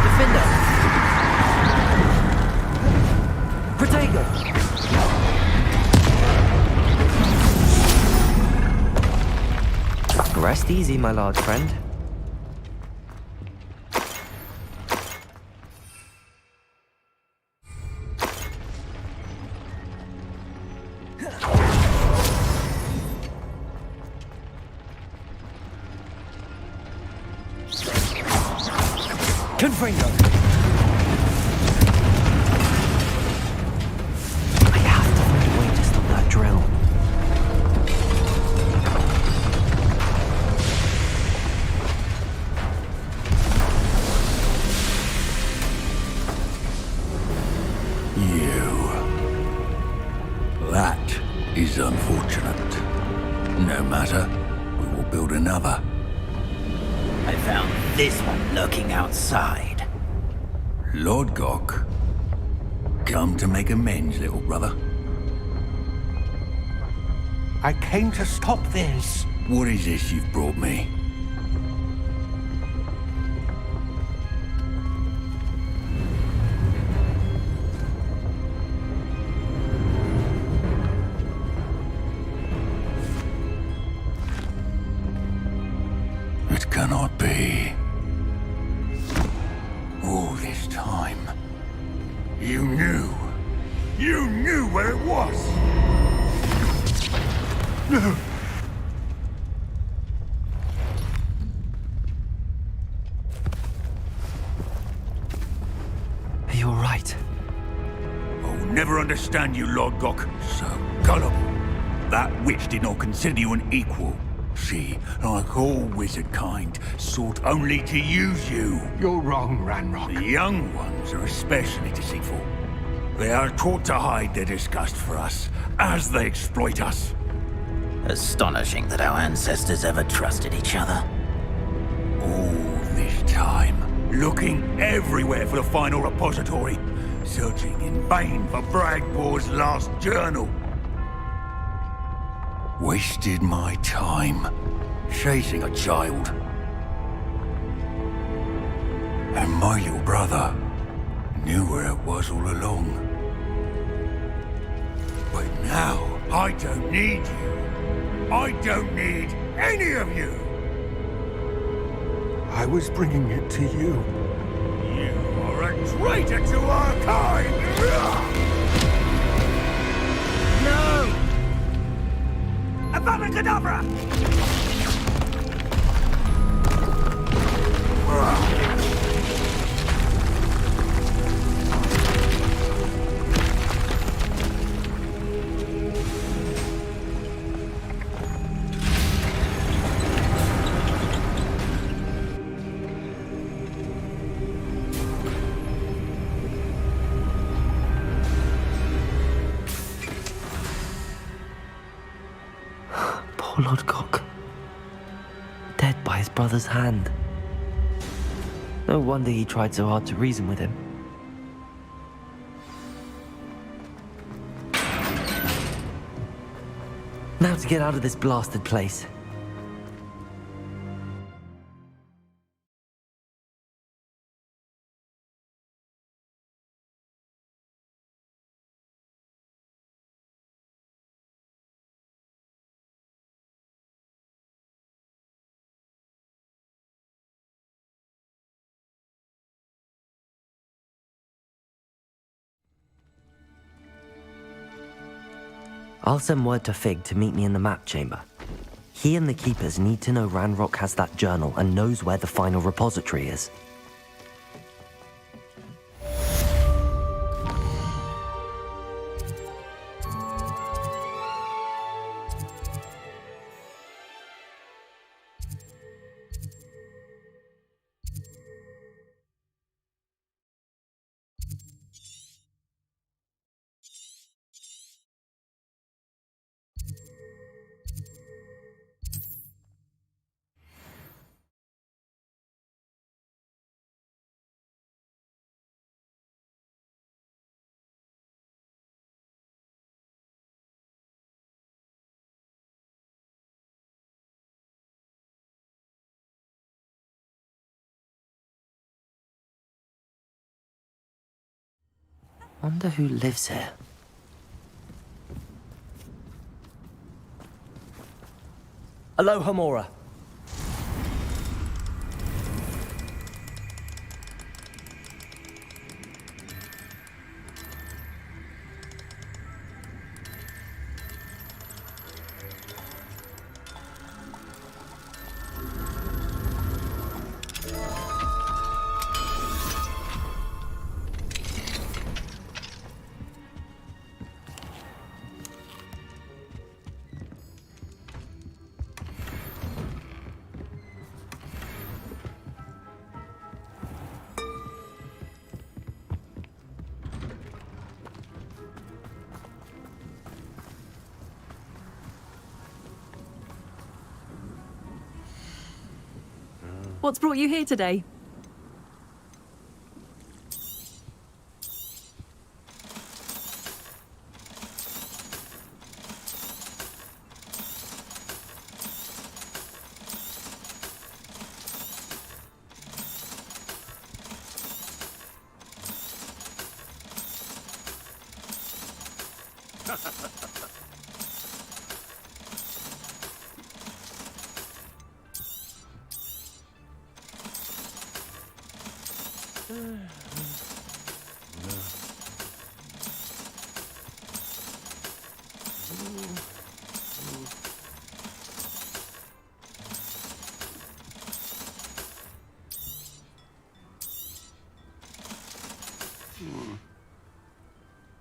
Defender! Protego! Rest easy, my large friend. Confringo! I have to find a way to stop that drill. That is unfortunate. No matter, we will build another. I found this one lurking outside. Lodgok, come to make amends, little brother. I came to stop this. What is this you've brought me? It cannot be. All this time, you knew where it was! No! Are you alright? I'll never understand you, Lodgok. So gullible. That witch did not consider you an equal. She, like all wizard kind, sought only to use you. You're wrong, Ranrock. The young ones are especially deceitful. They are taught to hide their disgust for us, as they exploit us. Astonishing that our ancestors ever trusted each other. All this time, looking everywhere for the final repository, searching in vain for Bragbor's last journal. Wasted my time chasing a child. And my little brother knew where it was all along. But now, I don't need you. I don't need any of you. I was bringing it to you. You are a traitor to our kind! No! Avada Kedavra! Poor Lodgok. Dead by his brother's hand. No wonder he tried so hard to reason with him. Now to get out of this blasted place. I'll send word to Fig to meet me in the map chamber. He and the Keepers need to know Ranrock has that journal and knows where the final repository is. Wonder who lives here. Aloha Mora. What's brought you here today?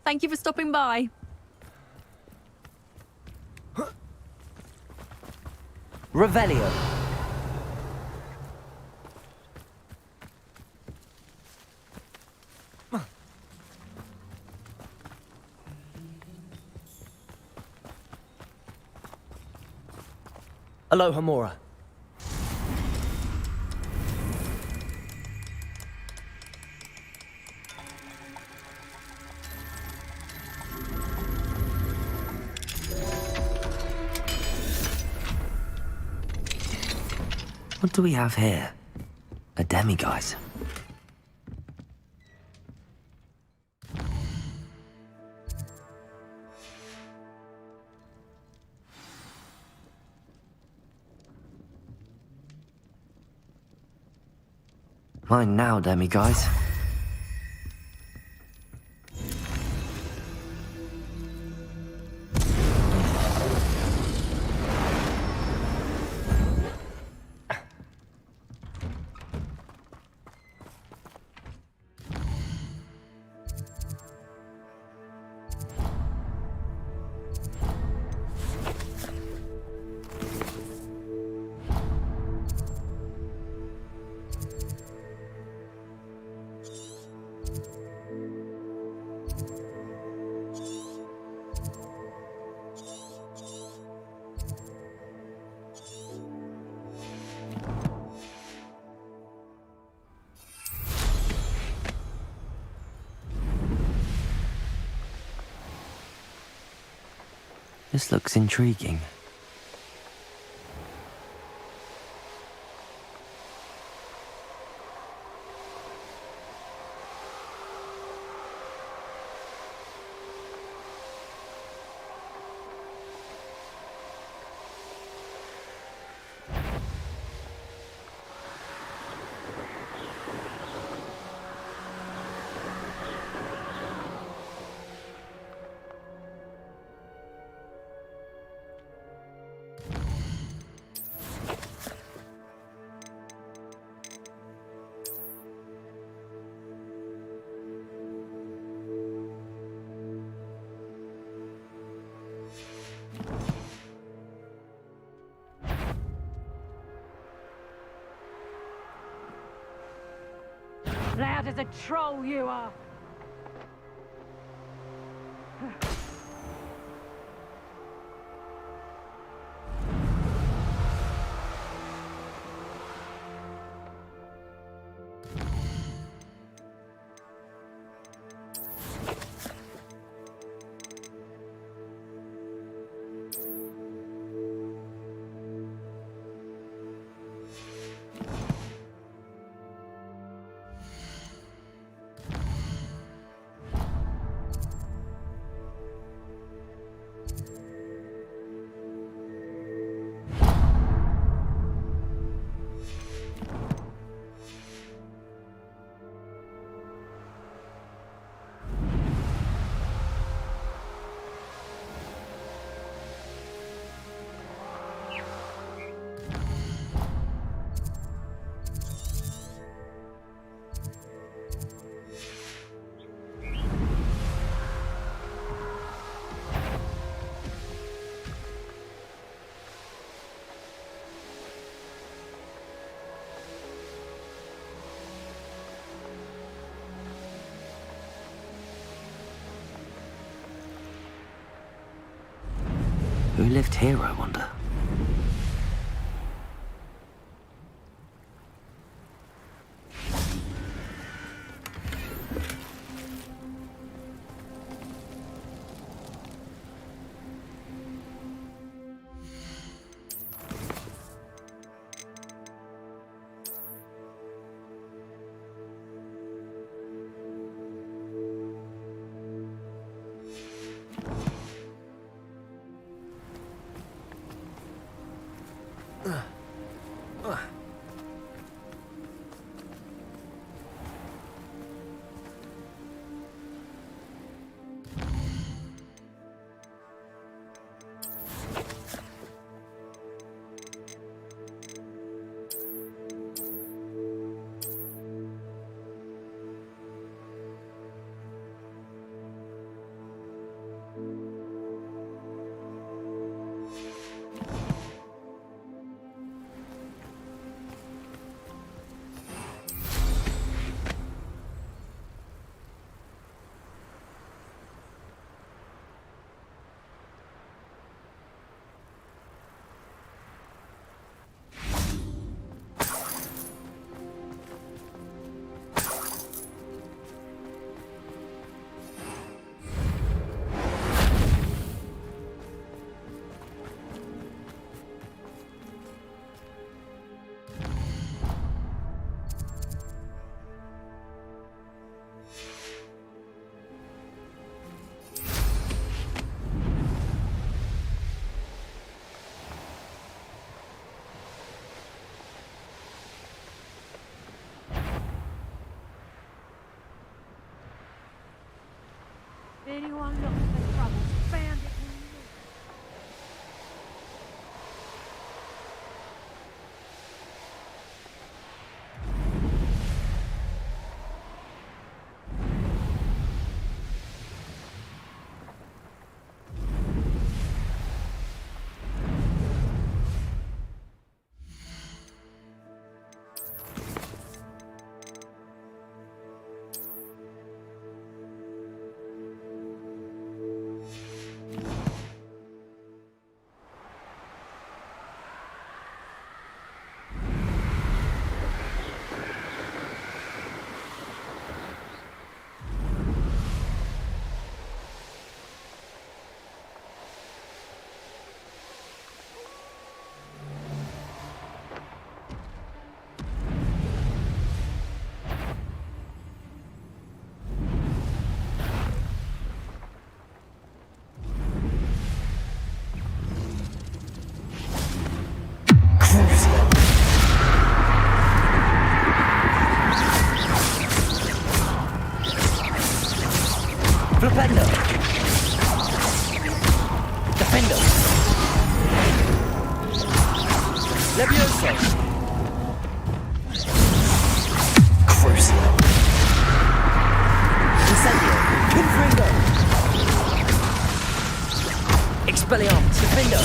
Thank you for stopping by. Revelio. Aloha Mora. What do we have here? A demiguise. Mine now, demiguise. This looks intriguing. Loud as a troll you are. Who lived here, I wonder? Anyone looking for trouble, found it in you. Levioso! Crucio! Incendio! Confringo! Expelliarmus! Defendo!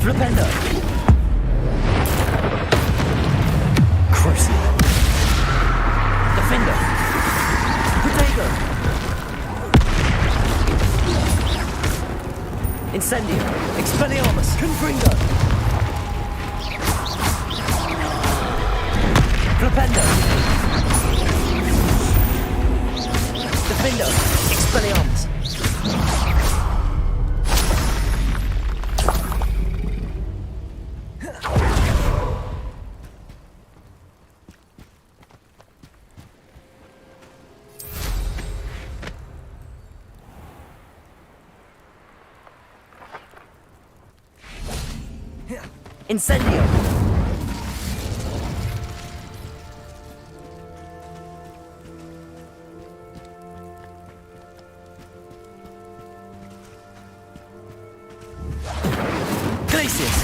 Flipendo! Crucio! Defendo! Protego! Incendio! Expelliarmus! Confringo! Flipendo! Defendo! Expelliarmus! Incendio! Glacius!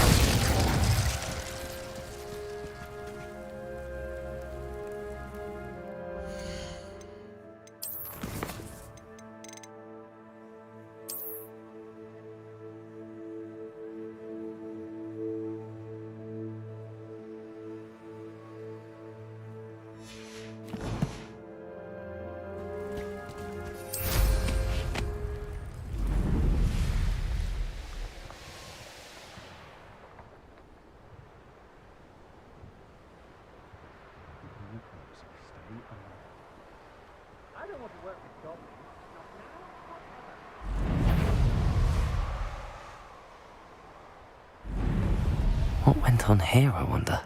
I don't want to work with goblins. What went on here, I wonder?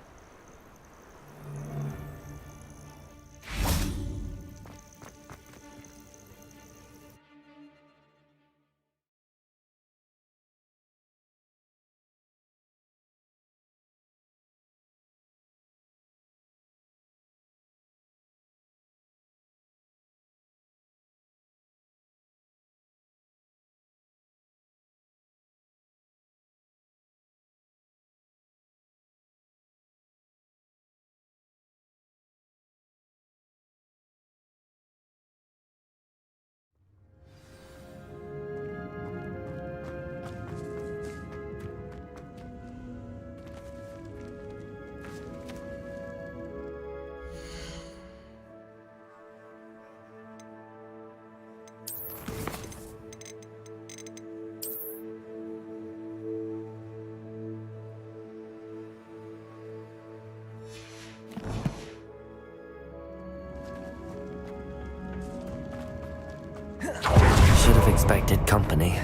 Should have expected company.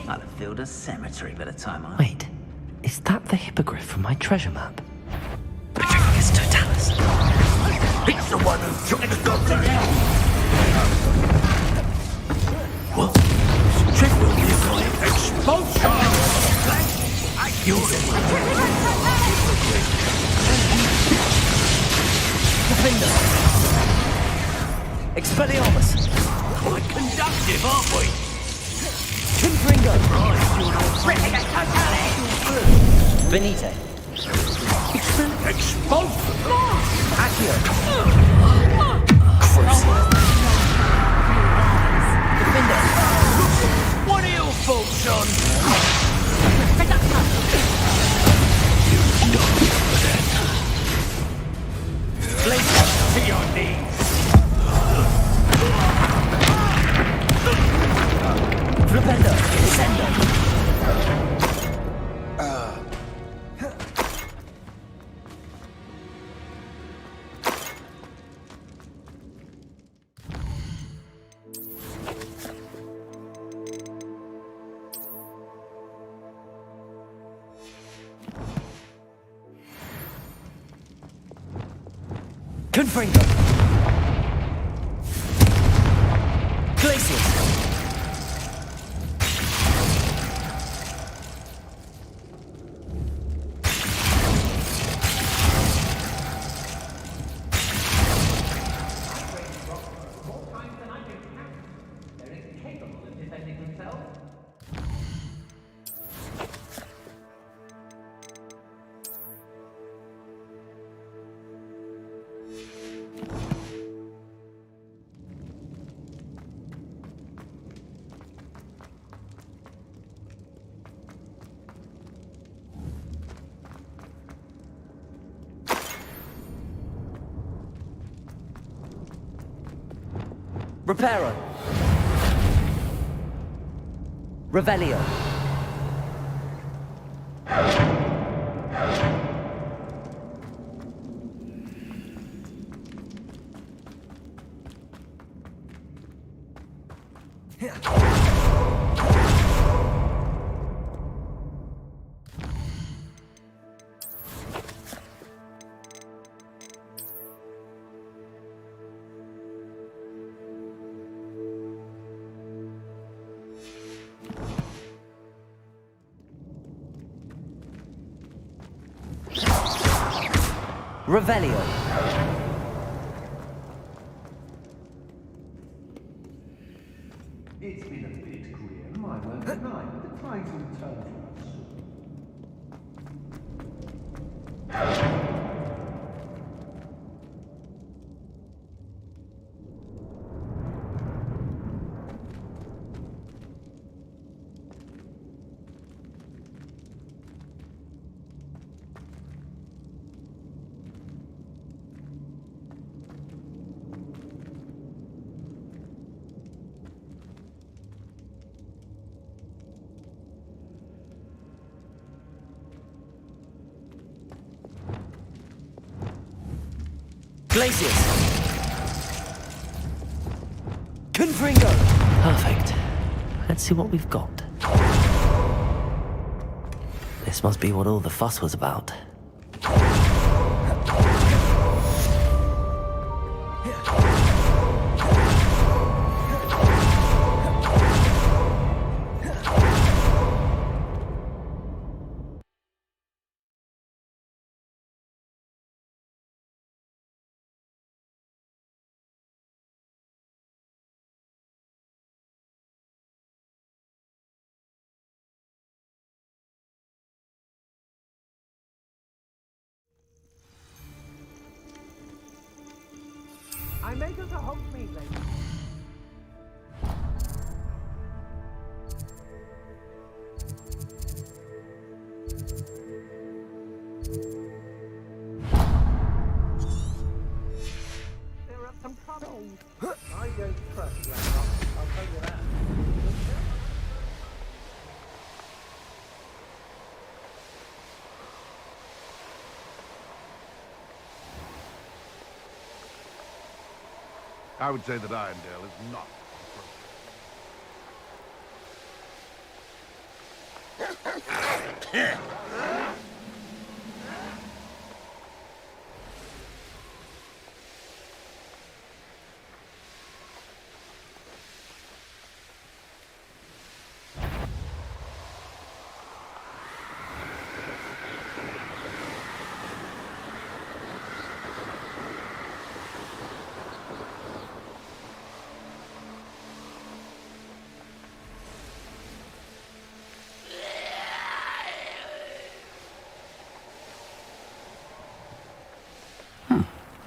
I'd have filled a cemetery by the time I... Wait, is that the hippogriff from my treasure map? It's Totalis. It's the one who took the goblin out! What? Triple nuclear expulsion! Defender! Expelliarmus! Quite conductive, aren't we? Confringo! Benite! Expulsion! Accio! Crucio! Defender! What are your faults, son? Glacius! To your knees! Flipendo! Descendo! Confringo! Glacius! Reparo. Revelio. Revelio. It's been a bit grim, I won't deny, but the tides will turn for us soon. Glacius. Confringo. Perfect. Let's see what we've got. This must be what all the fuss was about. I made us a Hogsmeade lady. There are some troubles. I don't trust Randolph, I'll tell you that. I would say that Irondale is not appropriate.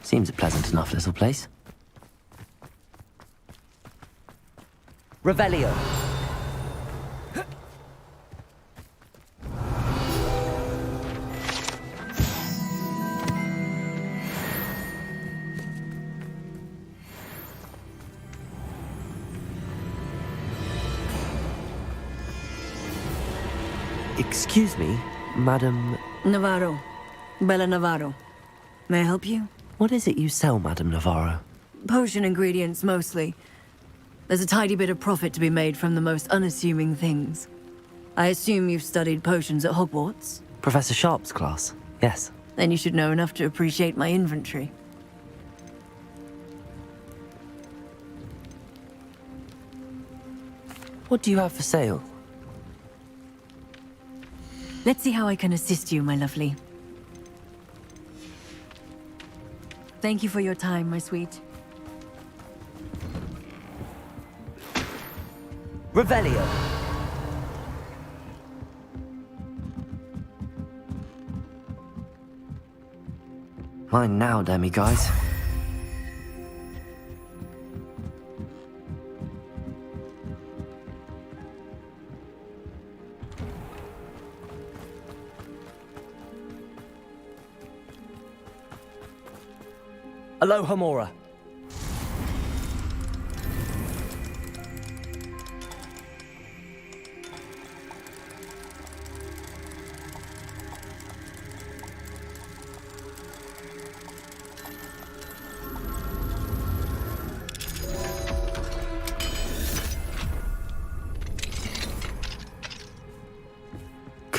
Seems a pleasant enough little place. Revelio. Excuse me, Madam... Navarro. Bella Navarro. May I help you? What is it you sell, Madam Navarro? Potion ingredients, mostly. There's a tidy bit of profit to be made from the most unassuming things. I assume you've studied potions at Hogwarts? Professor Sharp's class, yes. Then you should know enough to appreciate my inventory. What do you have for sale? Let's see how I can assist you, my lovely. Thank you for your time, my sweet. Revelio. Mine now, demi-guys. Alohomora.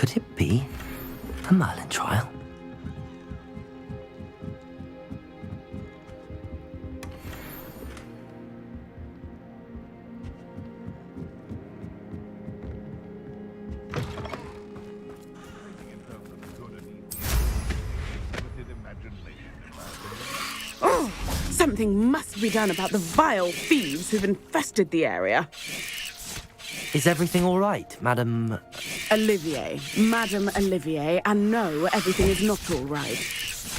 Could it be a Merlin trial? Oh, something must be done about the vile thieves who've infested the area. Is everything all right, Madam... Olivier, Madame Olivier, and no, everything is not all right.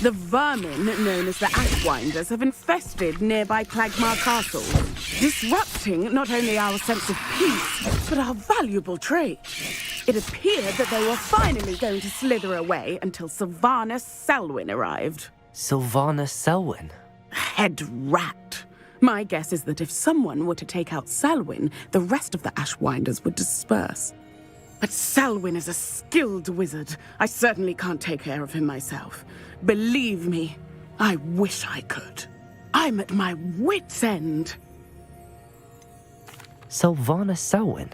The vermin known as the Ashwinders have infested nearby Clagmar Castle, disrupting not only our sense of peace, but our valuable trade. It appeared that they were finally going to slither away until Sylvanus Selwyn arrived. Sylvanus Selwyn? Head rat. My guess is that if someone were to take out Selwyn, the rest of the Ashwinders would disperse. But Selwyn is a skilled wizard. I certainly can't take care of him myself. Believe me, I wish I could. I'm at my wit's end. Sylvanus Selwyn?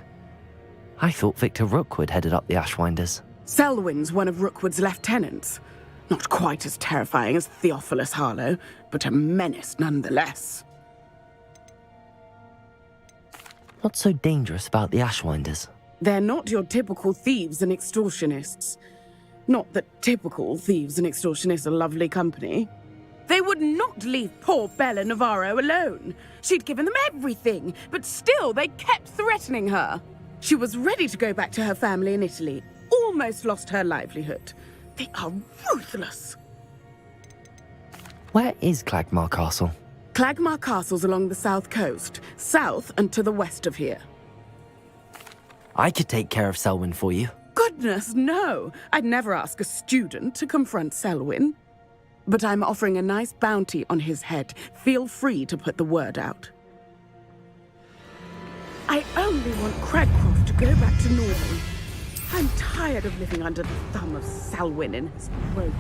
I thought Victor Rookwood headed up the Ashwinders. Selwyn's one of Rookwood's lieutenants. Not quite as terrifying as Theophilus Harlow, but a menace nonetheless. What's so dangerous about the Ashwinders? They're not your typical thieves and extortionists. Not that typical thieves and extortionists are lovely company. They would not leave poor Bella Navarro alone. She'd given them everything, but still they kept threatening her. She was ready to go back to her family in Italy, almost lost her livelihood. They are ruthless. Where is Clagmar Castle? Clagmar Castle's along the south coast, south and to the west of here. I could take care of Selwyn for you. Goodness, no! I'd never ask a student to confront Selwyn. But I'm offering a nice bounty on his head. Feel free to put the word out. I only want Cragcroft to go back to normal. I'm tired of living under the thumb of Selwyn and his rogue.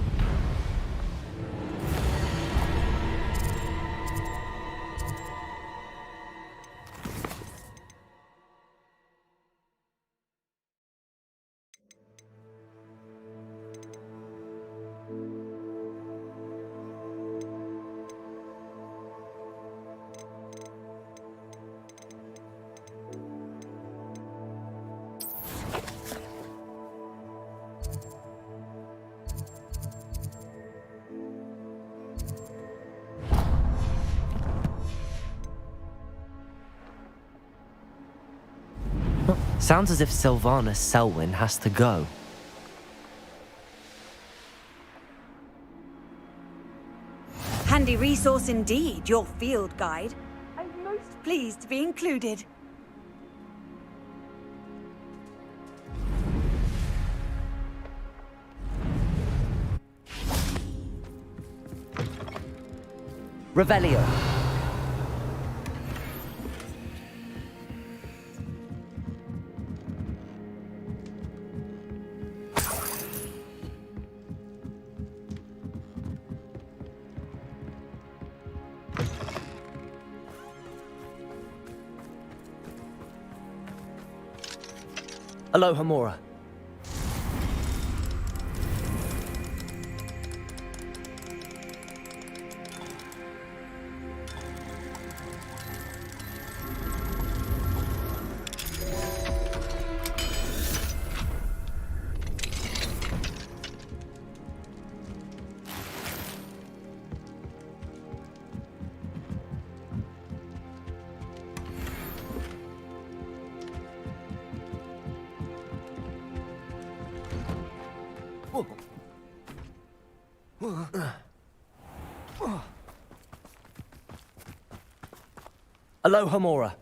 Sounds as if Sylvanus Selwyn has to go. Handy resource indeed, your field guide. I'm most pleased to be included. Revelio. Aloha Mora. Aloha Mora.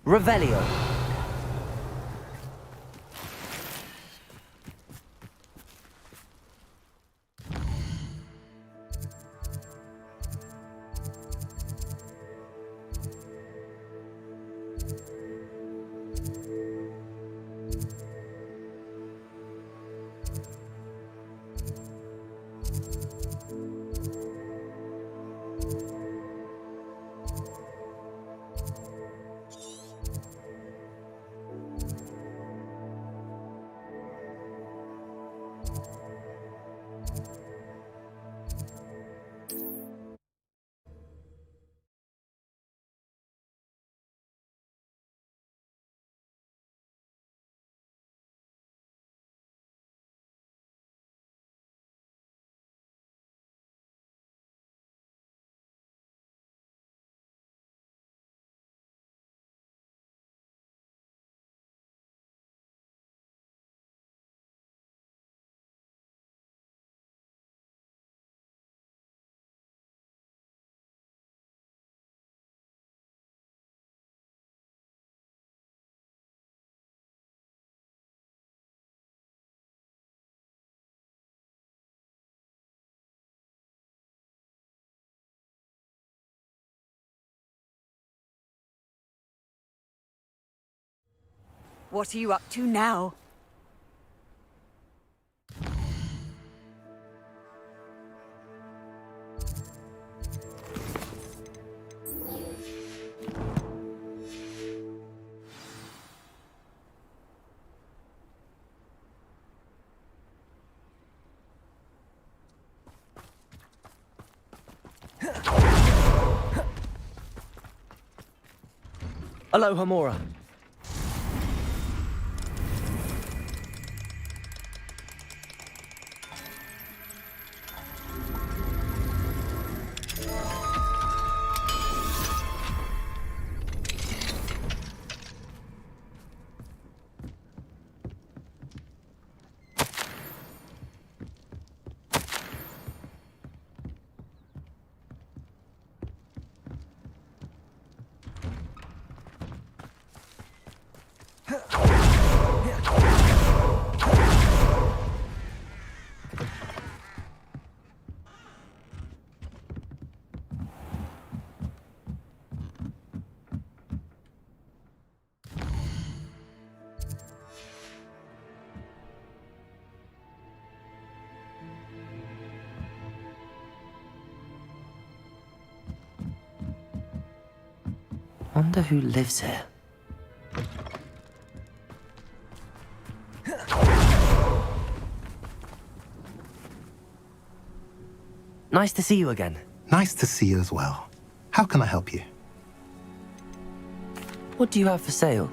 Revelio. What are you up to now? Aloha, Mora. Wonder who lives here. Nice to see you again. Nice to see you as well. How can I help you? What do you have for sale?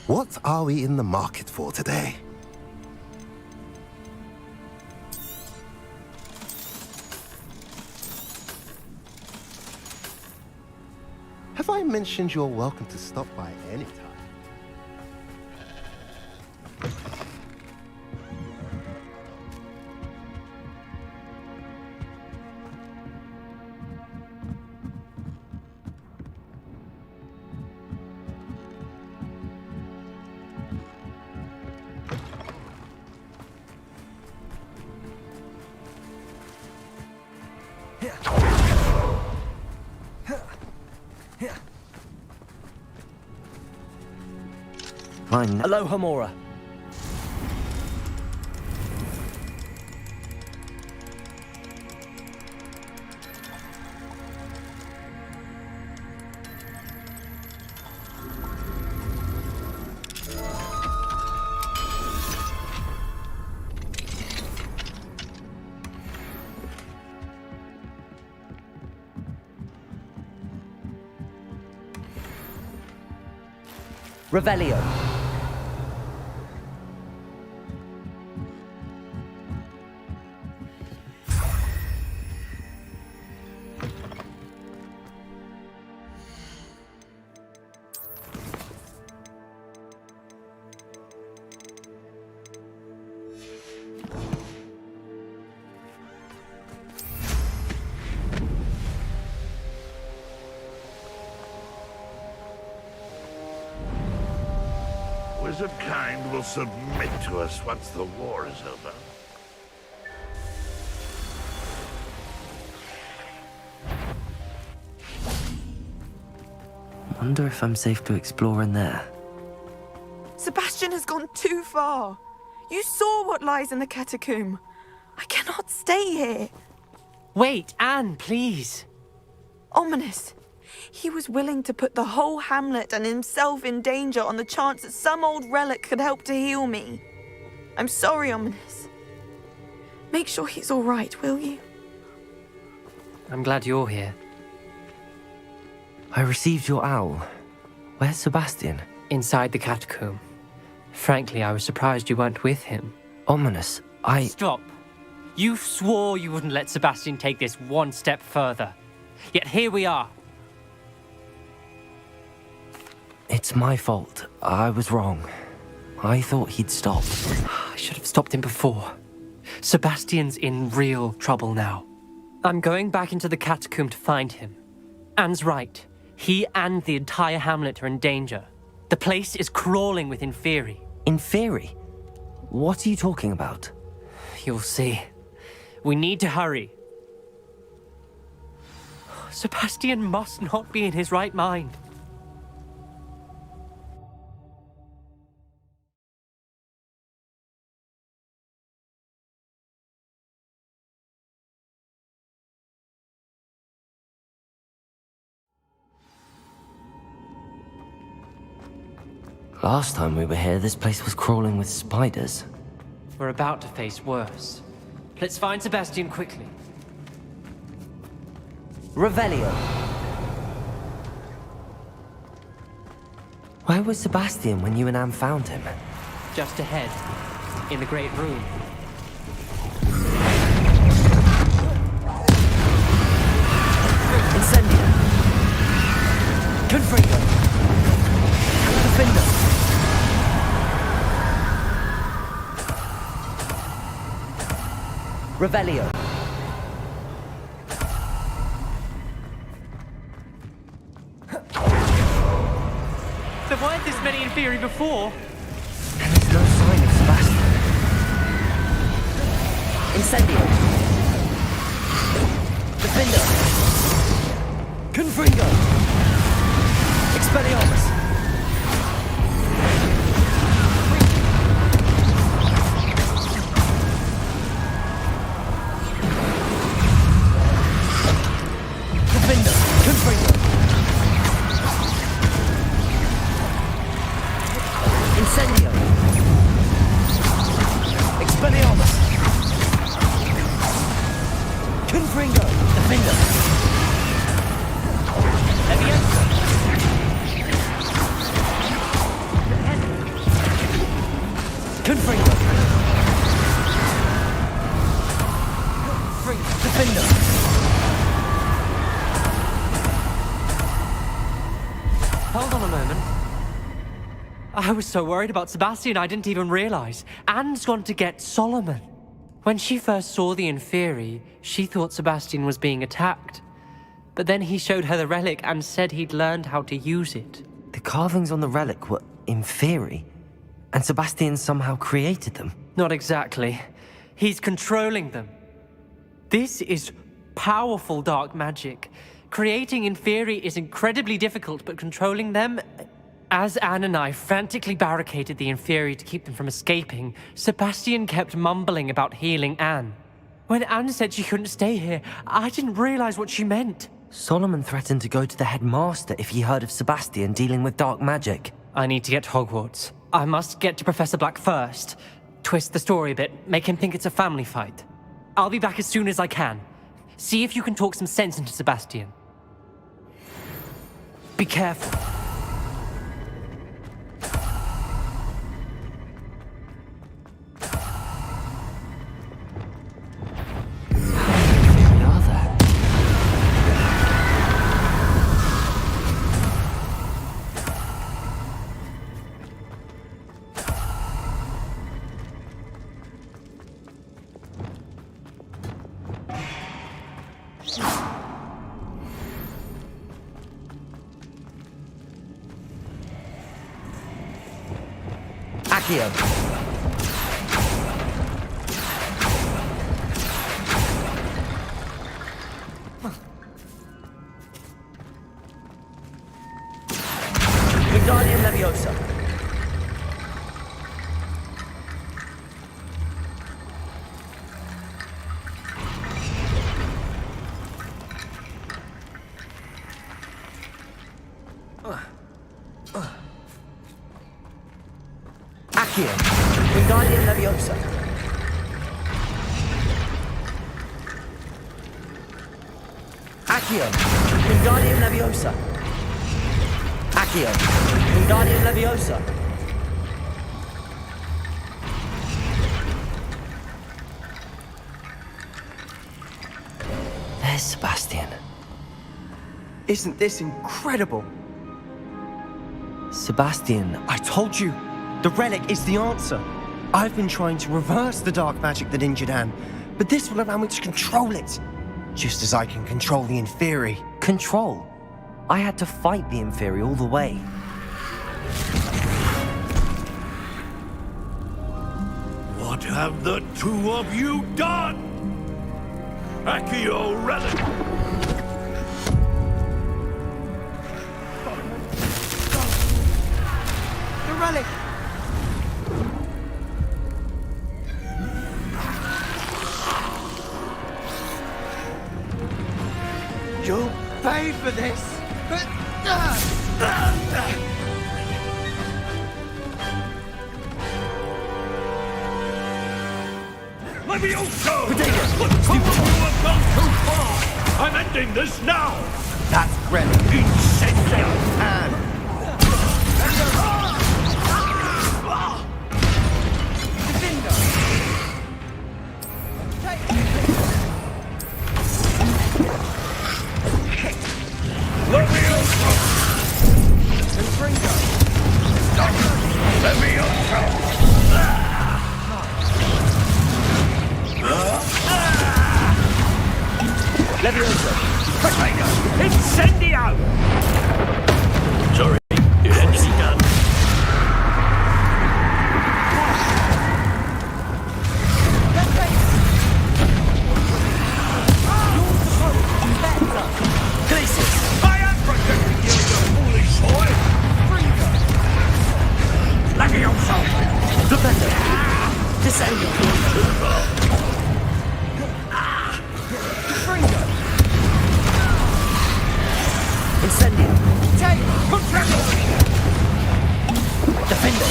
What are we in the market for today? Have I mentioned you're welcome to stop by any time? Fine. Aloha, Mora. Revelio. Wizard kind will submit to us once the war is over. Wonder if I'm safe to explore in there. Sebastian has gone too far. You saw what lies in the catacomb. I cannot stay here. Wait, Anne, please. Ominous. He was willing to put the whole hamlet and himself in danger on the chance that some old relic could help to heal me. I'm sorry, Ominous. Make sure he's all right, will you? I'm glad you're here. I received your owl. Where's Sebastian? Inside the catacomb. Frankly, I was surprised you weren't with him. Ominous, Stop. You swore you wouldn't let Sebastian take this one step further. Yet here we are. It's my fault. I was wrong. I thought he'd stop. I should have stopped him before. Sebastian's in real trouble now. I'm going back into the catacomb to find him. Anne's right. He and the entire hamlet are in danger. The place is crawling with Inferi. Inferi? What are you talking about? You'll see. We need to hurry. Sebastian must not be in his right mind. Last time we were here, this place was crawling with spiders. We're about to face worse. Let's find Sebastian quickly. Revelio. Where was Sebastian when you and Anne found him? Just ahead, in the Great Room. Incendio. Confringo. Defender. Revelio. There weren't this many in theory before. And there's no sign of Sebastian. Incendio. Defender. Confringo. Expelliarmus. Defender. Confringo. Incendio. Expelliarmus. Confringo. Defender. Leviosa. Confringo. Defender. Hold on a moment. I was so worried about Sebastian I didn't even realize. Anne's gone to get Solomon. When she first saw the Inferi, she thought Sebastian was being attacked. But then he showed her the relic and said he'd learned how to use it. The carvings on the relic were Inferi, and Sebastian somehow created them. Not exactly. He's controlling them. This is powerful dark magic. Creating Inferi is incredibly difficult, but controlling them... As Anne and I frantically barricaded the Inferi to keep them from escaping, Sebastian kept mumbling about healing Anne. When Anne said she couldn't stay here, I didn't realize what she meant. Solomon threatened to go to the headmaster if he heard of Sebastian dealing with dark magic. I need to get to Hogwarts. I must get to Professor Black first. Twist the story a bit, make him think it's a family fight. I'll be back as soon as I can. See if you can talk some sense into Sebastian. Be careful. Accio. Wingardium Leviosa. Accio. Wingardium Leviosa. Accio. Wingardium Leviosa. Accio. Wingardium Leviosa. There's Sebastian. Isn't this incredible? Sebastian, I told you, the relic is the answer. I've been trying to reverse the dark magic that injured Anne, but this will allow me to control it. Just as I can control the Inferi. Control? I had to fight the Inferi all the way. What have the two of you done? Accio Relic! The relic! You'll pay for this! Levioso! You have gone too far! I'm ending this now! That's relic. Incendio! And... Levioso! Levioso! Levioso! Incendio! Sorry, it had to be done. I am protecting you, you foolish boy! Levioso! Professor! Descendo! Incendio! Take! Contracto! Defendo!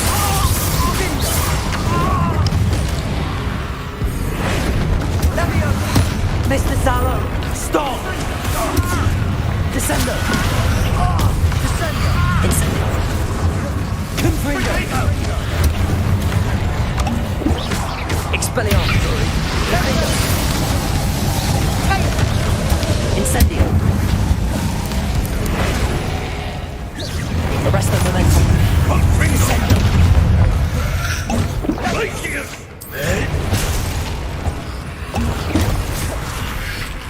Levioso! Mr. Zalo! Stop! Descendo! Descendo! Incendio! Confringo! Expelliarmus! Levioso! Incendio! Arresto momentum! Incendio! Glacius!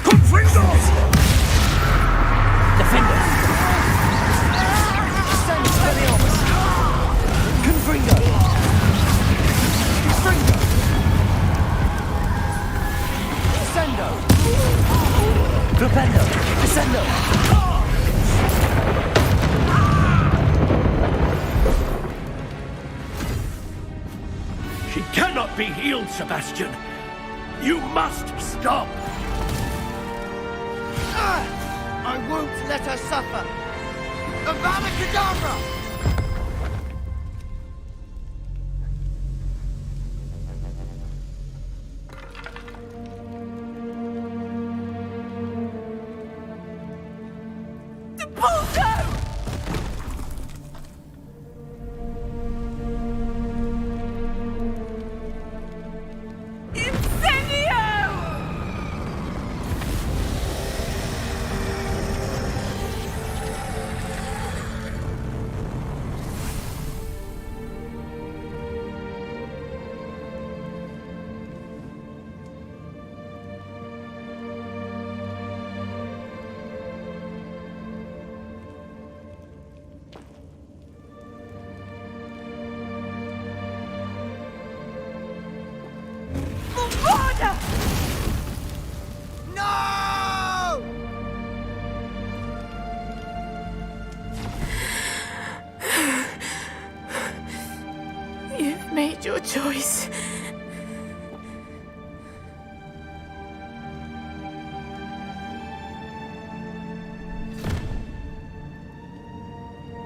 Confringo! Defendo! Expelliarmus! Confringo! Confringo! Descendo! Propendo! Descendo! She cannot be healed, Sebastian! You must stop! I won't let her suffer! Avada Kedavra! No! You've made your choice.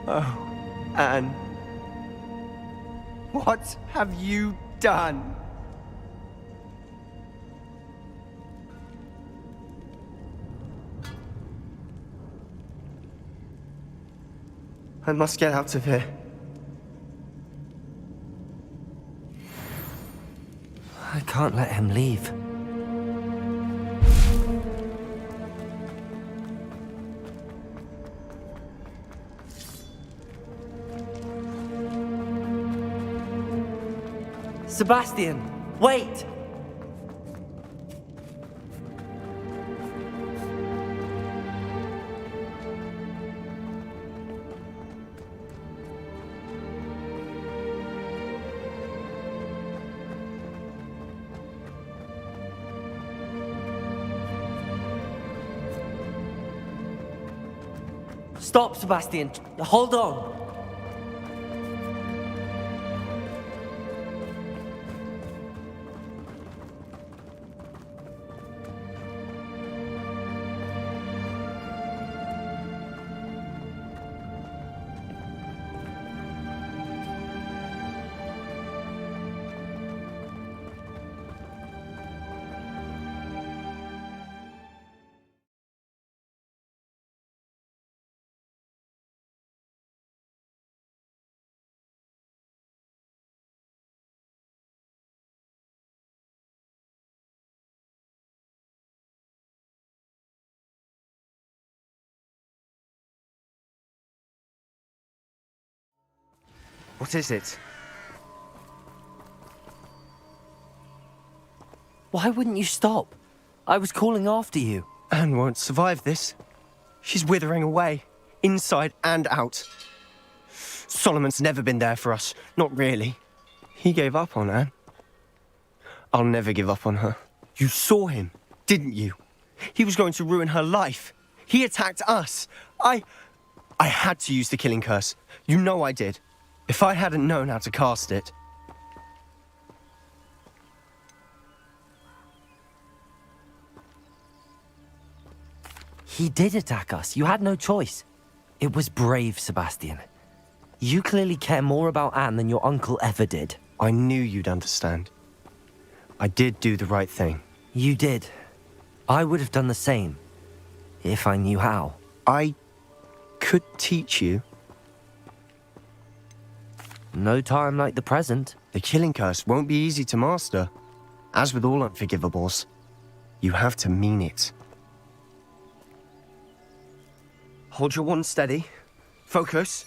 Oh, Anne. What have you done? I must get out of here. I can't let him leave. Sebastian, wait! Stop, Sebastian. Hold on. What is it? Why wouldn't you stop? I was calling after you. Anne won't survive this. She's withering away, inside and out. Solomon's never been there for us, not really. He gave up on Anne. I'll never give up on her. You saw him, didn't you? He was going to ruin her life. He attacked us. I had to use the killing curse. You know I did. If I hadn't known how to cast it... He did attack us. You had no choice. It was brave, Sebastian. You clearly care more about Anne than your uncle ever did. I knew you'd understand. I did do the right thing. You did. I would have done the same, if I knew how. I could teach you. No time like the present. The killing curse won't be easy to master. As with all unforgivables, you have to mean it. Hold your wand steady. Focus.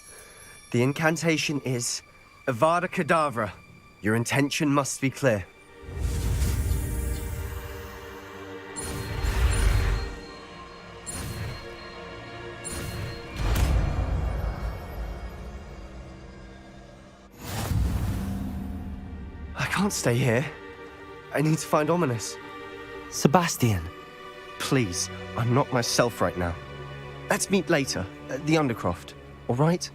The incantation is Avada Kedavra. Your intention must be clear. I can't stay here. I need to find Ominous. Sebastian. Please, I'm not myself right now. Let's meet later, at the Undercroft, all right?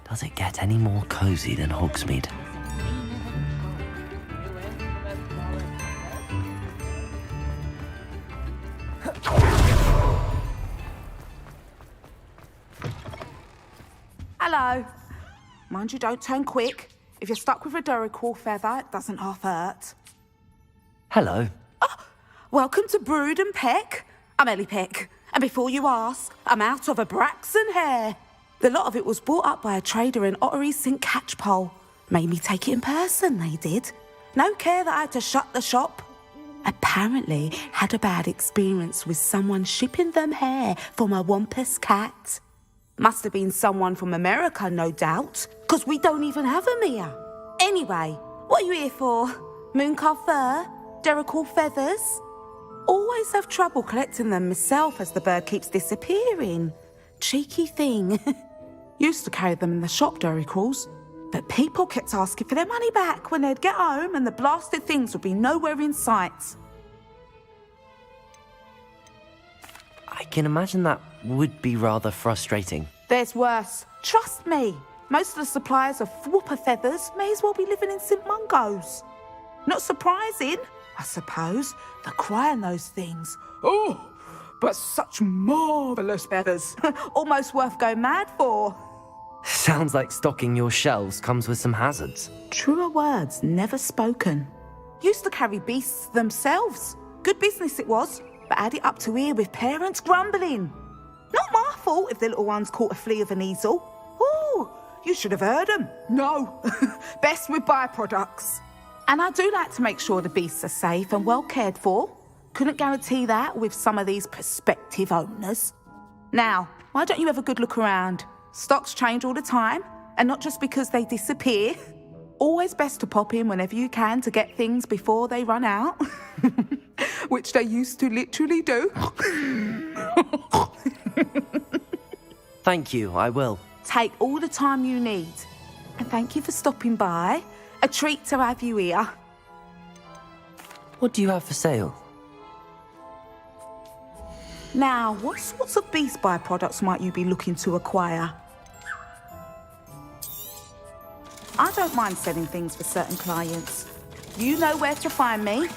Does it get any more cozy than Hogsmeade? Hello. Mind you, don't turn quick. If you're stuck with a Duracell feather, it doesn't half hurt. Hello. Welcome to Brood and Peck. I'm Ellie Peck. And before you ask, I'm out of a Braxton hair. The lot of it was bought up by a trader in Ottery St. Catchpole. Made me take it in person, they did. No care that I had to shut the shop. Apparently had a bad experience with someone shipping them hair for my Wampus cat. Must have been someone from America, no doubt, because we don't even have them here. Anyway, what are you here for? Mooncar fur? Duracell feathers? Always have trouble collecting them myself as the bird keeps disappearing. Cheeky thing. Used to carry them in the shop, Duracells, but people kept asking for their money back when they'd get home and the blasted things would be nowhere in sight. I can imagine that would be rather frustrating. There's worse. Trust me. Most of the suppliers of whooper feathers may as well be living in St. Mungo's. Not surprising, I suppose. The cry on those things. Oh, but such marvellous feathers. Almost worth going mad for. Sounds like stocking your shelves comes with some hazards. Truer words never spoken. Used to carry beasts themselves. Good business it was, but had it up to here with parents grumbling. Not my fault if the little ones caught a flea of an easel. Ooh, you should have heard them. No, best with byproducts. And I do like to make sure the beasts are safe and well cared for. Couldn't guarantee that with some of these prospective owners. Now, why don't you have a good look around? Stocks change all the time, and not just because they disappear. Always best to pop in whenever you can to get things before they run out. Which they used to literally do. Thank you, I will. Take all the time you need. And thank you for stopping by. A treat to have you here. What do you have for sale? Now, what sorts of beast byproducts might you be looking to acquire? I don't mind selling things for certain clients. You know where to find me.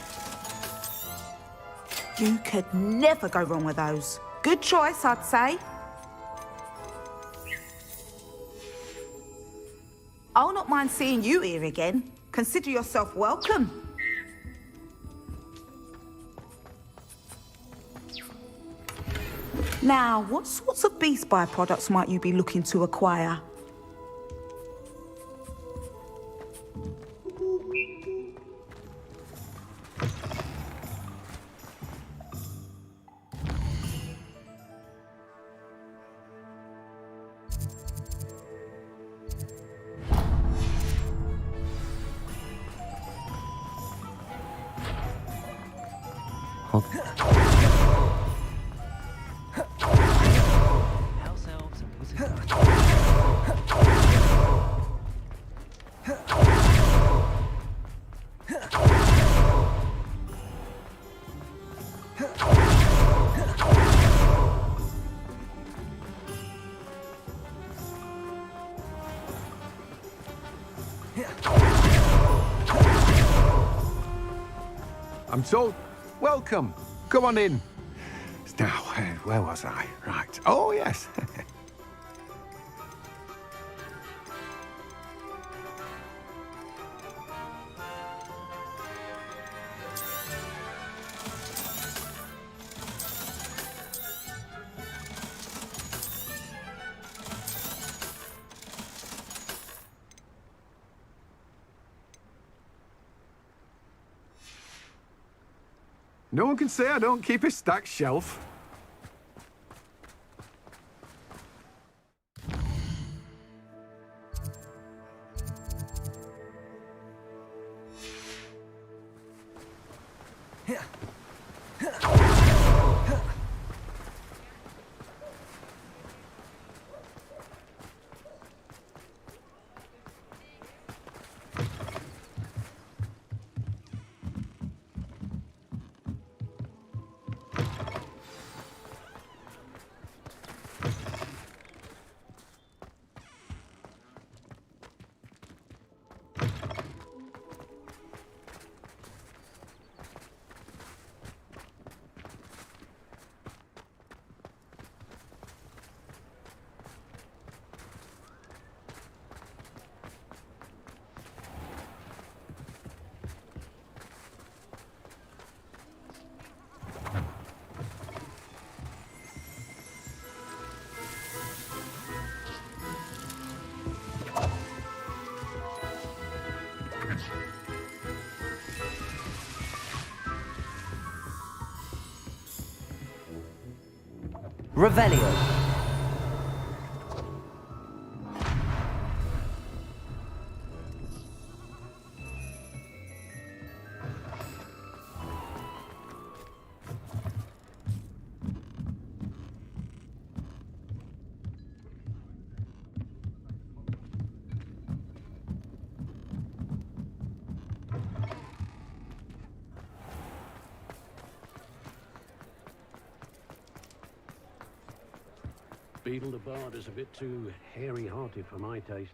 You could never go wrong with those. Good choice, I'd say. I'll not mind seeing you here again. Consider yourself welcome. Now, what sorts of beast byproducts might you be looking to acquire? I'm told. Welcome. Come on in. Now, where was I? Right. Oh, yes. No one can say I don't keep a stacked shelf. Revelio. Beetle the Bard is a bit too hairy-hearted for my taste.